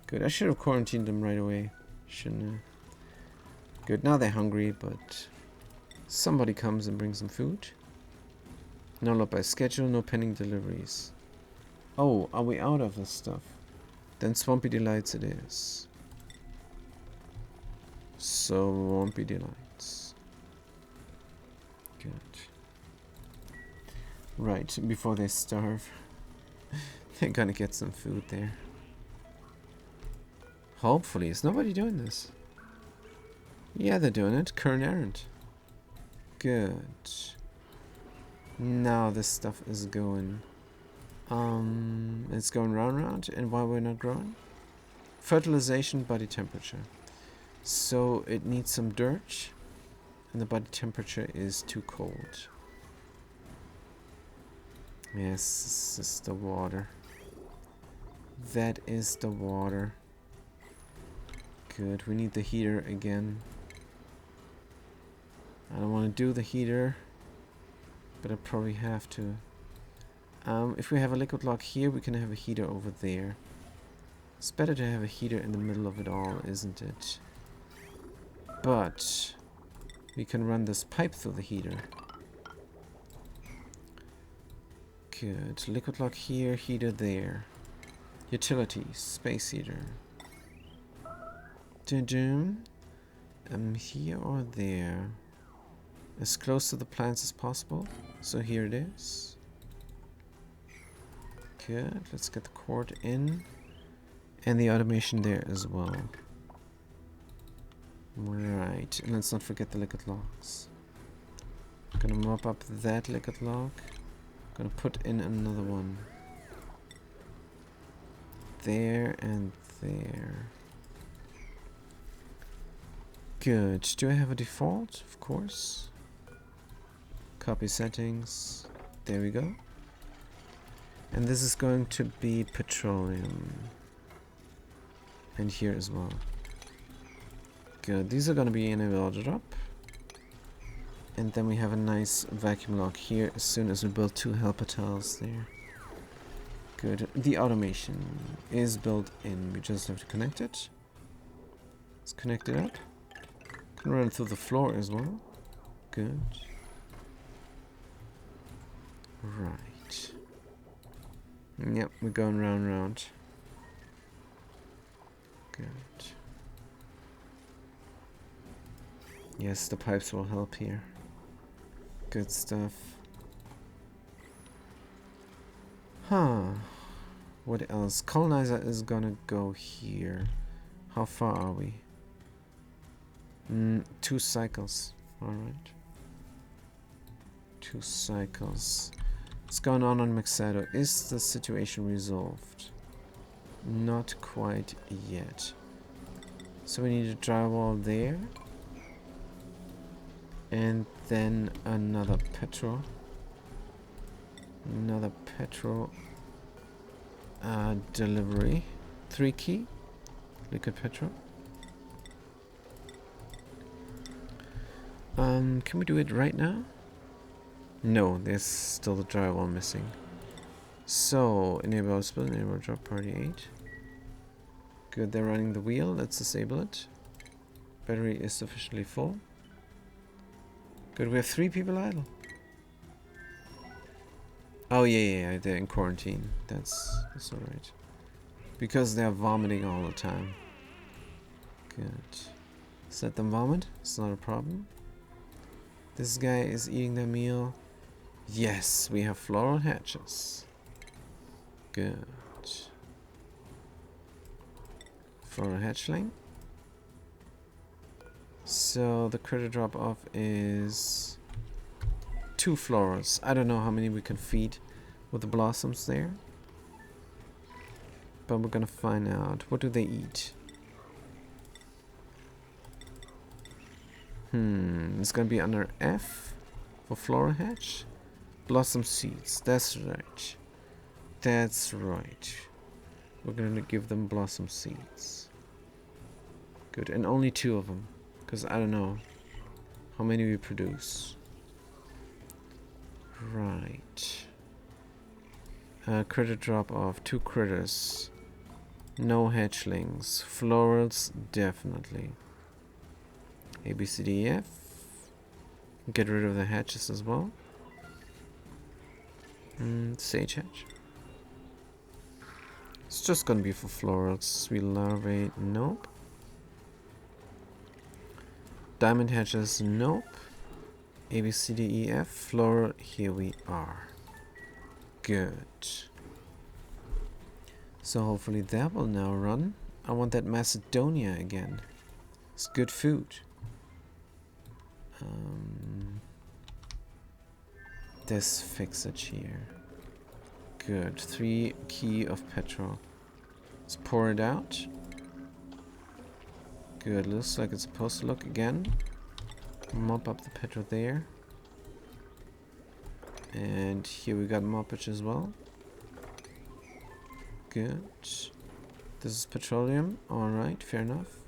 Good. I should have quarantined them right away, shouldn't I? Good. Now they're hungry, but somebody comes and brings them food. No lot by schedule, no pending deliveries. Oh, are we out of this stuff? Then Swampy Delights it is. Swampy Delights. Good. Right, before they starve. They're gonna get some food there. Hopefully. Is nobody doing this? Yeah, they're doing it. Current errand. Good. Now this stuff is going... it's going round, and why we're not growing? Fertilization, body temperature. So it needs some dirt, and the body temperature is too cold. Yes, this is the water. That is the water. Good, we need the heater again. I don't want to do the heater, but I probably have to. If we have a liquid lock here, we can have a heater over there. It's better to have a heater in the middle of it all, isn't it? But we can run this pipe through the heater. Good. Liquid lock here, heater there. Utilities, space heater. Dun-dun. Here or there. As close to the plants as possible. So here it is. Good. Let's get the cord in. And the automation there as well. Right. And let's not forget the liquid locks. Gonna mop up that liquid lock. Gonna put in another one. There and there. Good. Do I have a default? Of course. Copy settings. There we go. And this is going to be petroleum. And here as well. Good. These are going to be enabled up. And then we have a nice vacuum lock here as soon as we build 2 helper tiles there. Good. The automation is built in. We just have to connect it. Let's connect it up. Can run through the floor as well. Good. Right. Yep, we're going round and round. Good. Yes, the pipes will help here. Good stuff. Huh. What else? Colonizer is gonna go here. How far are we? 2 cycles. Alright. 2 cycles. What's going on Mexado? Is the situation resolved? Not quite yet. So we need a drywall there. And then another petrol. Another petrol delivery. 3 key. Liquid petrol. Can we do it right now? No, there's still the drywall missing. So, enable split, enable drop party 8. Good, they're running the wheel. Let's disable it. Battery is sufficiently full. Good, we have 3 people idle. Oh yeah, they're in quarantine. That's alright. Because they're vomiting all the time. Good. Let them vomit. It's not a problem. This guy is eating their meal. Yes, we have floral hatches. Good. Floral hatchling. So the critter drop off is 2 florals. I don't know how many we can feed with the blossoms there. But we're gonna find out. What do they eat? It's gonna be under F for floral hatch. Blossom seeds. That's right. That's right. We're gonna give them blossom seeds. Good, and only 2 of them. Because I don't know how many we produce. Right. Critter drop off. 2 critters. No hatchlings. Florals, definitely. A, B, C, D, E, F. Get rid of the hatches as well. Sage hatch. It's just gonna be for florals. Sweet larvae, nope. Diamond hatches, nope. A, B, C, D, E, F. Floral, here we are. Good. So hopefully that will now run. I want that Macedonia again. It's good food. This fix it here. Good. 3 key of petrol. Let's pour it out. Good. Looks like it's supposed to look again. Mop up the petrol there. And here we got moppage as well. Good. This is petroleum. Alright, fair enough.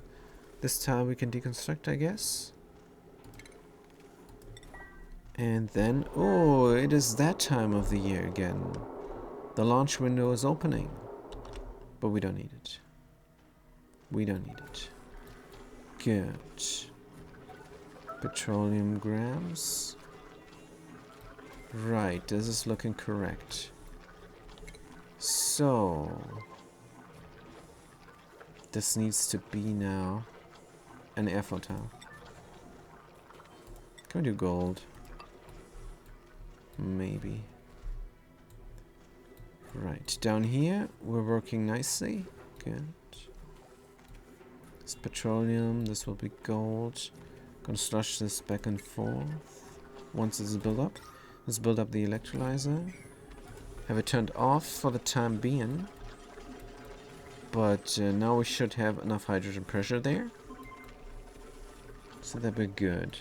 This tile we can deconstruct, I guess. And then, oh, it is that time of the year again. The launch window is opening. But we don't need it. We don't need it. Good. Petroleum grams. Right, this is looking correct. So, this needs to be now an airflow tile. Can we do gold? Maybe. Right, down here we're working nicely. Good. It's petroleum, this will be gold. Gonna slush this back and forth. Once this is built up, let's build up the electrolyzer. Have it turned off for the time being. But now we should have enough hydrogen pressure there. So that'd be good.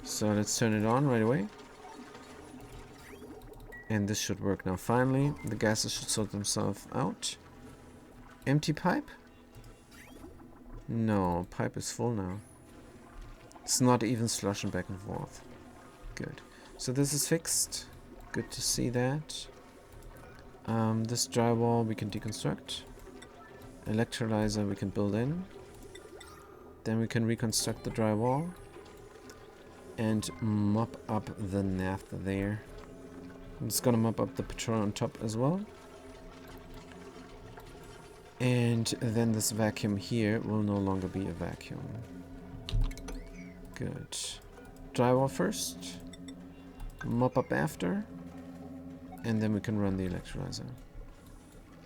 So let's turn it on right away. And this should work now. Finally, the gases should sort themselves out. Empty pipe? No, pipe is full now. It's not even sloshing back and forth. Good. So this is fixed. Good to see that. This drywall we can deconstruct. Electrolyzer we can build in. Then we can reconstruct the drywall. And mop up the naphtha there. I'm just gonna mop up the petrol on top as well. And then this vacuum here will no longer be a vacuum. Good. Drywall first. Mop up after. And then we can run the electrolyzer.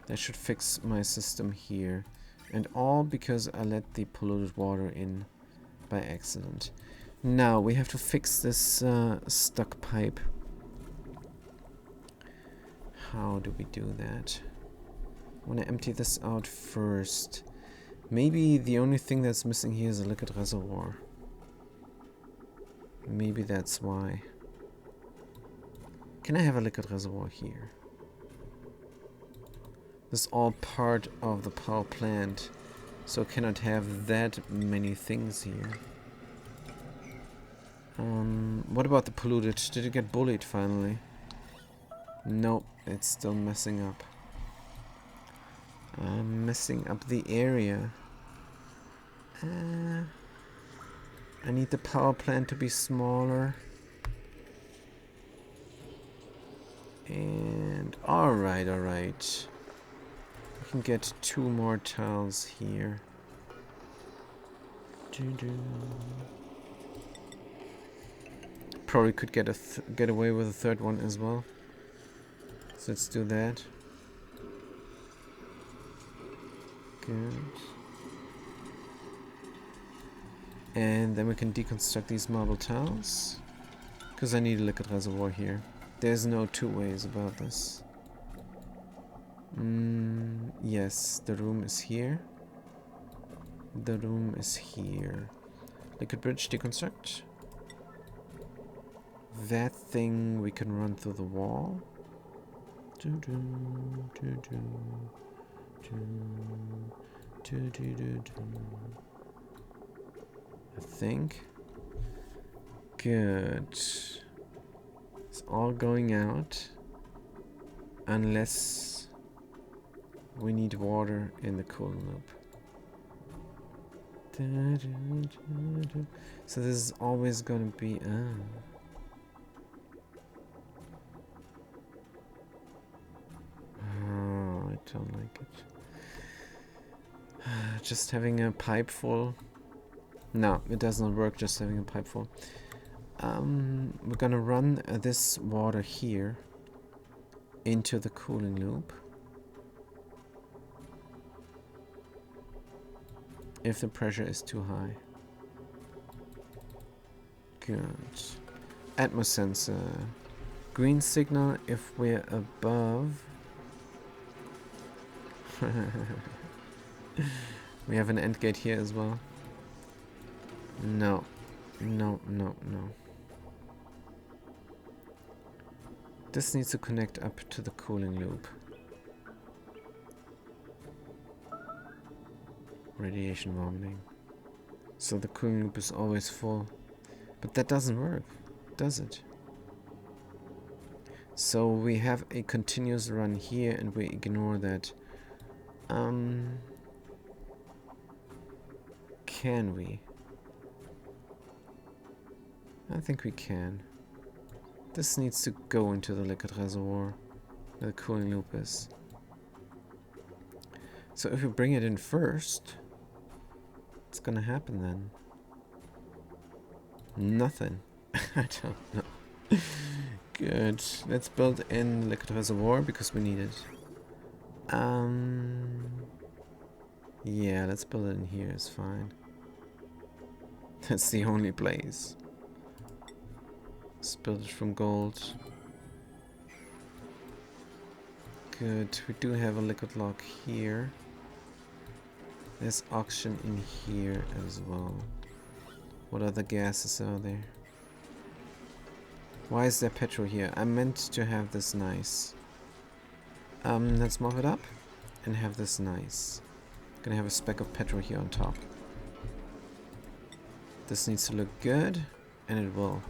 That should fix my system here. And all because I let the polluted water in by accident. Now we have to fix this stuck pipe. How do we do that? I want to empty this out first. Maybe the only thing that's missing here is a liquid reservoir. Maybe that's why. Can I have a liquid reservoir here? This is all part of the power plant, so I cannot have that many things here. What about the polluted? Did it get bullied finally? Nope, it's still messing up. Messing up the area. I need the power plant to be smaller. And alright. We can get 2 more tiles here. Probably could get away with a 3rd one as well. So let's do that. Good. And then we can deconstruct these marble tiles. Because I need a liquid reservoir here. There's no 2 ways about this. Yes, the room is here. The room is here. Liquid bridge deconstruct. That thing we can run through the wall. I think. Good. It's all going out. Unless we need water in the cooling loop. So this is always going to be... Oh, I don't like it. Just having a pipe full. No, it does not work just having a pipe full. We're gonna run this water here into the cooling loop. If the pressure is too high. Good. Atmos sensor. Green signal if we're above. We have an end gate here as well. No. This needs to connect up to the cooling loop. Radiation vomiting. So the cooling loop is always full. But that doesn't work, does it? So we have a continuous run here and we ignore that. Can we? I think we can. This needs to go into the liquid reservoir where the cooling loop is. So if we bring it in first, what's gonna happen then? Nothing. I don't know. Good. Let's build in liquid reservoir because we need it. Yeah, let's build it in here, it's fine. That's the only place. Let's build it from gold. Good, we do have a liquid lock here. There's oxygen in here as well. What other gases are there? Why is there petrol here? I meant to have this nice. Let's mop it up and have this nice. Gonna have a speck of petrol here on top. This needs to look good, and it will.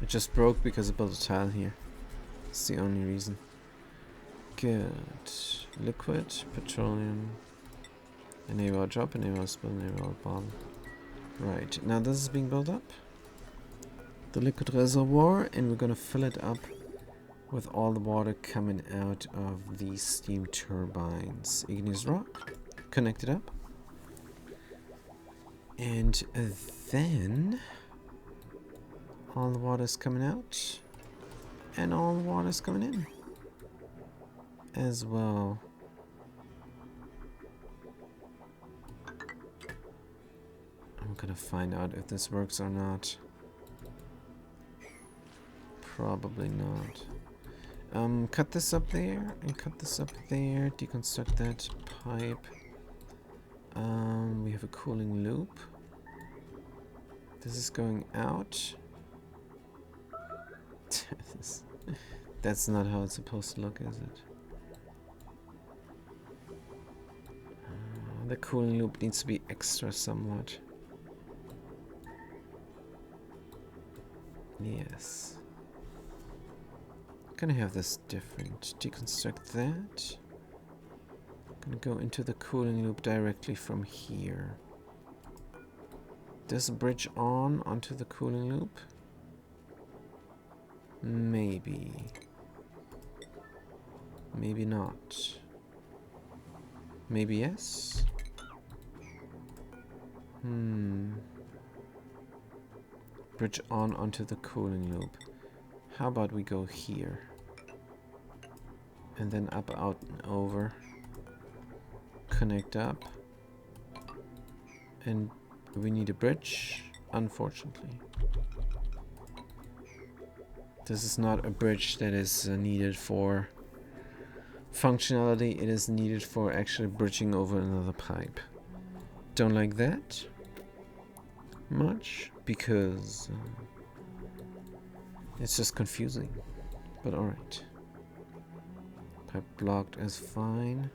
It just broke because I built a tile here. It's the only reason. Good. Liquid, petroleum. Enable our drop, enable our spill, enable our bomb. Right, now this is being built up. The liquid reservoir, and we're gonna fill it up with all the water coming out of these steam turbines. Igneous rock, connect it up. And then all the water is coming out, and all the water is coming in as well. I'm gonna find out if this works or not. Probably not. Cut this up there and cut this up there. Deconstruct that pipe. We have a cooling loop. This is going out. That's not how it's supposed to look, is it? The cooling loop needs to be extra somewhat. Yes. Gonna have this different. Deconstruct that. Gonna go into the cooling loop directly from here. Does bridge on onto the cooling loop? Maybe. Maybe not. Maybe yes? Bridge on onto the cooling loop. How about we go here? And then up, out, and over. Connect up. And we need a bridge, unfortunately. This is not a bridge that is needed for functionality. It is needed for actually bridging over another pipe. Don't like that much because it's just confusing. But alright. Pipe blocked is fine.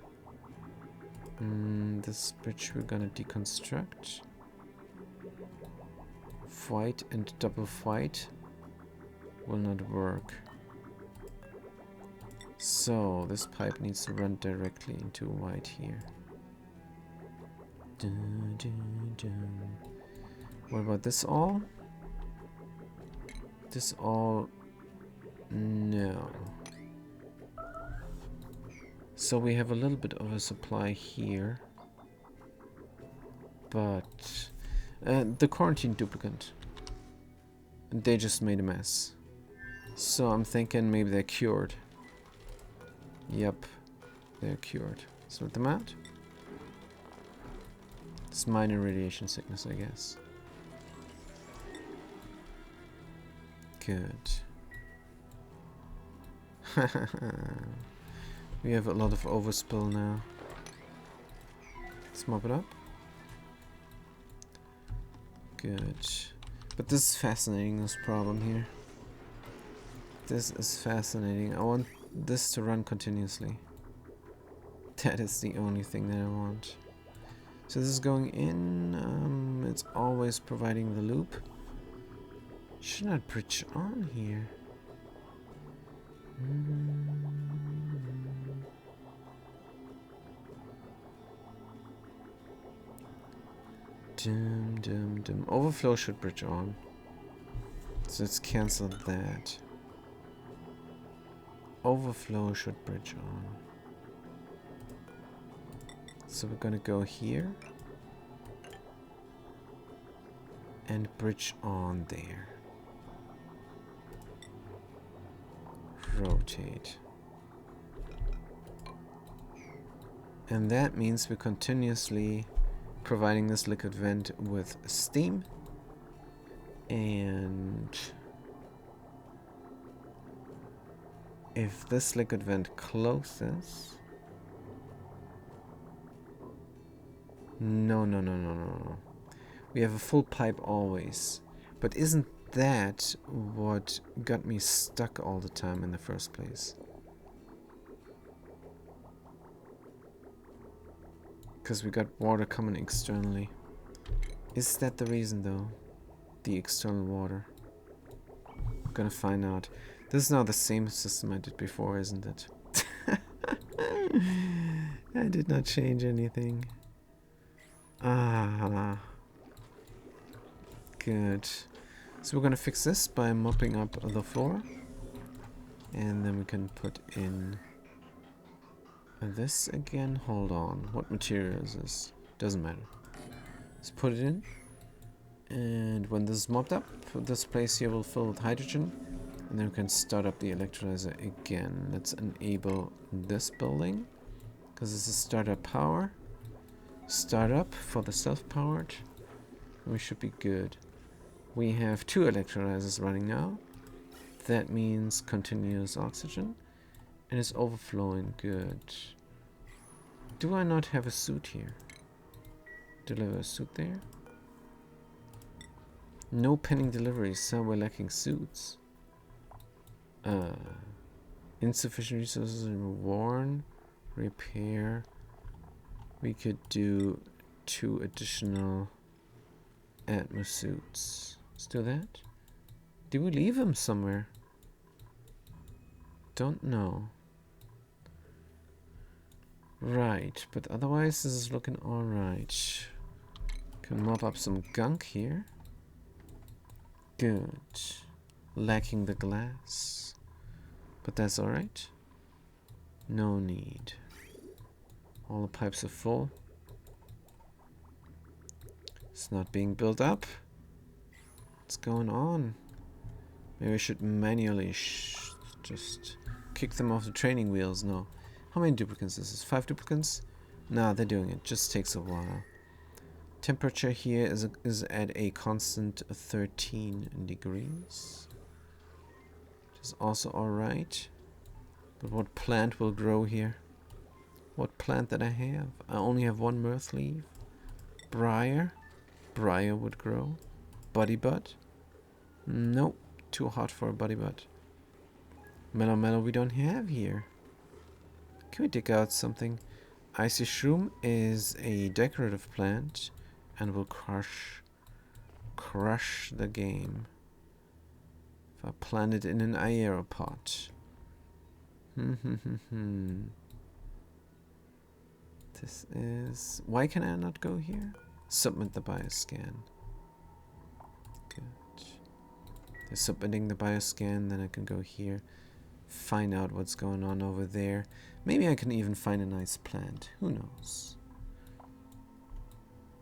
This bridge we're gonna deconstruct. White and double white will not work. So this pipe needs to run directly into white here. Dun, dun, dun. What about this all? This all? No. So we have a little bit of a supply here. But the quarantine duplicant. They just made a mess. So I'm thinking maybe they're cured. Yep, they're cured. Sort them out. It's minor radiation sickness, I guess. Good. We have a lot of overspill now. Let's mop it up. Good. But this is fascinating, this problem here. This is fascinating. I want this to run continuously. That is the only thing that I want. So this is going in. It's always providing the loop. Should not bridge on here. Dum dum dum. Overflow should bridge on. So let's cancel that. Overflow should bridge on. So we're gonna go here and bridge on there. Rotate. And that means we're continuously providing this liquid vent with steam. And if this liquid vent closes... No. We have a full pipe always. But isn't that what got me stuck all the time in the first place? Because we got water coming externally. Is that the reason though? The external water. I'm gonna find out. This is now the same system I did before, isn't it? I did not change anything. Ah. Good. So we're gonna fix this by mopping up the floor. And then we can put in this again. Hold on. What material is this? Doesn't matter. Let's put it in. And when this is mopped up, this place here will fill with hydrogen. And then we can start up the electrolyzer again. Let's enable this building, because this is startup power. Startup for the self-powered. We should be good. We have 2 electrolyzers running now. That means continuous oxygen. And it's overflowing. Good. Do I not have a suit here? Deliver a suit there? No pending deliveries, so we're lacking suits. Insufficient resources in worn, repair. We could do 2 additional Atmos suits. Let's do that. Did we leave them somewhere? Don't know. Right, but otherwise this is looking alright. Can mop up some gunk here. Good. Lacking the glass. But that's alright. No need. All the pipes are full. It's not being built up. What's going on? Maybe I should manually just kick them off the training wheels. No. How many duplicates is this? 5 duplicates? Nah, they're doing it. Just takes a while. Temperature here is at a constant 13 degrees. Which is also alright. But what plant will grow here? What plant that I have? I only have 1 mirth leaf. Briar? Briar would grow. Buddy bud? Nope. Too hot for a buddy bud. Mellow mellow we don't have here. Can we dig out something? Icy shroom is a decorative plant and will crush the game. If I plant it in an aeropod. This is... Why can I not go here? Submit the bioscan. Good. They're submitting the bioscan, then I can go here. Find out what's going on over there. Maybe I can even find a nice plant. Who knows?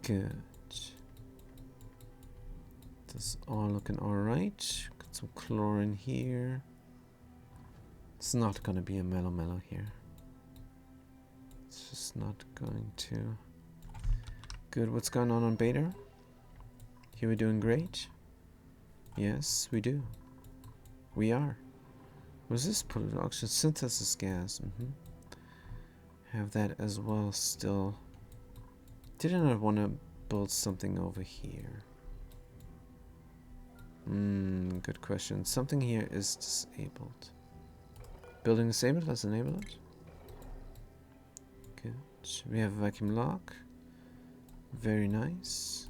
Good. This is all looking alright. Got some chlorine here. It's not gonna be a mellow here. It's just not going to. Good. What's going on beta? Here we're doing great. Yes, we do. We are. Was this polluted oxygen synthesis gas? Have that as well still. Did I not want to build something over here? Good question. Something here is disabled. Building disabled, let's enable it. Good. We have a vacuum lock. Very nice.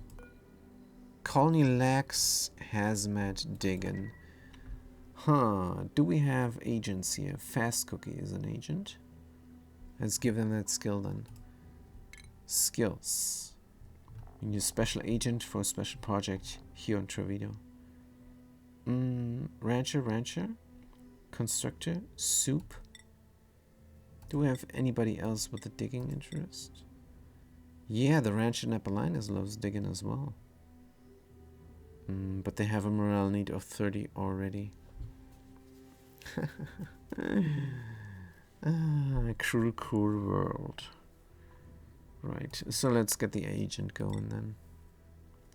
Colony lacks hazmat digging. Huh, do we have agents here? Fast Cookie is an agent. Let's give them that skill then. Skills. You need a special agent for a special project here on Trevido. Rancher. Constructor. Soup. Do we have anybody else with a digging interest? Yeah, the rancher Napolinas loves digging as well. But they have a morale need of 30 already. Cruel world. Right, so let's get the agent going then.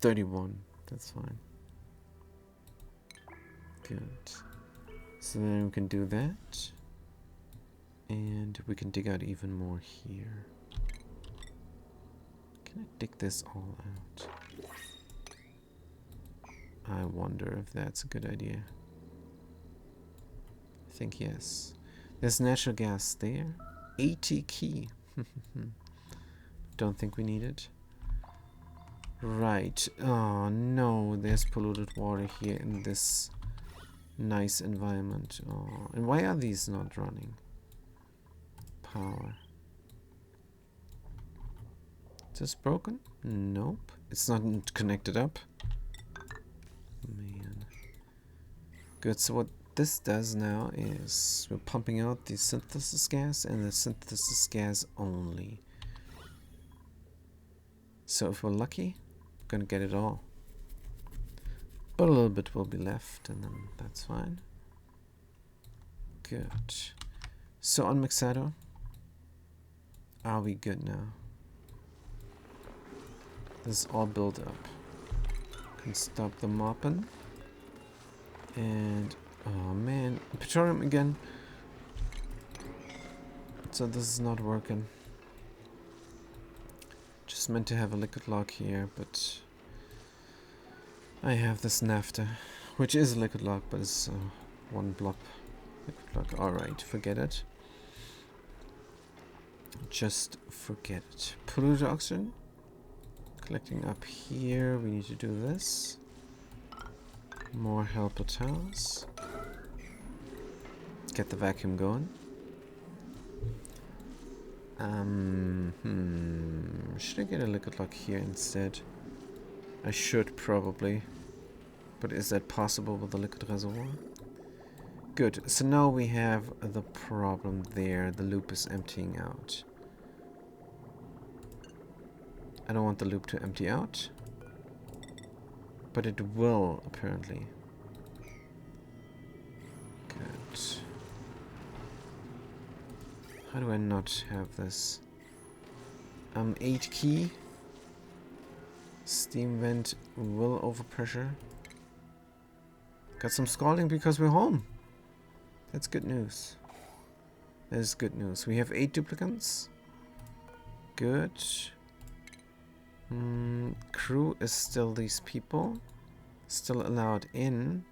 31, that's fine. Good. So then we can do that. And we can dig out even more here. Can I dig this all out? I wonder if that's a good idea. I think yes. There's natural gas there. 80 key. Don't think we need it. Right. Oh no, there's polluted water here in this nice environment. Oh, and why are these not running? Power. Is this broken? Nope. It's not connected up. Man. Good, so what this does now is we're pumping out the synthesis gas and the synthesis gas only. So if we're lucky, we're gonna get it all. But a little bit will be left and then that's fine. Good. So on Mixado, are we good now? This is all built up. Can stop the mopping. And oh man, petroleum again. So this is not working. Just meant to have a liquid lock here, but I have this naphtha, which is a liquid lock, but it's one blob liquid lock. Alright, forget it. Just forget it. Polluted oxygen. Collecting up here, we need to do this. More helper towels. Get the vacuum going. Should I get a liquid lock here instead? I should probably. But is that possible with the liquid reservoir? Good. So now we have the problem there. The loop is emptying out. I don't want the loop to empty out. But it will, apparently. Good. How do I not have this? 8 key. Steam vent will overpressure. Got some scalding because we're home. That's good news. That is good news. We have 8 duplicants. Good. Crew is still these people. Still allowed in.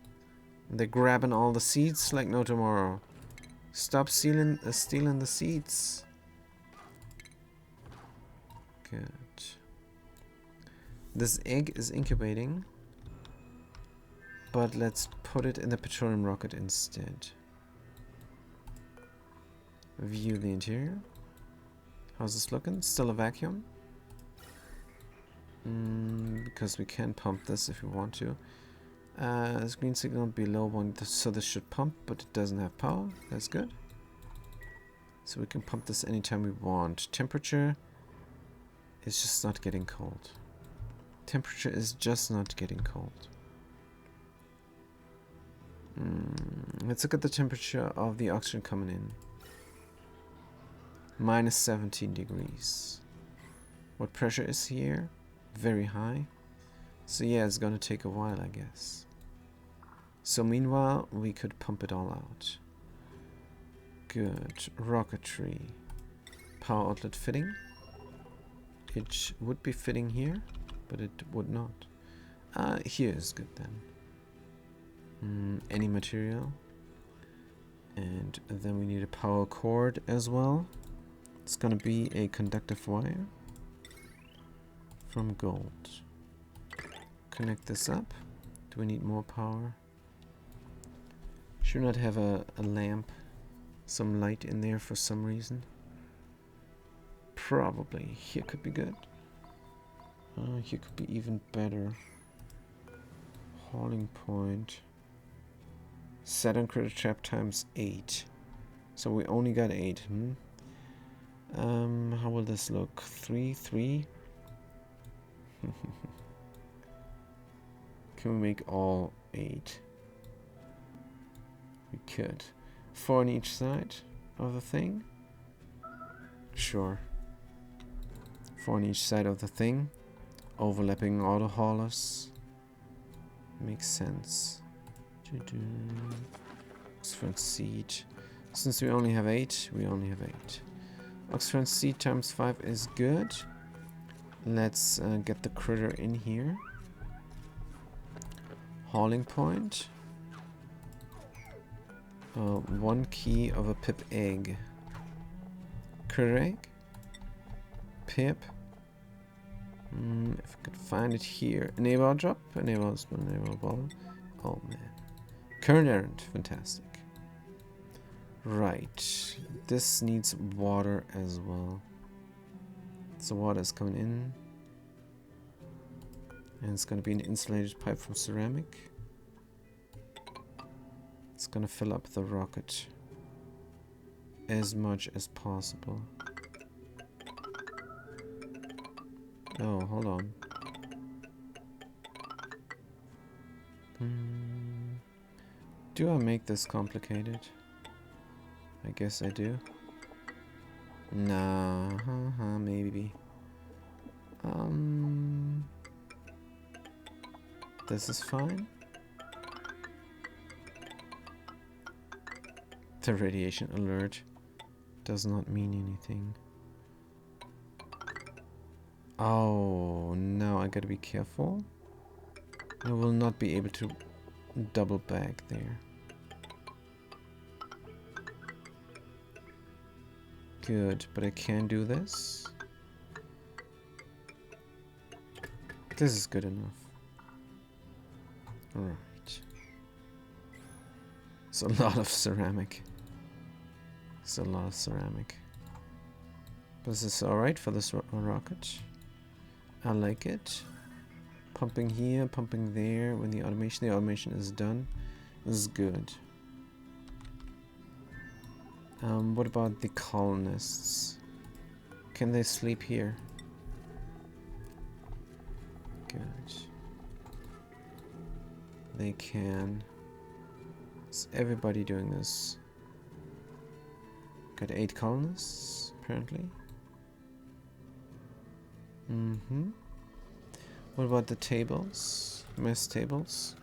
They're grabbing all the seeds like no tomorrow. Stop stealing the seeds. Good. This egg is incubating. But let's put it in the petroleum rocket instead. View the interior. How's this looking? Still a vacuum? Because we can pump this if we want to. Green signal below 1, so this should pump, but it doesn't have power. That's good. So we can pump this anytime we want. Temperature is just not getting cold. Temperature is just not getting cold. Let's look at the temperature of the oxygen coming in. Minus 17 degrees. What pressure is here? Very high. So yeah, it's gonna take a while, I guess. So meanwhile, we could pump it all out. Good. Rocketry. Power outlet fitting. It would be fitting here, but it would not. Here is good then. Any material. And then we need a power cord as well. It's gonna be a conductive wire from gold. Connect this up. Do we need more power? Should not have a lamp, some light in there for some reason. Probably. Here could be good. Here could be even better. Hauling point. Saturn credit trap times 8. So we only got 8. How will this look? 3, 3. Can we make all 8? We could. 4 on each side of the thing? Sure. 4 on each side of the thing. Overlapping auto haulers. Makes sense. Oxford seed. Since we only have 8, we only have 8. Oxford seed times 5 is good. Let's get the critter in here. Hauling point. 1 key of a pip egg. Critter egg. Pip. If I could find it here. Enable drop, enable spin, enable ball. Oh man. Current errand, fantastic. Right. This needs water as well. So water is coming in. And it's gonna be an insulated pipe from ceramic. It's gonna fill up the rocket as much as possible. Oh, hold on. Do I make this complicated? I guess I do. Nah, maybe. This is fine. The radiation alert does not mean anything. Oh, now I gotta be careful. I will not be able to double back there. Good, but I can do this. This is good enough. Alright. It's a lot of ceramic. It's a lot of ceramic. But this is alright for this rocket. I like it. Pumping here, pumping there. When the automation is done. This is good. What about the colonists? Can they sleep here? Good. They can. Is everybody doing this? Got 8 colonists, apparently. What about the tables? Mess tables?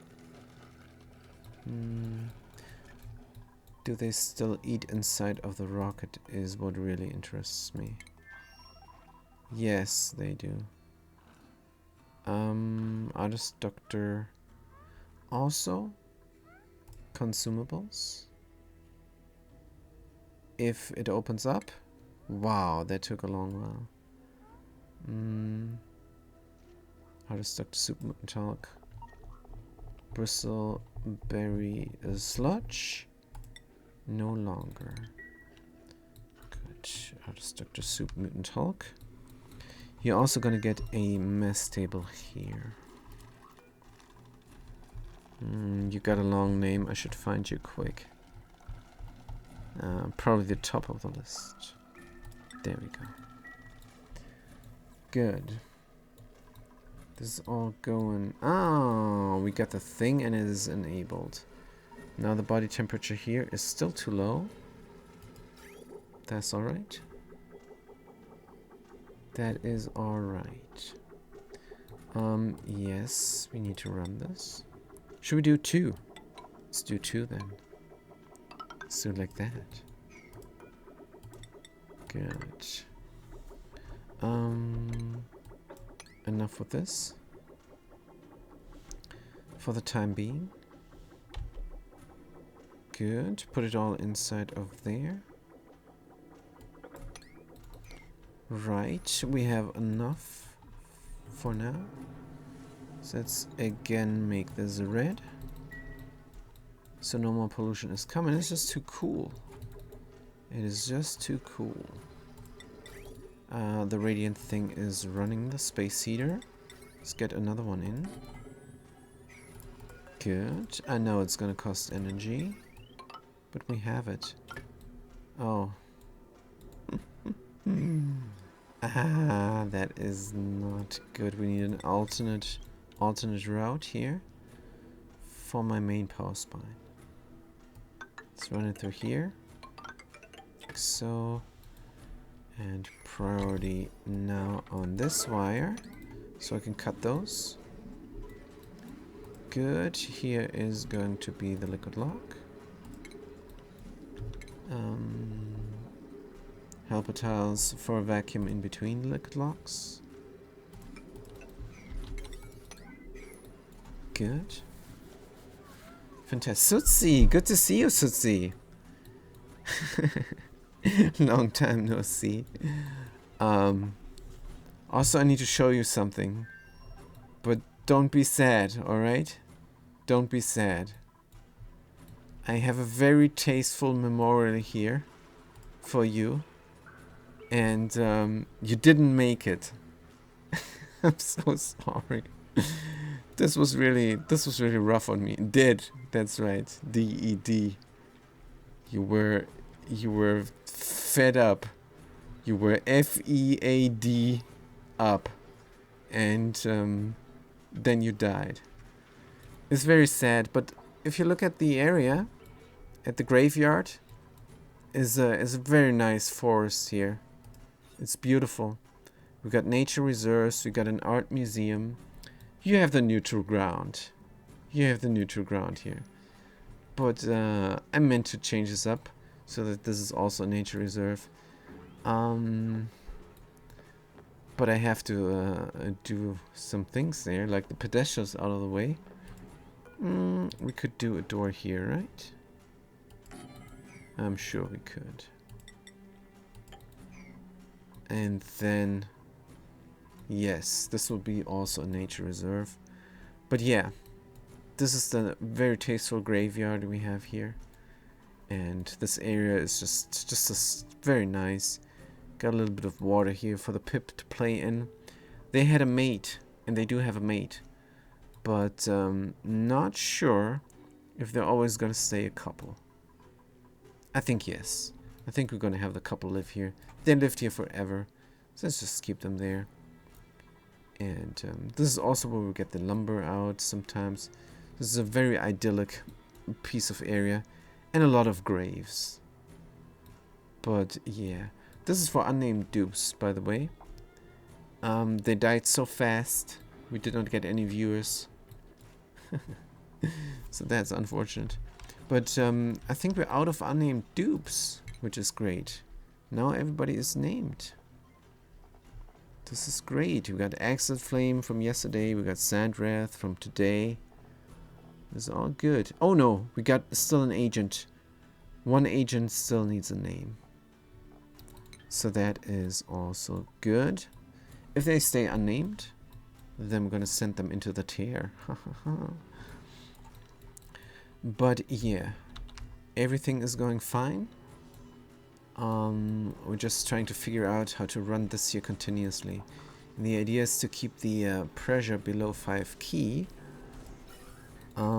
Do they still eat inside of the rocket is what really interests me. Yes, they do. Artist Doctor. Also, consumables. If it opens up. Wow, that took a long while. Artist Doctor Soup Talk. Bristleberry sludge. No longer. Good. Artist Doctor Soup Mutant Hulk. You're also gonna get a mess table here. You got a long name. I should find you quick. Probably the top of the list. There we go. Good. This is all going... Oh, we got the thing and it is enabled. Now the body temperature here is still too low. That's alright. That is alright. Yes, we need to run this. Should we do 2? Let's do 2 then. Let's do it like that. Good. Enough with this. For the time being. Good. Put it all inside of there. Right. We have enough for now. So let's again make this red. So no more pollution is coming. It's just too cool. It is just too cool. The radiant thing is running the space heater. Let's get another one in. Good. I know it's gonna cost energy. But we have it. Oh. That is not good. We need an alternate route here for my main power spine. Let's run it through here. Like so. And priority now on this wire. So I can cut those. Good. Here is going to be the liquid lock. Helper tiles for a vacuum in between the liquid locks. Good. Fantastic. Sutsi! Good to see you, Sutsi! Long time no see. Also, I need to show you something. But don't be sad, alright? Don't be sad. I have a very tasteful memorial here for you. And you didn't make it. I'm so sorry. This was really rough on me. Dead. That's right. DED. You were fed up. You were FEAD up. And then you died. It's very sad, but if you look at the area, at the graveyard, is a very nice forest here. It's beautiful. We got nature reserves, we got an art museum. You have the neutral ground. You have the neutral ground here. But I meant to change this up so that this is also a nature reserve. But I have to do some things there, like the pedestrians out of the way. We could do a door here, right? I'm sure we could. And then, yes, this will be also a nature reserve. But yeah, this is the very tasteful graveyard we have here. And this area is just very nice. Got a little bit of water here for the pip to play in. They had a mate, and they do have a mate. But not sure if they're always going to stay a couple. I think yes. I think we're going to have the couple live here. They lived here forever. So let's just keep them there. And this is also where we get the lumber out sometimes. This is a very idyllic piece of area. And a lot of graves. But yeah. This is for unnamed dupes, by the way. They died so fast. We did not get any viewers. So that's unfortunate. But I think we're out of unnamed dupes, which is great. Now everybody is named. This is great. We got Exit Flame from yesterday. We got Sandwrath from today. This is all good. Oh no, we got still an agent. One agent still needs a name. So that is also good. If they stay unnamed, then we're going to send them into the tear. But yeah, everything is going fine. We're just trying to figure out how to run this here continuously. And the idea is to keep the pressure below 5 key. How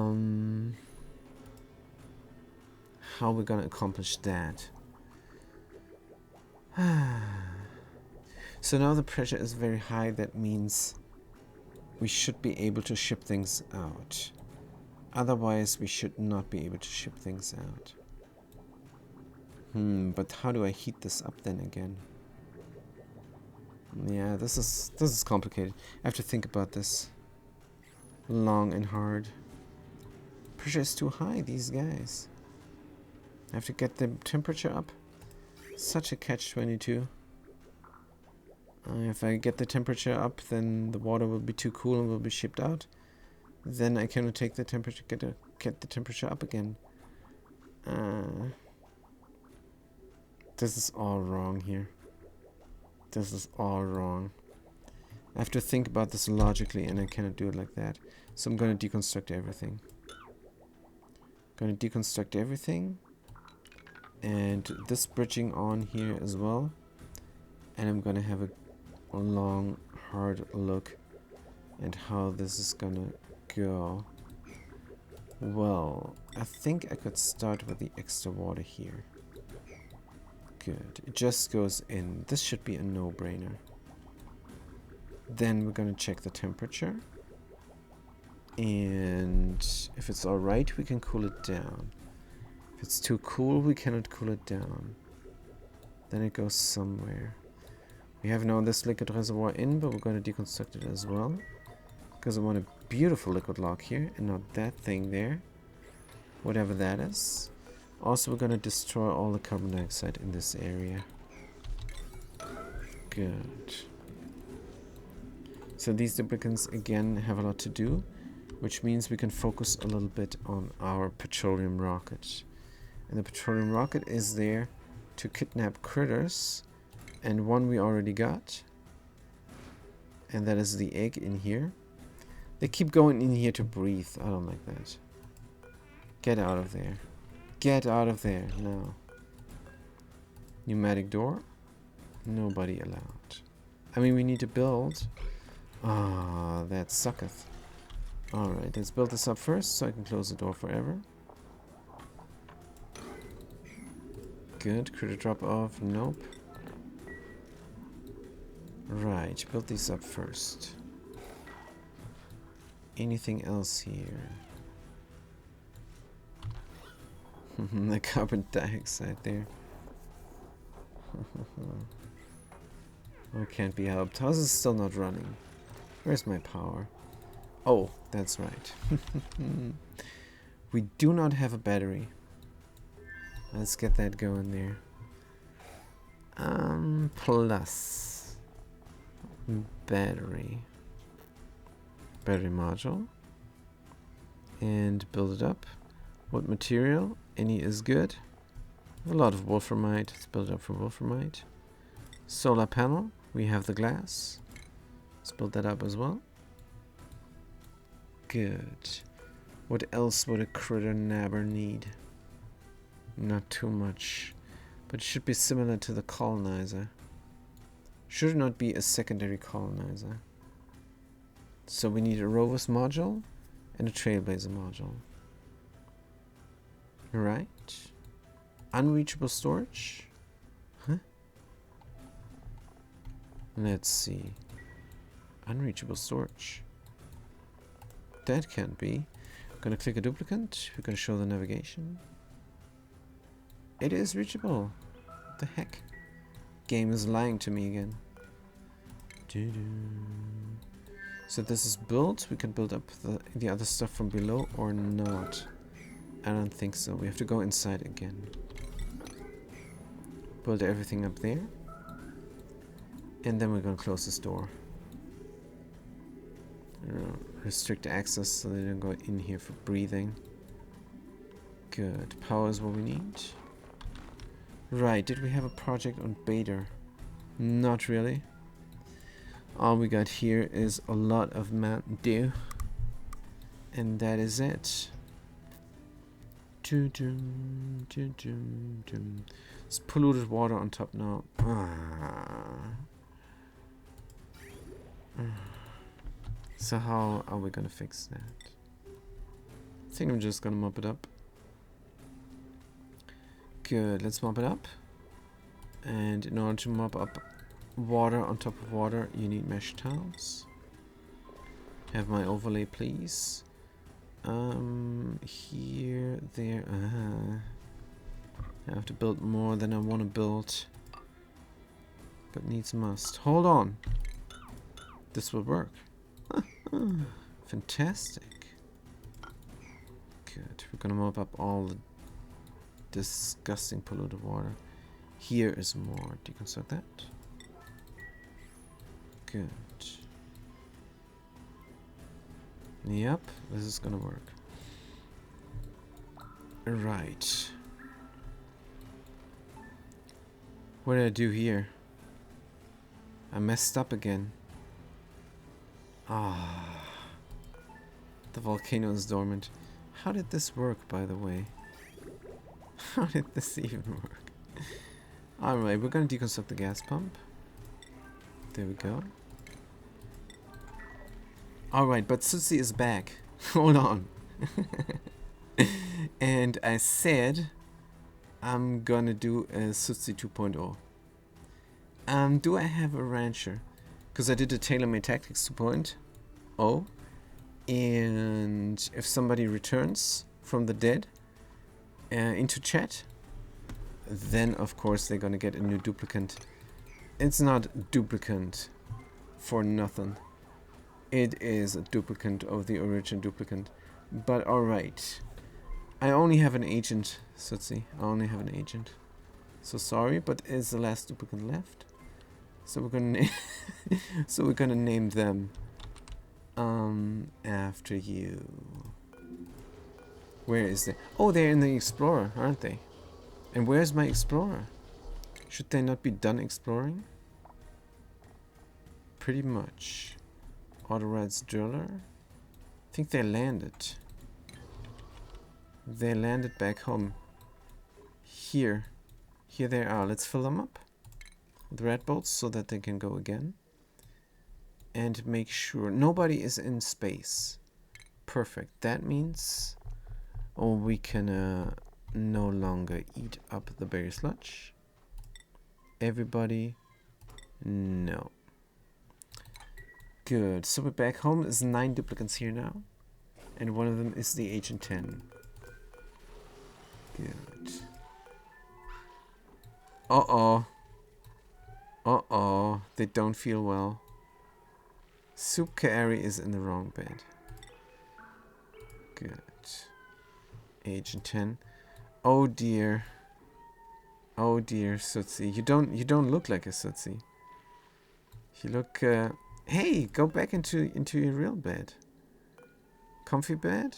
we're going to accomplish that? So now the pressure is very high. That means we should be able to ship things out. Otherwise, we should not be able to ship things out. But how do I heat this up then again? Yeah, this is complicated. I have to think about this long and hard. Pressure is too high, these guys. I have to get the temperature up. Such a catch-22. If I get the temperature up, then the water will be too cool and will be shipped out. Then I cannot take the temperature, get the temperature up again. This is all wrong here. This is all wrong. I have to think about this logically, and I cannot do it like that. So I'm going to deconstruct everything. Going to deconstruct everything. And this bridging on here as well. And I'm going to have a long, hard look at how this is going to go. Well, I think I could start with the extra water here. Good. It just goes in. This should be a no-brainer. Then we're going to check the temperature. And if it's alright, we can cool it down. If it's too cool, we cannot cool it down. Then it goes somewhere. We have now this liquid reservoir in, but we're going to deconstruct it as well. Because I want a beautiful liquid lock here, and not that thing there. Whatever that is. Also, we're going to destroy all the carbon dioxide in this area. Good. So these duplicants, again, have a lot to do, which means we can focus a little bit on our petroleum rocket. And the petroleum rocket is there to kidnap critters. And one we already got. And that is the egg in here. They keep going in here to breathe. I don't like that. Get out of there. Get out of there. No. Pneumatic door. Nobody allowed. I mean, we need to build. Ah, that sucketh. Alright, let's build this up first so I can close the door forever. Good. Critter drop off. Nope. Right, build these up first. Anything else here? The carbon dioxide there. Oh, can't be helped. How's it still not running? Where's my power? Oh, that's right. We do not have a battery. Let's get that going there. Plus battery module, and build it up. What material? Any is good. A lot of wolframite. Let's build it up for wolframite. Solar panel. We have the glass. Let's build that up as well. Good. What else would a critter nabber need? Not too much, but it should be similar to the colonizer. Should not be a secondary colonizer. So we need a Rovers module and a Trailblazer module. Right. Unreachable storage. Huh? Let's see. Unreachable storage. That can't be. I'm gonna click a duplicate. We're gonna show the navigation. It is reachable. What the heck? Game is lying to me again. So this is built. We can build up the other stuff from below or not. I don't think so. We have to go inside again. Build everything up there. And then we're going to close this door. Restrict access so they don't go in here for breathing. Good. Power is what we need. Right. Did we have a project on Bader? Not really. All we got here is a lot of Mountain Dew. And that is it. It's polluted water on top now. So how are we gonna fix that? I think I'm just gonna mop it up. Good, let's mop it up. And in order to mop up water on top of water, you need mesh towels. Have my overlay, please. Here, there. I have to build more than I want to build, but needs must. Hold on. This will work. Fantastic. Good. We're gonna mop up all the disgusting polluted water. Here is more. Deconstruct that. Good. Yep, this is gonna work. Right. What did I do here? I messed up again. Ah. The volcano is dormant. How did this work, by the way? How did this even work? Alright, we're gonna deconstruct the gas pump. There we go. Alright, but Sutsi is back. Hold on. And I said I'm gonna do a Sutsi 2.0. Do I have a rancher? Because I did the tailor-made tactics 2.0. And if somebody returns from the dead into chat, then of course they're gonna get a new duplicant. It's not duplicant for nothing. It is a duplicant of the original duplicant. But alright. I only have an agent, Sutsi. I only have an agent. So sorry, but it's the last duplicant left. So we're gonna so we're gonna name them after you. Where is they? Oh, they're in the Explorer, aren't they? And where's my Explorer? Should they not be done exploring? Pretty much. Auto Rides Driller. I think they landed. They landed back home. Here. Here they are. Let's fill them up with red bolts so that they can go again. And make sure nobody is in space. Perfect. That means we can no longer eat up the berry sludge. Everybody, no. Good. So we're back home. There's 9 duplicates here now. And one of them is the Agent 10. Good. Uh-oh. Uh-oh. They don't feel well. Soup Carry is in the wrong bed. Good. Agent 10. Oh dear. Oh dear, Sootsie. You don't look like a Sootsie. You look hey, go back into your real bed. Comfy bed.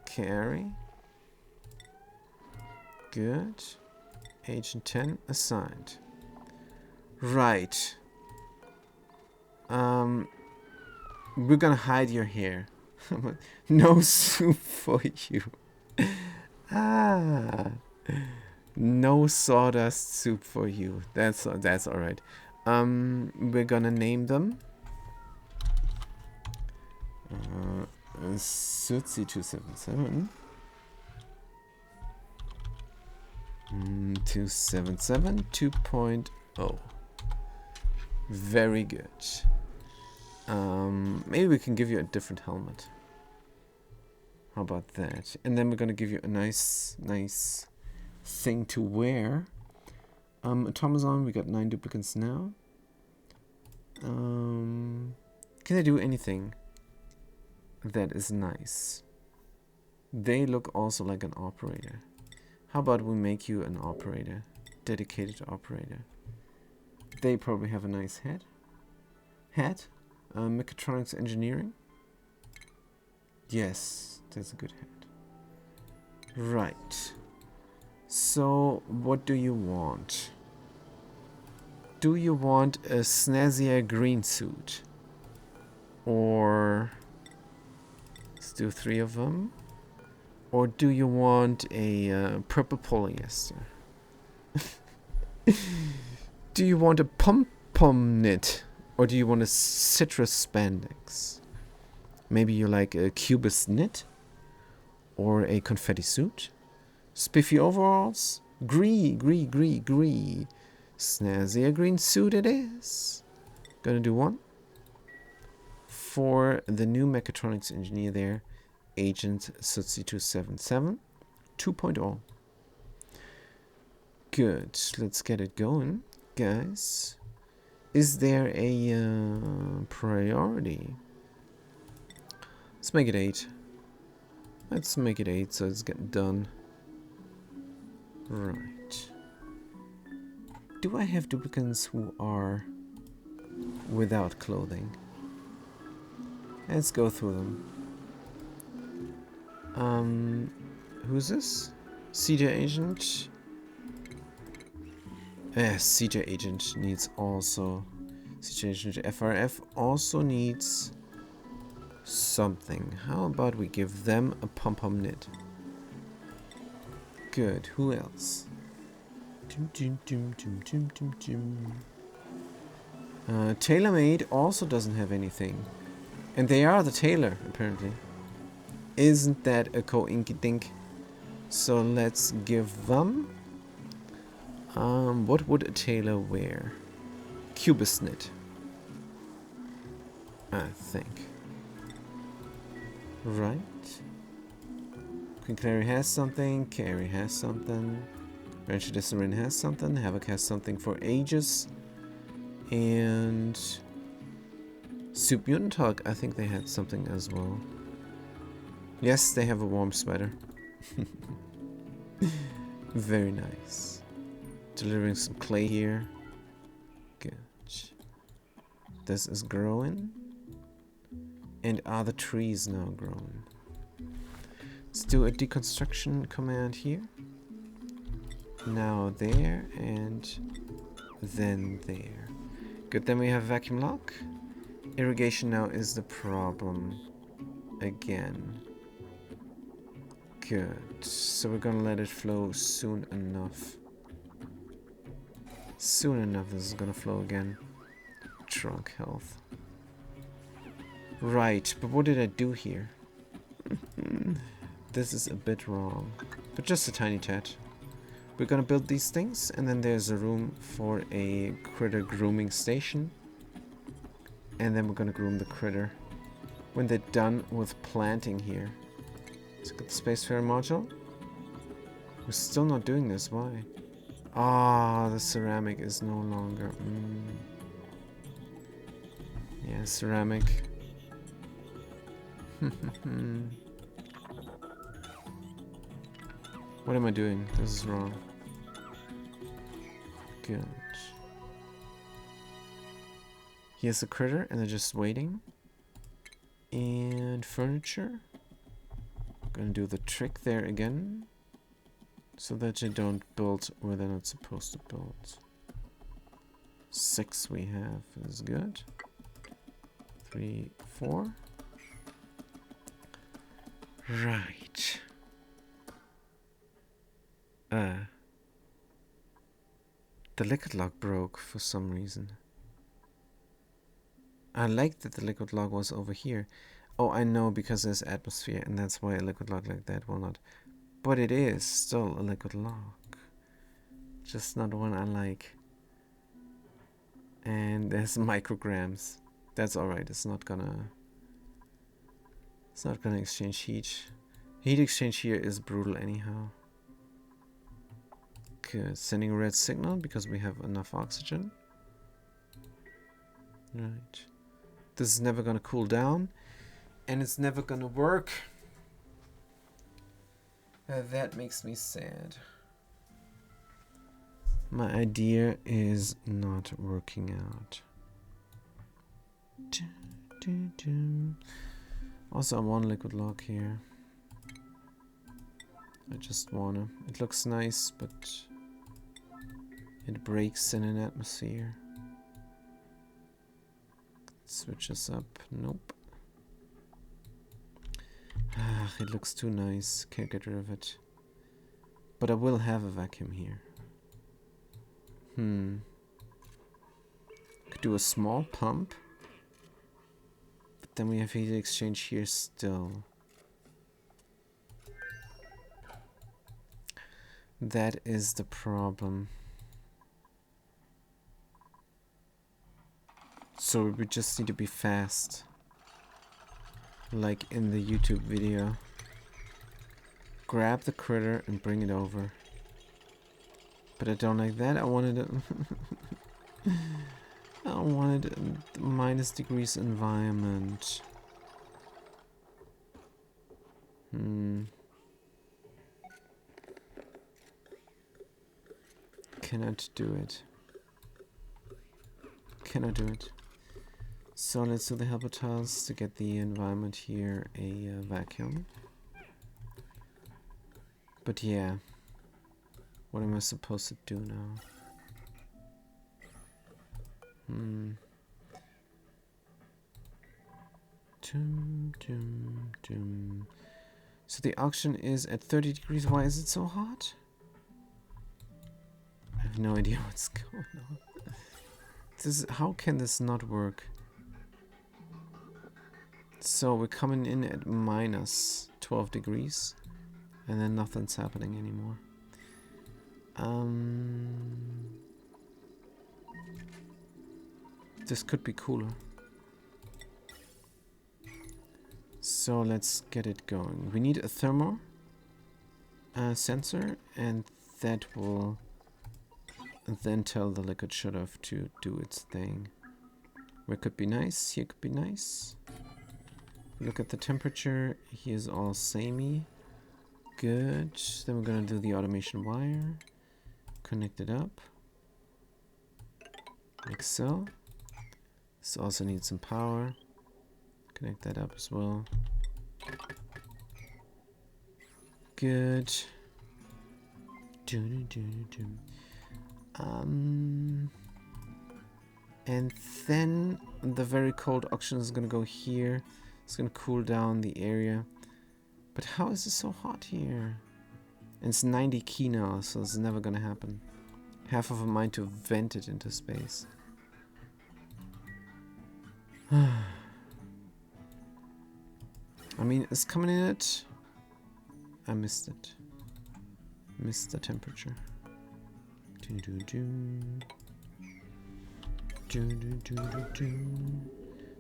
Carry. Good. Agent 10 assigned. Right. We're gonna hide your hair. No soup for you. No sawdust soup for you. That's all right. We're gonna name them. Sootsie 277. 277 2.0. Very good. Maybe we can give you a different helmet. How about that? And then we're gonna give you a nice thing to wear. Automazon, we got 9 duplicates now. Can they do anything that is nice? They look also like an operator. How about we make you an operator? Dedicated operator. They probably have a nice hat. Mechatronics engineering. Yes, that's a good hat. Right. So, what do you want? Do you want a snazzier green suit? Or let's do 3 of them. Or do you want a purple polyester? Do you want a pom-pom knit? Or do you want a citrus spandex? Maybe you like a cubist knit? Or a confetti suit? Spiffy overalls? Gree. Snazzier green suit it is. Gonna do 1. For the new mechatronics engineer there. Agent Sootsie 277 2.0. Good. Let's get it going, guys. Is there a priority? Let's make it 8. Let's make it 8 so it's getting done. Right. Do I have duplicates who are without clothing? Let's go through them. Who's this? CJ Agent? CJ Agent needs also... CJ Agent FRF also needs something. How about we give them a pom-pom knit? Good. Who else? TaylorMade also doesn't have anything. And they are the tailor, apparently. Isn't that a co-inky-dink? So let's give them... what would a tailor wear? Cubist knit. I think. Right. Queen Clary has something. Carrie has something. Rancher Disserin has something. Havoc has something for ages. And... Soup Mutant Hug, I think they had something as well. Yes, they have a warm sweater. Very nice. Delivering some clay here. Good. This is growing. And are the trees now growing? Let's do a deconstruction command here. Now there and then there. Good, then we have vacuum lock. Irrigation now is the problem. Again. Good. So we're gonna let it flow soon enough. Soon enough this is gonna flow again. Trunk health. Right, but what did I do here? This is a bit wrong. But just a tiny tad. We're gonna build these things, and then there's a room for a critter grooming station. And then we're gonna groom the critter when they're done with planting here. Let's get the Spacefarer module. We're still not doing this, why? Ah, the ceramic is no longer... Yeah, ceramic. What am I doing? This is wrong. Good. Here's the critter, and they're just waiting. And furniture. Gonna do the trick there again. So that you don't build where they're not supposed to build. 6 we have is good. 3, 4. Right. The liquid lock broke for some reason. I liked that the liquid lock was over here. Oh, I know, because there's atmosphere, and that's why a liquid lock like that will not. But it is still a liquid lock. Just not one I like. And there's micrograms. That's alright, it's not gonna exchange heat. Heat exchange here is brutal anyhow. Okay, sending a red signal because we have enough oxygen. Right. This is never gonna cool down, and it's never gonna work. That makes me sad. My idea is not working out. Also, I want liquid lock here. I just wanna. It looks nice, but it breaks in an atmosphere. Switch this up. Nope. Ah, it looks too nice. Can't get rid of it. But I will have a vacuum here. Could do a small pump. But then we have heat exchange here still. That is the problem. So we just need to be fast. Like in the YouTube video. Grab the critter and bring it over. But I don't like that. I wanted it. I wanted a -degrees environment. Cannot do it. Cannot do it. So let's do the helper tiles to get the environment here a vacuum. But yeah, what am I supposed to do now? So the oxygen is at 30 degrees. Why is it so hot? I have no idea what's going on. How can this not work? So we're coming in at -12 degrees, and then nothing's happening anymore. This could be cooler. So let's get it going. We need a thermo sensor, and that will then tell the liquid shut-off to do its thing. Where could be nice? Here could be nice. Look at the temperature. Here's all samey. Good. Then we're gonna do the automation wire. Connect it up. Like so. This also needs some power. Connect that up as well. Good. And then the very cold oxygen is gonna go here. It's gonna cool down the area. But how is it so hot here? And it's 90 key now, so it's never gonna happen. Half of a mind to vent it into space. I mean, it's coming in at... I missed it. Missed the temperature.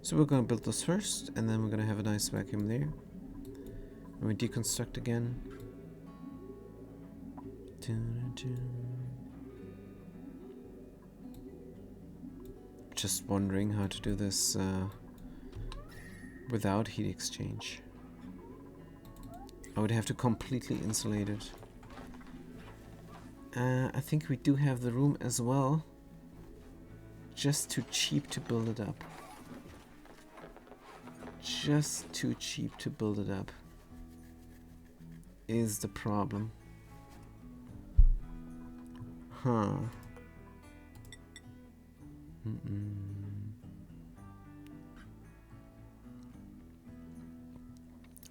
So we're gonna build this first, and then we're gonna have a nice vacuum there. And we deconstruct again. Just wondering how to do this without heat exchange. I would have to completely insulate it. I think we do have the room as well. Just too cheap to build it up. Just too cheap to build it up is the problem. Huh.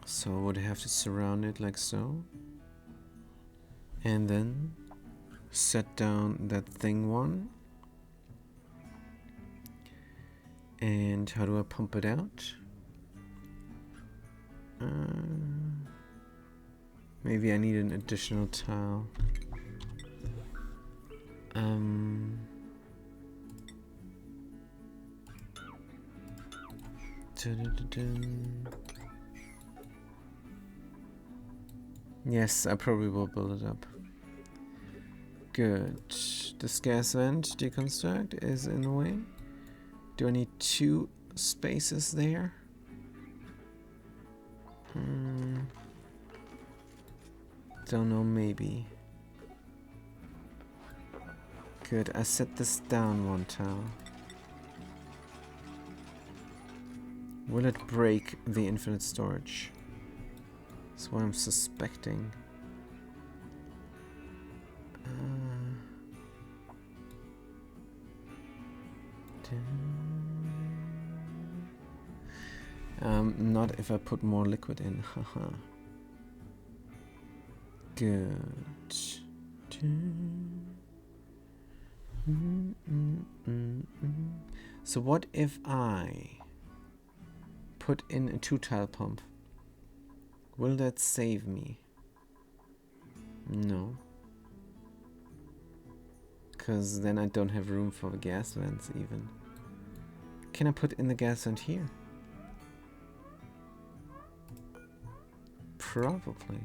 So I would have to surround it like so. And then set down that thing one. And how do I pump it out? Maybe I need an additional tile. Yes, I probably will build it up. Good. This gas vent deconstruct is in the way. Do I need 2 spaces there? Don't know, maybe. Good, I set this down 1 tile. Will it break the infinite storage? That's what I'm suspecting. Not if I put more liquid in, haha. Good. So what if I put in a 2-tile pump? Will that save me? No. Because then I don't have room for the gas vents even. Can I put in the gas vent here? Probably.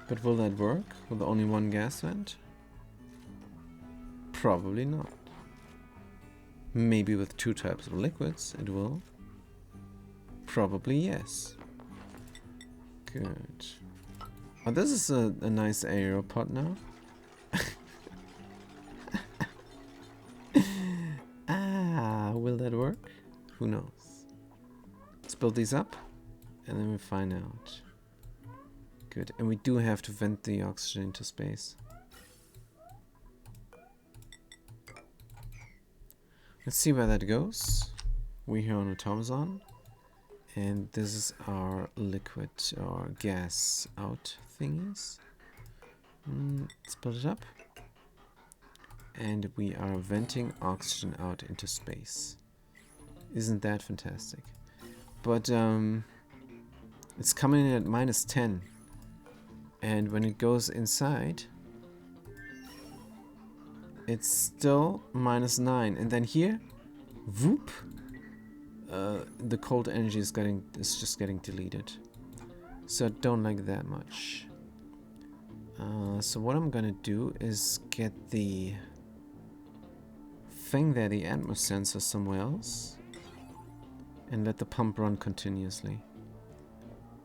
But will that work with only 1 gas vent? Probably not. Maybe with 2 types of liquids it will. Probably yes. Good. Oh, this is a nice aeropod now. Will that work? Who knows? Let's build these up and then we find out. Good, and we do have to vent the oxygen into space. Let's see where that goes. We're here on Automazon, and this is our liquid or gas out thingies. Let's put it up. And we are venting oxygen out into space. Isn't that fantastic? But it's coming in at -10. And when it goes inside, it's still -9. And then here, whoop, the cold energy is just getting deleted. So I don't like that much. So what I'm gonna do is get the thing there, the atmos sensor, somewhere else, and let the pump run continuously.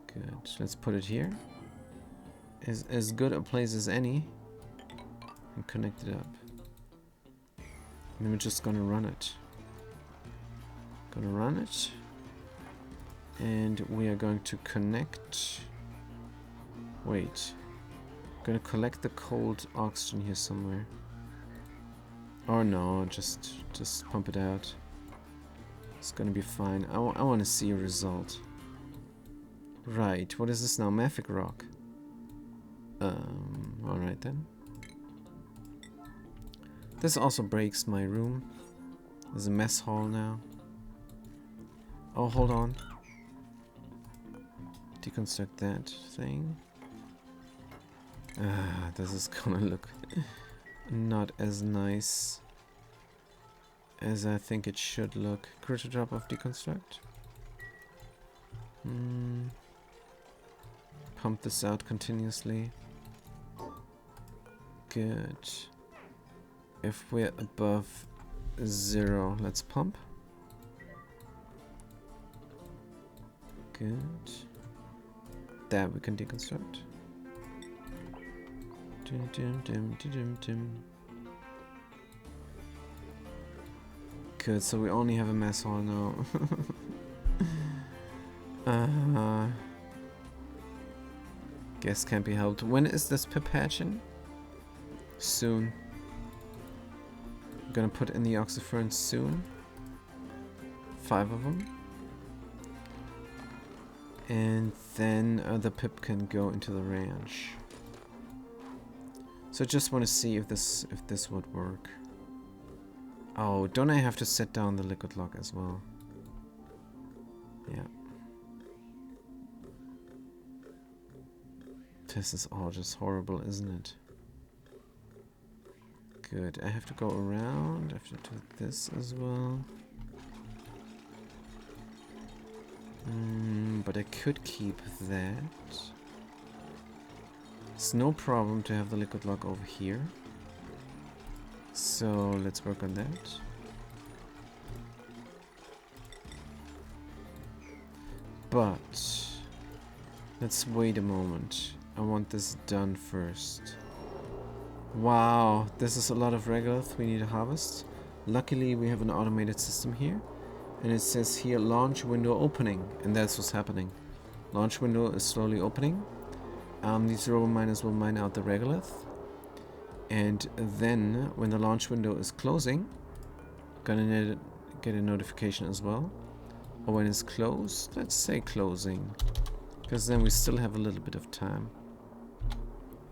Good. Let's put it here. As good a place as any, and connect it up. And then we're just gonna run it. And we are going to connect. Wait. Gonna collect the cold oxygen here somewhere. Or no, just pump it out. It's gonna be fine. I want to see a result. Right, what is this now? Mafic rock. Alright then. This also breaks my room. There's a mess hall now. Oh, hold on. Deconstruct that thing. Ah, this is gonna look not as nice as I think it should look. Critter drop of deconstruct. Pump this out continuously. Good. If we're above 0, let's pump. Good. That we can deconstruct. Good, so we only have a mess hall now. Guess can't be helped. When is this pip hatching? Soon. I'm gonna put in the oxyferns soon. 5 of them. And then the pip can go into the ranch. So just want to see if this would work. Oh, don't I have to set down the liquid lock as well? Yeah. This is all just horrible, isn't it? Good. I have to go around. I have to do this as well. But I could keep that. It's no problem to have the liquid lock over here. So let's work on that. But let's wait a moment. I want this done first. Wow, this is a lot of regolith we need to harvest. Luckily we have an automated system here. And it says here launch window opening. And that's what's happening. Launch window is slowly opening. These robo miners will mine out the regolith. And then when the launch window is closing, gonna get a notification as well. Or when it's closed, let's say closing. Because then we still have a little bit of time.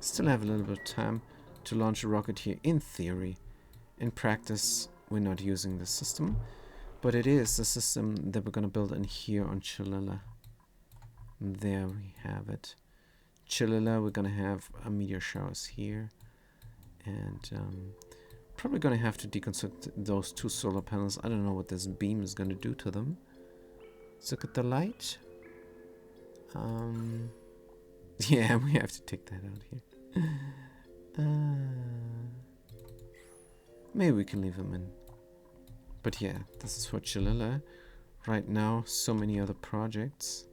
Still have a little bit of time to launch a rocket here in theory. In practice, we're not using the system. But it is the system that we're gonna build in here on Chillila. There we have it. Chillila, we're gonna have a meteor showers here. And probably gonna have to deconstruct those 2 solar panels. I don't know what this beam is gonna do to them. Let's look at the light. Yeah, we have to take that out here. Maybe we can leave them in. But yeah, this is for Chillila. Right now, so many other projects.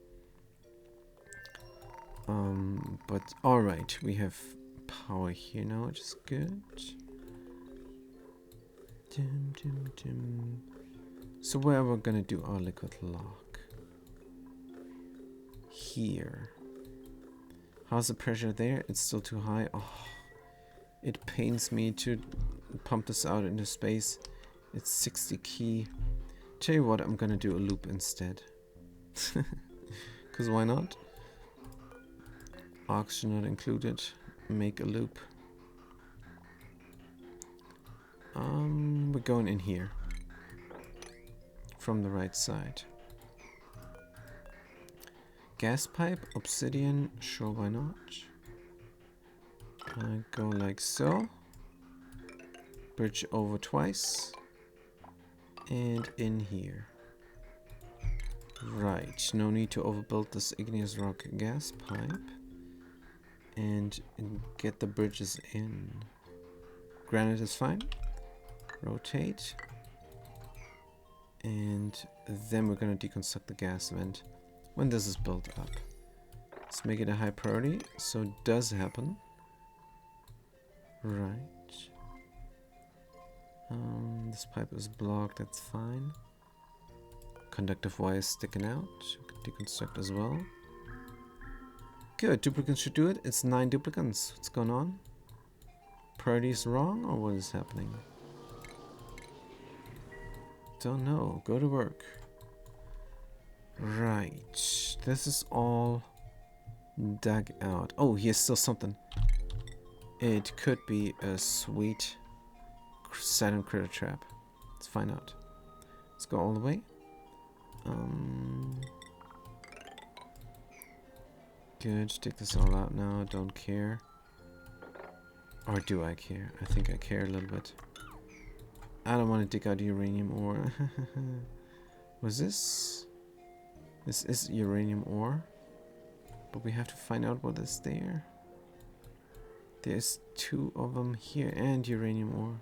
But alright, we have power here now, which is good. So where we're gonna do our liquid lock? Here. How's the pressure there? It's still too high. Oh, it pains me to pump this out into space. It's 60 key. Tell you what, I'm gonna do a loop instead. Because why not? Oxygen not included. Make a loop. We're going in here. From the right side. Gas pipe, obsidian, sure, why not? I go like so. Bridge over twice. And in here. Right, no need to overbuild this igneous rock gas pipe. And get the bridges in. Granite is fine. Rotate. And then we're gonna deconstruct the gas vent when this is built up. Let's make it a high priority so it does happen. Right. This pipe is blocked, that's fine. Conductive wire sticking out. Deconstruct as well. Good, duplicants should do it. It's 9 duplicants. What's going on? Priority is wrong, or what is happening? Don't know. Go to work. Right. This is all dug out. Oh, here's still something. It could be a sweet Saturn critter trap. Let's find out. Let's go all the way. Good. Take this all out now. Don't care. Or do I care? I think I care a little bit. I don't want to dig out uranium ore. Was this? This is uranium ore. But we have to find out what is there. There's 2 of them here and uranium ore.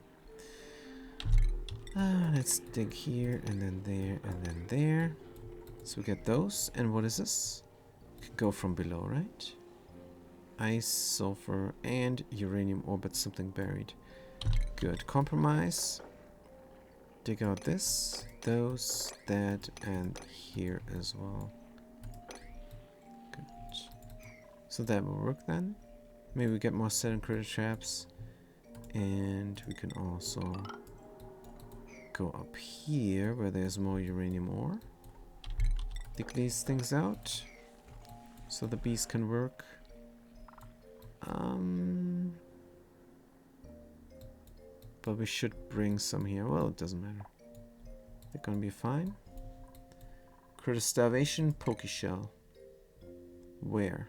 Let's dig here and then there and then there. So we get those. And what is this? Could go from below, right? Ice, sulfur, and uranium ore, but something buried. Good. Compromise. Dig out this, those, that, and here as well. Good. So that will work then. Maybe we get more Saturn critter traps. And we can also go up here where there's more uranium ore. Dig these things out so the bees can work. But we should bring some here. Well, it doesn't matter. They're gonna be fine. Critter starvation, poke shell. Where?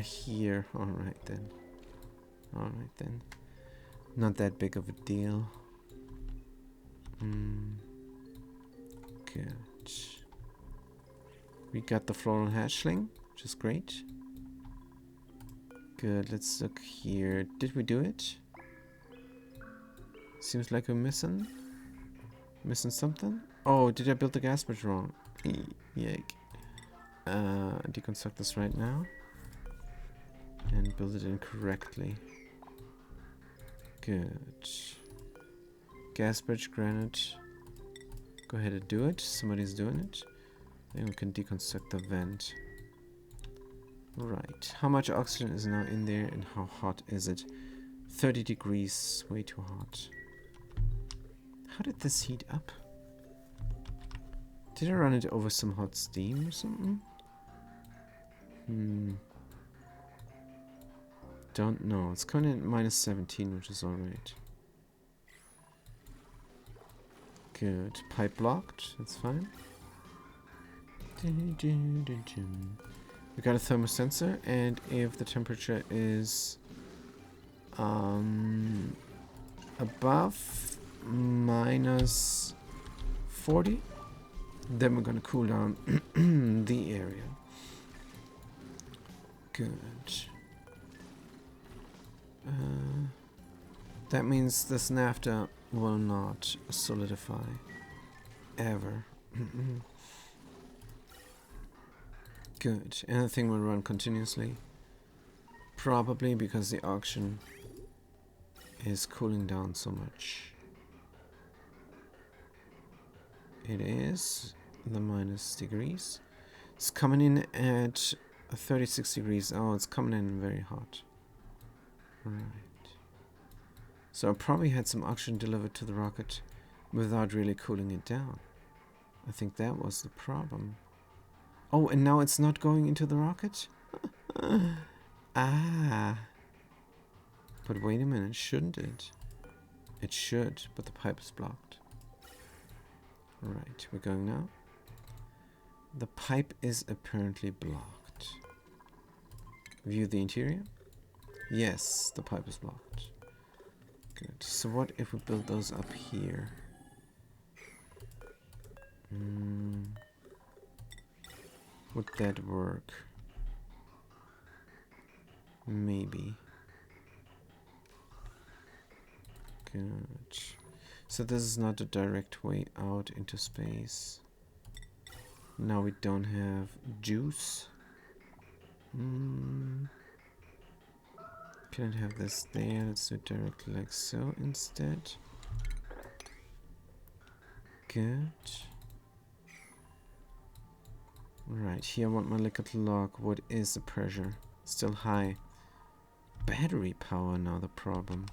Here. Alright then. Alright then. Not that big of a deal. Good. We got the floral hatchling, which is great. Good, let's look here. Did we do it? Seems like we're missing something. Oh, did I build the gas bridge wrong? Yike. Deconstruct this right now. And build it incorrectly. Good. Gas bridge, granite. Go ahead and do it. Somebody's doing it. Then we can deconstruct the vent. Right. How much oxygen is now in there and how hot is it? 30 degrees. Way too hot. How did this heat up? Did I run it over some hot steam or something? Don't know. It's coming in at minus 17, which is alright. Good. Pipe blocked. That's fine. We got a thermosensor, and if the temperature is above minus 40, then we're gonna cool down the area. Good. That means this NAFTA will not solidify ever. Good. And the thing will run continuously. Probably because the auction is cooling down so much. It is the minus degrees. It's coming in at 36 degrees. Oh, it's coming in very hot. Right. So I probably had some oxygen delivered to the rocket without really cooling it down. I think that was the problem. Oh, and now it's not going into the rocket? Ah. But wait a minute, shouldn't it? It should, but the pipe is blocked. Right, we're going now. The pipe is apparently blocked. View the interior. Yes, the pipe is blocked. Good. So what if we build those up here? Would that work? Maybe. Good. So this is not a direct way out into space. Now we don't have juice. Can I have this there? Let's do it directly like so instead. Good. Right, here I want my liquid log. What is the pressure? Still high. Battery power now the problem.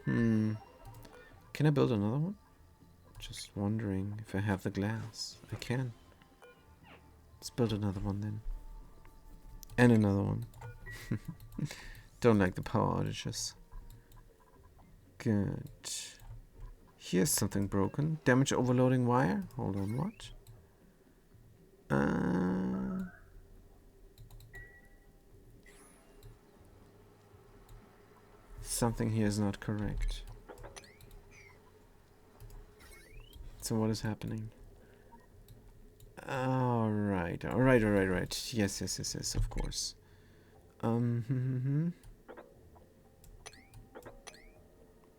Can I build another one? Just wondering if I have the glass. I can. Let's build another one then. And another one. Don't like the power outages. Good. Here's something broken. Damage overloading wire. Hold on, what? Something here is not correct. So what is happening? Alright, alright. Yes, of course.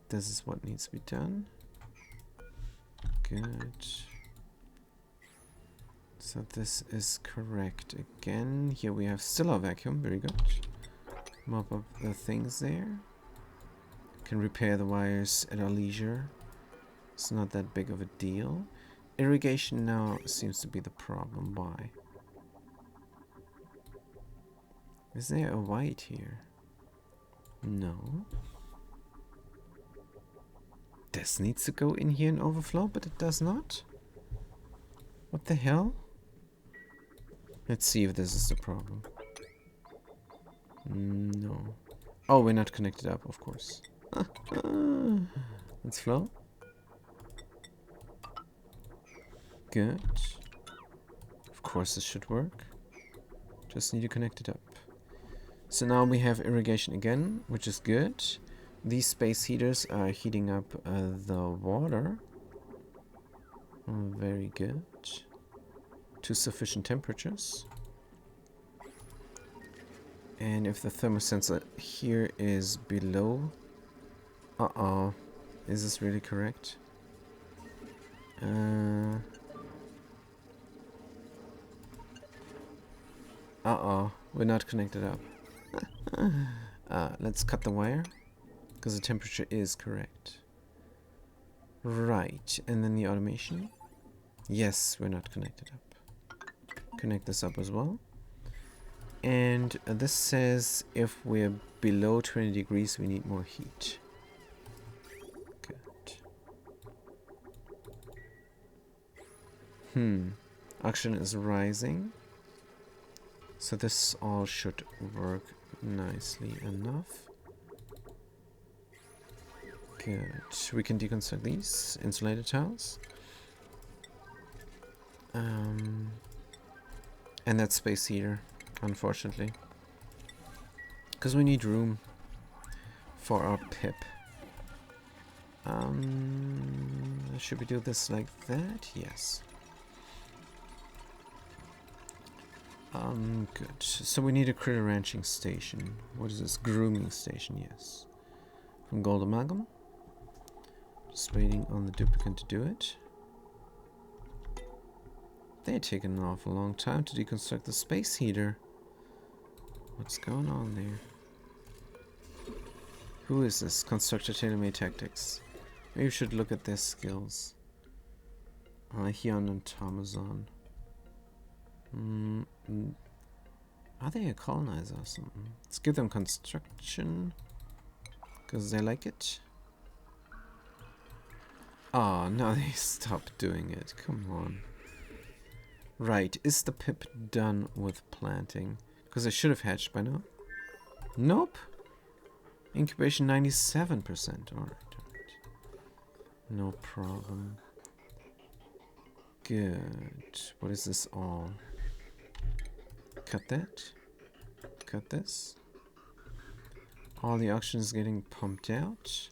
This is what needs to be done. Good. So this is correct again. Here we have still a vacuum, very good. Mop up the things there. Can repair the wires at our leisure. It's not that big of a deal. Irrigation now seems to be the problem. Why? Is there a white here? No. This needs to go in here and overflow, but it does not. What the hell? Let's see if this is the problem. No. Oh, we're not connected up, of course. Let's flow. Good. Of course this should work. Just need to connect it up. So now we have irrigation again, which is good. These space heaters are heating up the water. Very good. To sufficient temperatures. And if the thermosensor here is below... Uh-oh. Is this really correct? Uh-oh. We're not connected up. Let's cut the wire. Because the temperature is correct. Right. And then the automation. Yes, we're not connected up. Connect this up as well. And this says if we're below 20 degrees, we need more heat. Good. Oxygen is rising. So this all should work nicely enough. Good. We can deconstruct these insulated tiles. And that space heater, unfortunately. Because we need room for our pip. Should we do this like that? Yes. Good. So we need a critter ranching station. What is this? Grooming station, yes. From Gold Amalgam. Just waiting on the duplicate to do it. They're taking an awful long time to deconstruct the space heater. What's going on there? Who is this? Constructor Tailor-Made Tactics. Maybe we should look at their skills. Hyun and Tamazon. Are they a colonizer or something? Let's give them construction. Because they like it. Oh, now they stopped doing it. Come on. Right, is the pip done with planting? Because I should have hatched by now. Nope. Incubation 97%. Alright. No problem. Good. What is this all? Cut that. Cut this. All the oxygen is getting pumped out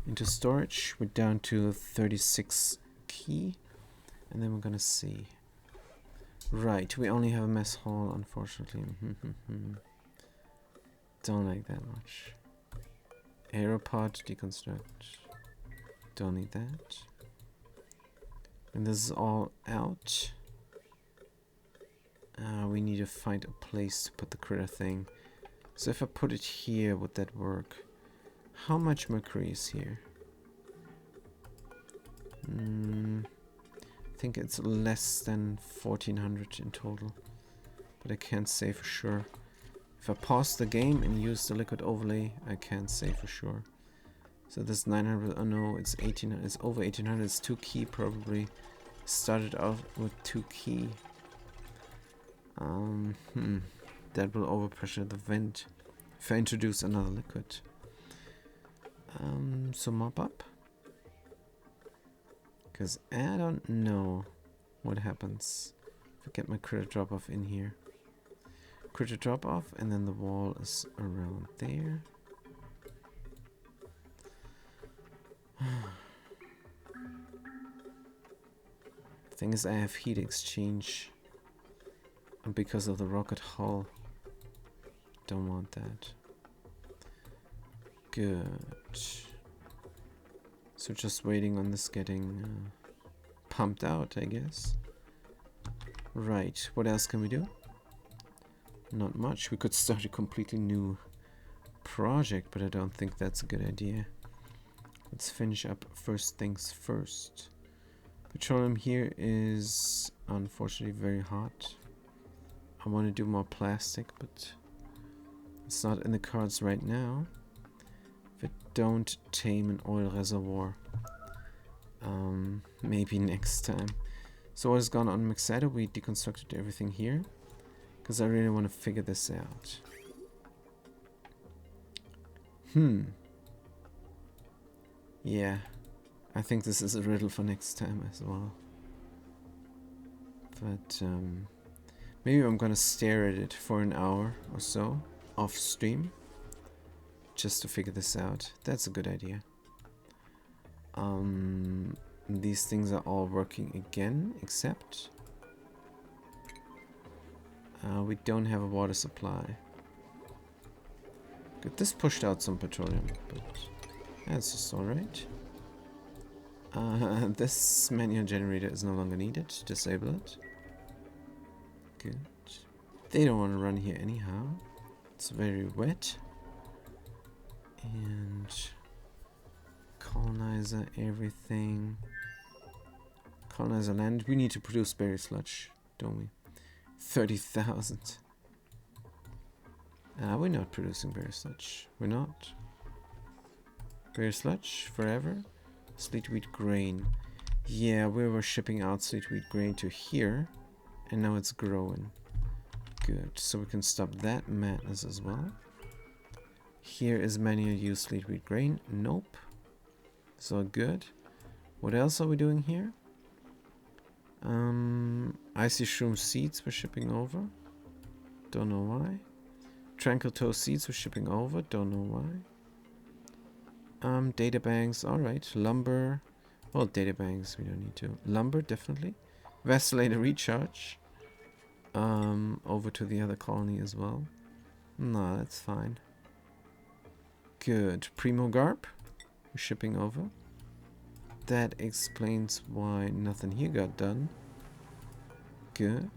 into storage. We're down to 36 key. And then we're gonna see. Right, we only have a mess hall, unfortunately. Don't like that much. Aeropod, deconstruct. Don't need that. And this is all out. We need to find a place to put the critter thing. So if I put it here, would that work? How much mercury is here? I think it's less than 1400 in total, but I can't say for sure. If I pause the game and use the liquid overlay, I can't say for sure. So this 900, oh no, it's 1800, it's over 1800, it's 2 key probably. Started out with 2 key. That will overpressure the vent if I introduce another liquid. So mop up. Because I don't know what happens if I get my critter drop off in here. Critter drop off, and then the wall is around there. Thing is, I have heat exchange, and because of the rocket hull, don't want that. Good. So just waiting on this getting pumped out, I guess. Right, what else can we do? Not much. We could start a completely new project, but I don't think that's a good idea. Let's finish up first things first. Petroleum here is unfortunately very hot. I want to do more plastic, but it's not in the cards right now. If I don't tame an oil reservoir, maybe next time. So what has gone on Mixedo? We deconstructed everything here because I really want to figure this out. Yeah, I think this is a riddle for next time as well. But maybe I'm gonna stare at it for an hour or so off stream just to figure this out. That's a good idea. These things are all working again, except we don't have a water supply. Good, this pushed out some petroleum, but that's just alright. This manual generator is no longer needed. Disable it. Good. They don't want to run here anyhow. It's very wet. And colonizer, everything. Colonizer land. We need to produce berry sludge, don't we? 30,000. We're not producing berry sludge. We're not. Berry sludge forever. Sleet wheat grain. Yeah, we were shipping out sleet wheat grain to here, and now it's growing. Good. So we can stop that madness as well. Here is manual use sleet wheat grain. Nope. So good. What else are we doing here? Icy shroom seeds we're shipping over. Don't know why. Tranquil toe seeds we're shipping over. Don't know why. Data banks, alright. Lumber. Well, data banks, we don't need to. Lumber, definitely. Vacillator recharge. Over to the other colony as well. No, that's fine. Good. Primo Garp. We're shipping over. That explains why nothing here got done. Good.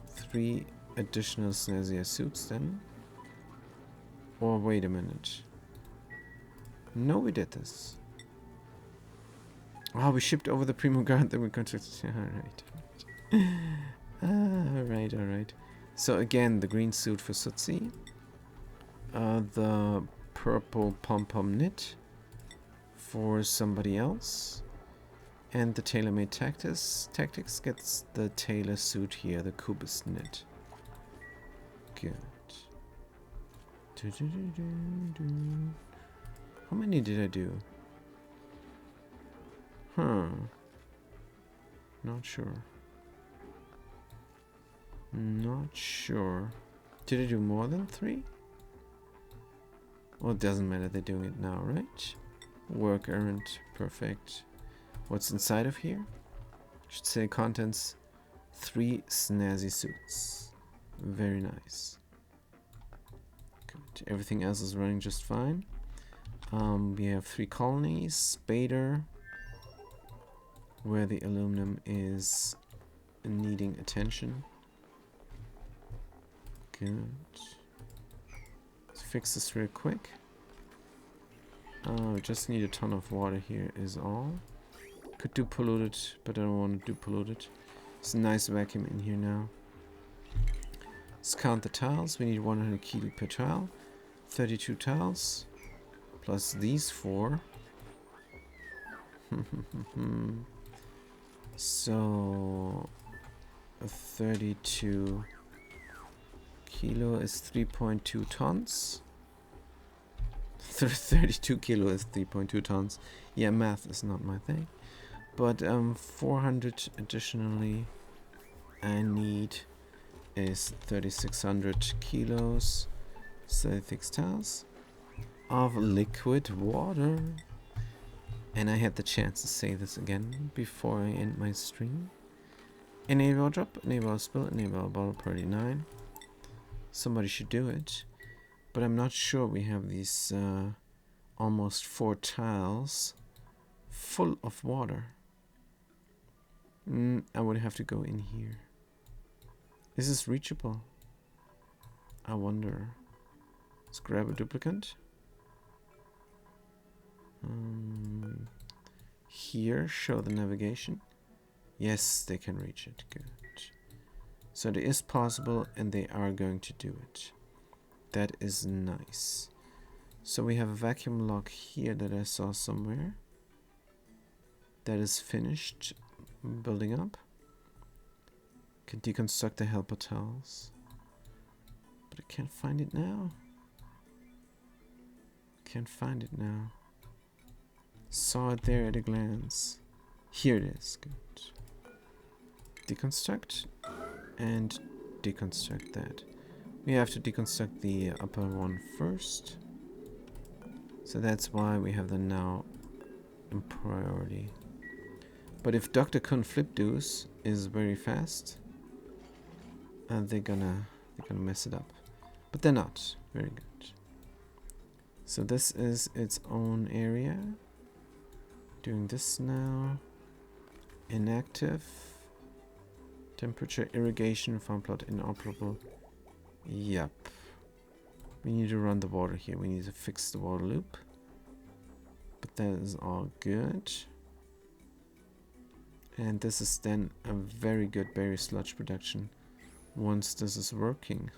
3 additional Snazia suits then. Or wait a minute. No, we did this. Oh, we shipped over the Primo Guard that we contracted. Alright. Alright. So again, the green suit for Sutsi. The purple pom-pom knit for somebody else. And the tailor-made tactics gets the tailor suit here, the Kubis knit. Good. How many did I do? Not sure. Not sure. Did I do more than 3? Well, it doesn't matter, they're doing it now, right? Work errand, perfect. What's inside of here? Should say contents 3 snazzy suits. Very nice. Good. Everything else is running just fine. We have 3 colonies, Spader, where the aluminum is needing attention. Good. Let's fix this real quick. We just need a ton of water here is all. could do polluted, but I don't want to do polluted. It's a nice vacuum in here now. Let's count the tiles. We need 100 kilo per tile. 32 tiles. Plus these 4. So 32 kilo is 3.2 tons. 32 kilo is 3.2 tons. Yeah, math is not my thing. But 400 additionally I need is 3600 kilos, 36 tiles of liquid water. And I had the chance to say this again before I end my stream. Enable drop, enable spill, enable bottle per 9. Somebody should do it. But I'm not sure we have these almost 4 tiles full of water. I would have to go in here. Is this reachable? I wonder. Let's grab a duplicate. Here, show the navigation. Yes, they can reach it. Good. So it is possible, and they are going to do it. That is nice. So we have a vacuum lock here that I saw somewhere. That is finished building up. Can deconstruct the helper tiles. But I can't find it now. Can't find it now. Saw it there at a glance. Here it is. Good. Deconstruct and deconstruct that. We have to deconstruct the upper one first. So that's why we have them now in priority. But if Dr. Kun Flip Deuce is very fast, they're gonna mess it up. But they're not. Very good. So this is its own area. Doing this now. Inactive. Temperature, irrigation, farm plot inoperable. Yep. We need to run the water here. We need to fix the water loop. But that is all good. And this is then a very good berry sludge production once this is working.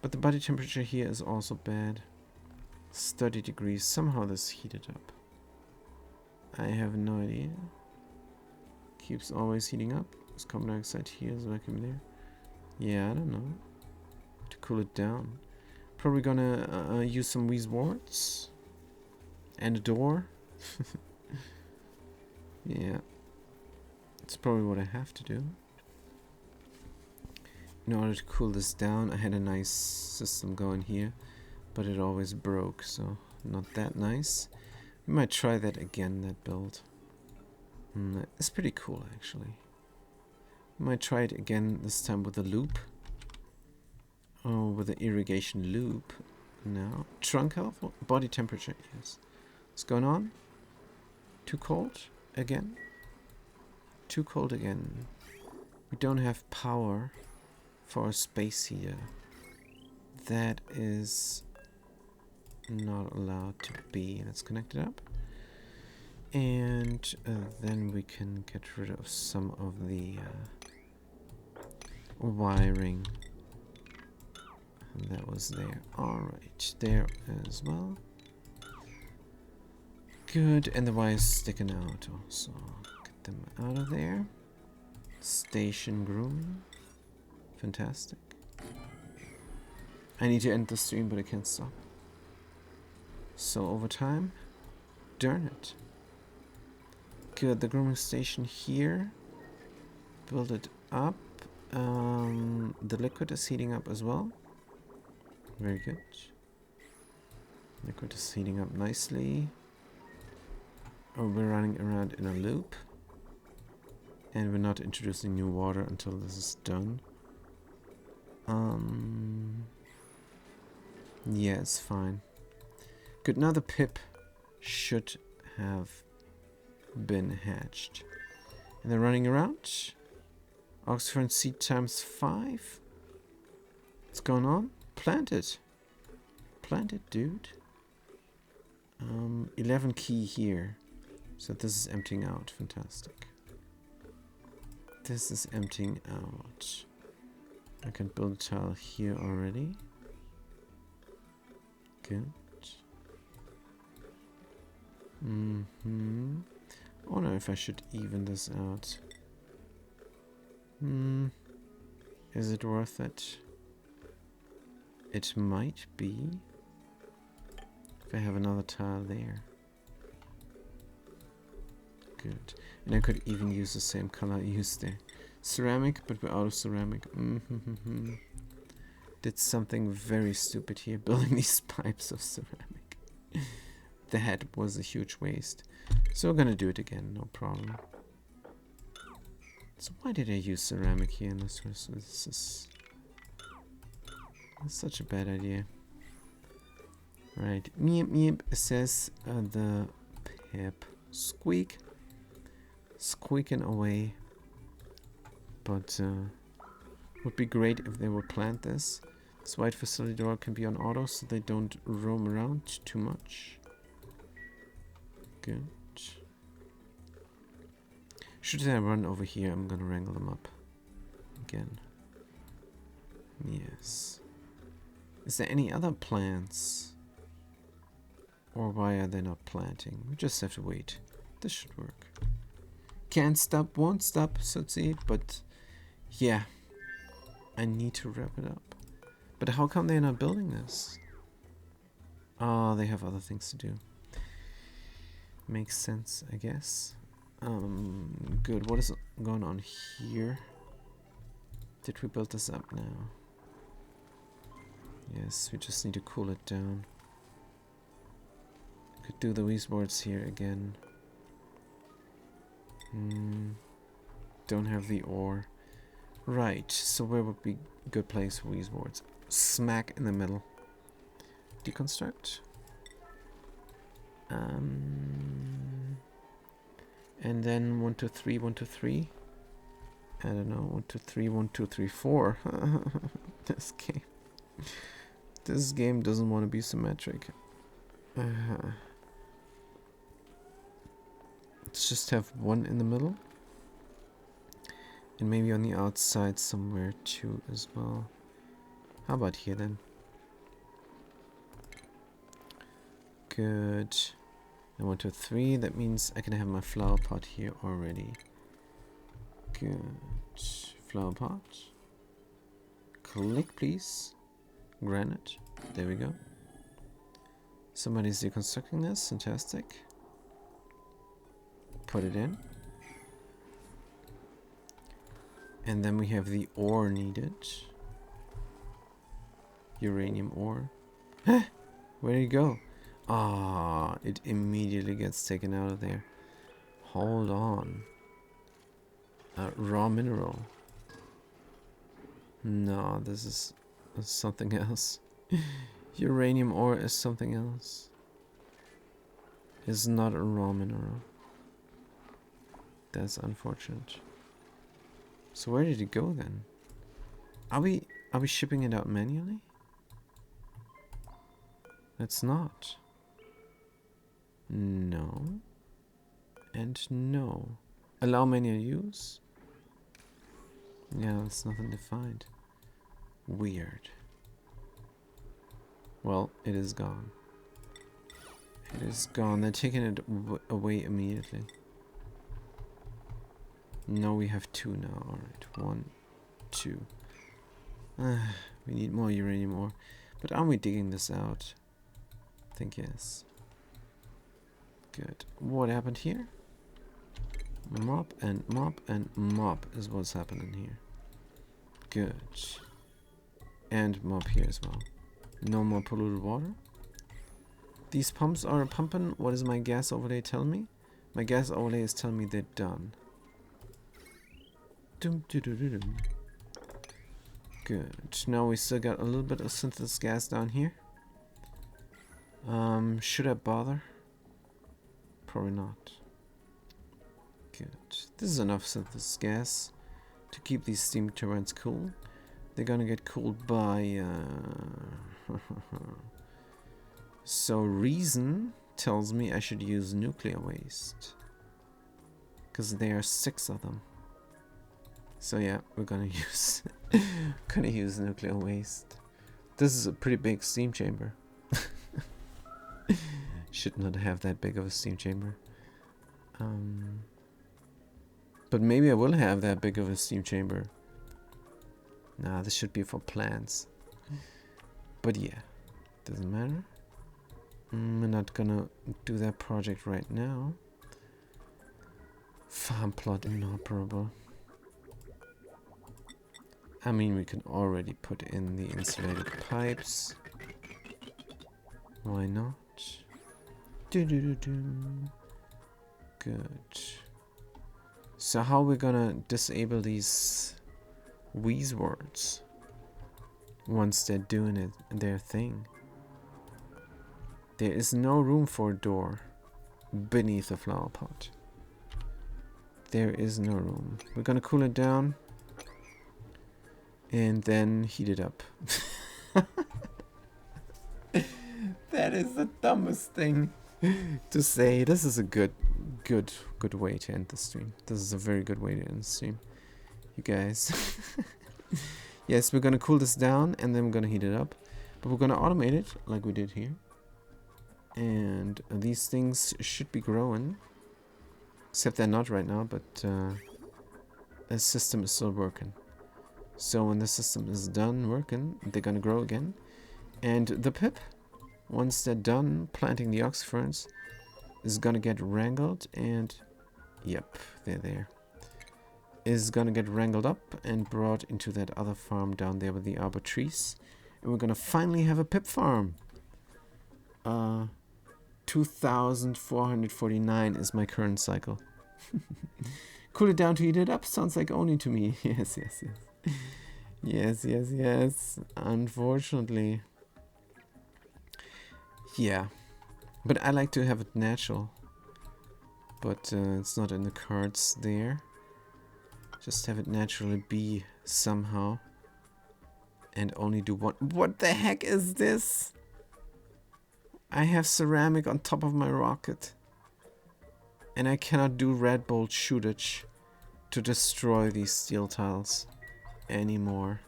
But the body temperature here is also bad. It's 30 degrees. Somehow this heated up. I have no idea. Keeps always heating up. There's carbon dioxide here, there's vacuum there. Yeah, I don't know. To cool it down. Probably gonna use some Wheeze warts. And a door. Yeah. That's probably what I have to do. In order to cool this down, I had a nice system going here. But it always broke, so not that nice. We might try that again, that build. It's pretty cool, actually. We might try it again, this time with a loop. Oh, with the irrigation loop. Now, trunk health, body temperature, yes. What's going on? Too cold? Again? Too cold again. We don't have power for a space heater. That is not allowed to be. Let's connect it up. And then we can get rid of some of the wiring that was there. Alright, there as well. Good, and the wires sticking out also. Get them out of there. Station grooming. Fantastic. I need to end the stream, but I can't stop. So over time, darn it. Good, the grooming station here. Build it up. The liquid is heating up as well. Very good. Liquid is heating up nicely. Oh, we're running around in a loop. And we're not introducing new water until this is done. Yeah, it's fine. Good, now the pip should have been hatched. And they're running around. Oxford seed times 5. What's going on? Plant it. Plant it, dude. 11 key here. So this is emptying out. Fantastic. This is emptying out. I can build a tile here already. Good. I wonder if I should even this out. Is it worth it? It might be. If I have another tile there. Good. And I could even use the same color I used there. Ceramic, but we're out of ceramic. Did something very stupid here, building these pipes of ceramic. That was a huge waste. So we're gonna do it again, no problem. So why did I use ceramic here in this? That's such a bad idea. Right, meep meep says the pip squeak. Squeaking away. But would be great if they would plant this. This white facility door can be on auto so they don't roam around too much. Good. Should I run over here? I'm gonna wrangle them up. Again. Yes. Is there any other plants? Or why are they not planting? We just have to wait. This should work. Can't stop, won't stop, so to say, but yeah. I need to wrap it up. But how come they're not building this? Oh, they have other things to do. Makes sense, I guess. Good. What is going on here? Did we build this up now? Yes, we just need to cool it down. Could do the weaseboards here again. Don't have the ore. Right, so where would be a good place for weaseboards? Smack in the middle. Deconstruct. And then 1, 2, 3, 1, 2, 3. I don't know, 1, 2, 3, 1, 2, 3, 4. This game doesn't want to be symmetric. Let's just have 1 in the middle. And maybe on the outside somewhere 2 as well. How about here then? Good. And 1, 2, 3. That means I can have my flower pot here already. Good. Flower pot. Click, please. Granite. There we go. Somebody's deconstructing this. Fantastic. Put it in. And then we have the ore needed. Uranium ore. Where did it go? Ah, it immediately gets taken out of there. Hold on. Raw mineral. No, this is something else. Uranium ore is something else. It's not a raw mineral. That's unfortunate. So where did it go then? Are we shipping it out manually? It's not. No. And no. Allow manual use? Yeah, it's nothing defined. Weird. Well, it is gone. It is gone. They're taking it away immediately. No, we have 2 now. Alright, 1, 2. We need more uranium ore. But are we digging this out? I think yes. Good. What happened here? Mop and mop and mop is what's happening here. Good. And mop here as well. No more polluted water. These pumps are pumping. What does my gas overlay tell me? My gas overlay is telling me they're done. Good. Now we still got a little bit of synthesis gas down here. Should I bother? Probably not. Good. This is enough synthesis gas to keep these steam turbines cool. They're gonna get cooled by so reason tells me I should use nuclear waste. because there are 6 of them. So yeah, we're gonna use nuclear waste. This is a pretty big steam chamber. Should not have that big of a steam chamber. But maybe I will have that big of a steam chamber. Nah, this should be for plants. But yeah, doesn't matter. We're not gonna do that project right now. Farm plot inoperable. I mean, we can already put in the insulated pipes. Why not? Good. So how are we gonna disable these wheeze words once they're doing their thing? There is no room for a door beneath the flower pot. There is no room. We're gonna cool it down and then heat it up. That is the dumbest thing to say. This is a good way to end the stream. This is a very good way to end the stream, you guys. Yes, we're gonna cool this down and then we're gonna heat it up, but we're gonna automate it like we did here. And these things should be growing, except they're not right now, but the system is still working. So when the system is done working, they're gonna grow again. And the pip, once they're done planting the ox ferns, is gonna get wrangled and, yep, they're there. Is gonna get wrangled up and brought into that other farm down there with the arbor trees. And we're gonna finally have a pip farm. 2,449 is my current cycle. Cool it down to heat it up sounds like ONI to me. Yes, yes, yes. Yes, yes, yes. Unfortunately. Yeah. But I like to have it natural. But it's not in the cards there. Just have it naturally be somehow. And only do one. What the heck is this? I have ceramic on top of my rocket. And I cannot do red bolt shootage to destroy these steel tiles anymore.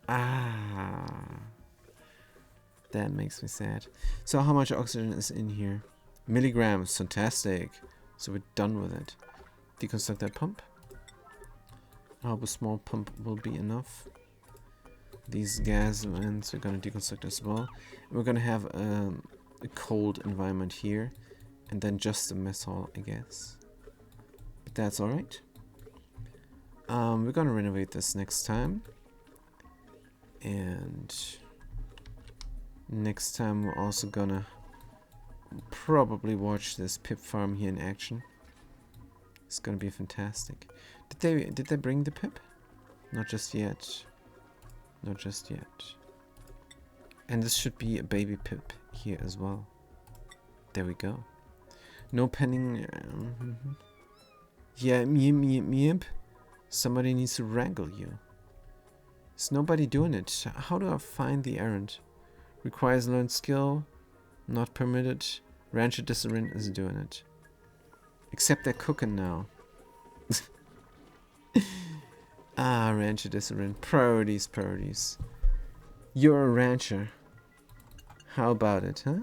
Ah. That makes me sad. So how much oxygen is in here? Milligrams, fantastic. So we're done with it. Deconstruct that pump. I hope a small pump will be enough. These gas vents we're gonna deconstruct as well. We're gonna have a cold environment here, and then just a mess hall, I guess. But that's alright. We're gonna renovate this next time. And next time we're also gonna probably watch this pip farm here in action. It's gonna be fantastic. Did they bring the pip? Not just yet. Not just yet. And this should be a baby pip here as well. There we go. No pending. Yeah, meep. Somebody needs to wrangle you. Is nobody doing it? How do I find the errand? Requires learned skill. Not permitted. Rancher Discipline is doing it. Except they're cooking now. Ah, Rancher Discipline. Priorities, priorities. You're a rancher. How about it, huh?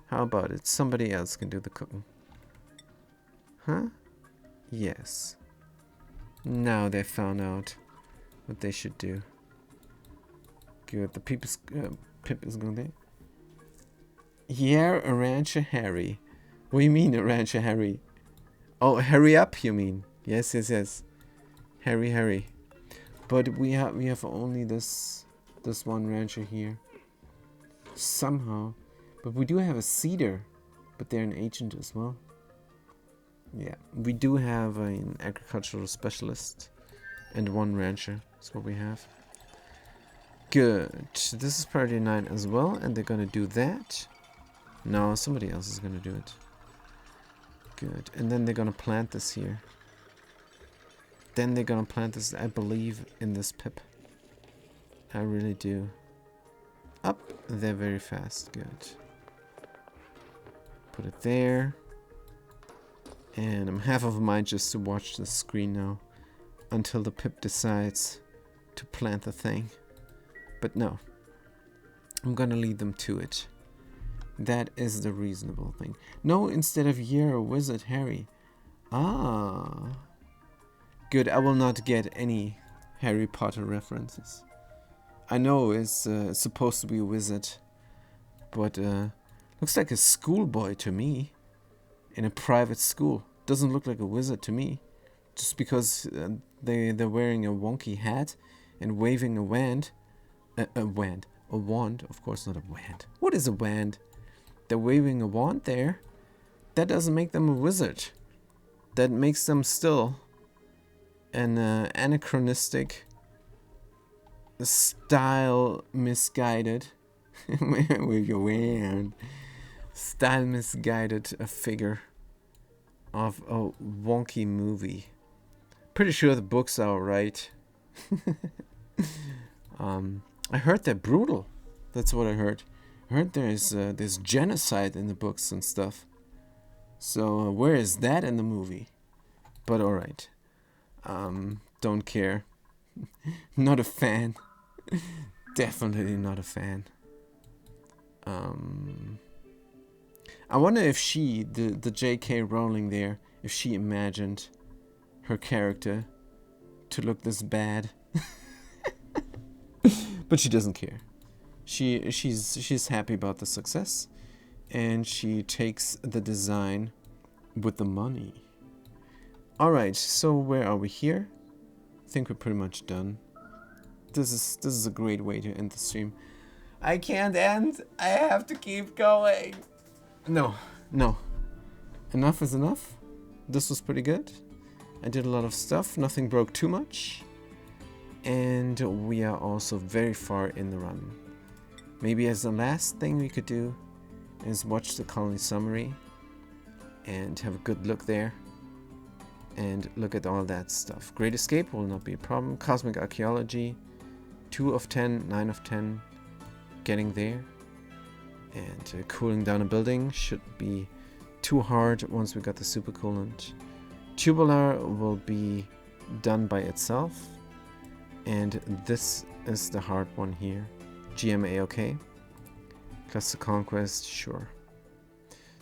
How about it? Somebody else can do the cooking. Huh? Yes. Now they found out what they should do. Good. The pip is going there. Yeah, a rancher Harry. What do you mean a rancher Harry? Oh, hurry up, you mean? Yes, yes, yes. Harry. But we have only this one rancher here. Somehow. But we do have a cedar. But they're an agent as well. Yeah. We do have an agricultural specialist. And one rancher. That's what we have. Good. This is priority 9 as well. And they're gonna do that. No, somebody else is gonna do it. Good. And then they're gonna plant this here. Then they're gonna plant this, I believe, in this pip. I really do. Up. They're very fast. Good. Put it there. And I'm half of a mind just to watch the screen now until the Pip decides to plant the thing. But no, I'm gonna lead them to it. That is the reasonable thing. No, instead of you're a wizard, Harry. Ah. Good, I will not get any Harry Potter references. I know it's supposed to be a wizard, but looks like a schoolboy to me. In a private school. Doesn't look like a wizard to me. Just because they're wearing a wonky hat and waving a wand. A wand, of course not a wand. What is a wand? They're waving a wand there. That doesn't make them a wizard. That makes them still an anachronistic, style misguided, with your wand, style misguided figure of a wonky movie. Pretty sure the books are right. I heard they're brutal. That's what I heard. I heard there's genocide in the books and stuff. So where is that in the movie? But alright. Don't care. Not a fan. Definitely not a fan. I wonder if she, the J.K. Rowling there, if she imagined her character to look this bad. But she doesn't care. She's happy about the success, and she takes the design with the money. Alright, so where are we here? I think we're pretty much done. This is a great way to end the stream. I can't end. I have to keep going. No. Enough is enough. This was pretty good. I did a lot of stuff. Nothing broke too much. And we are also very far in the run. Maybe as the last thing we could do is watch the colony summary and have a good look there. And look at all that stuff. Great Escape will not be a problem. Cosmic Archaeology, 2 of 10, 9 of 10. Getting there. And cooling down a building should be too hard once we got the supercoolant. Tubular will be done by itself. And this is the hard one here. GMA okay. Cluster Conquest, sure.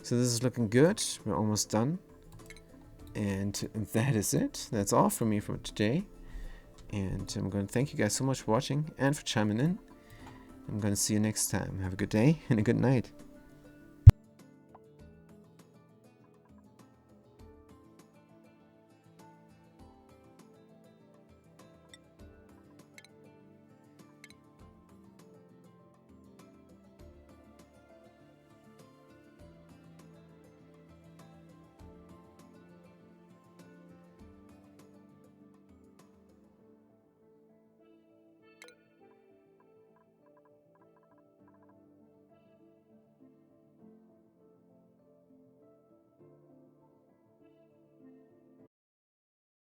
So this is looking good. We're almost done. And that is it. That's all from me for today. And I'm going to thank you guys so much for watching and for chiming in. I'm going to see you next time. Have a good day and a good night.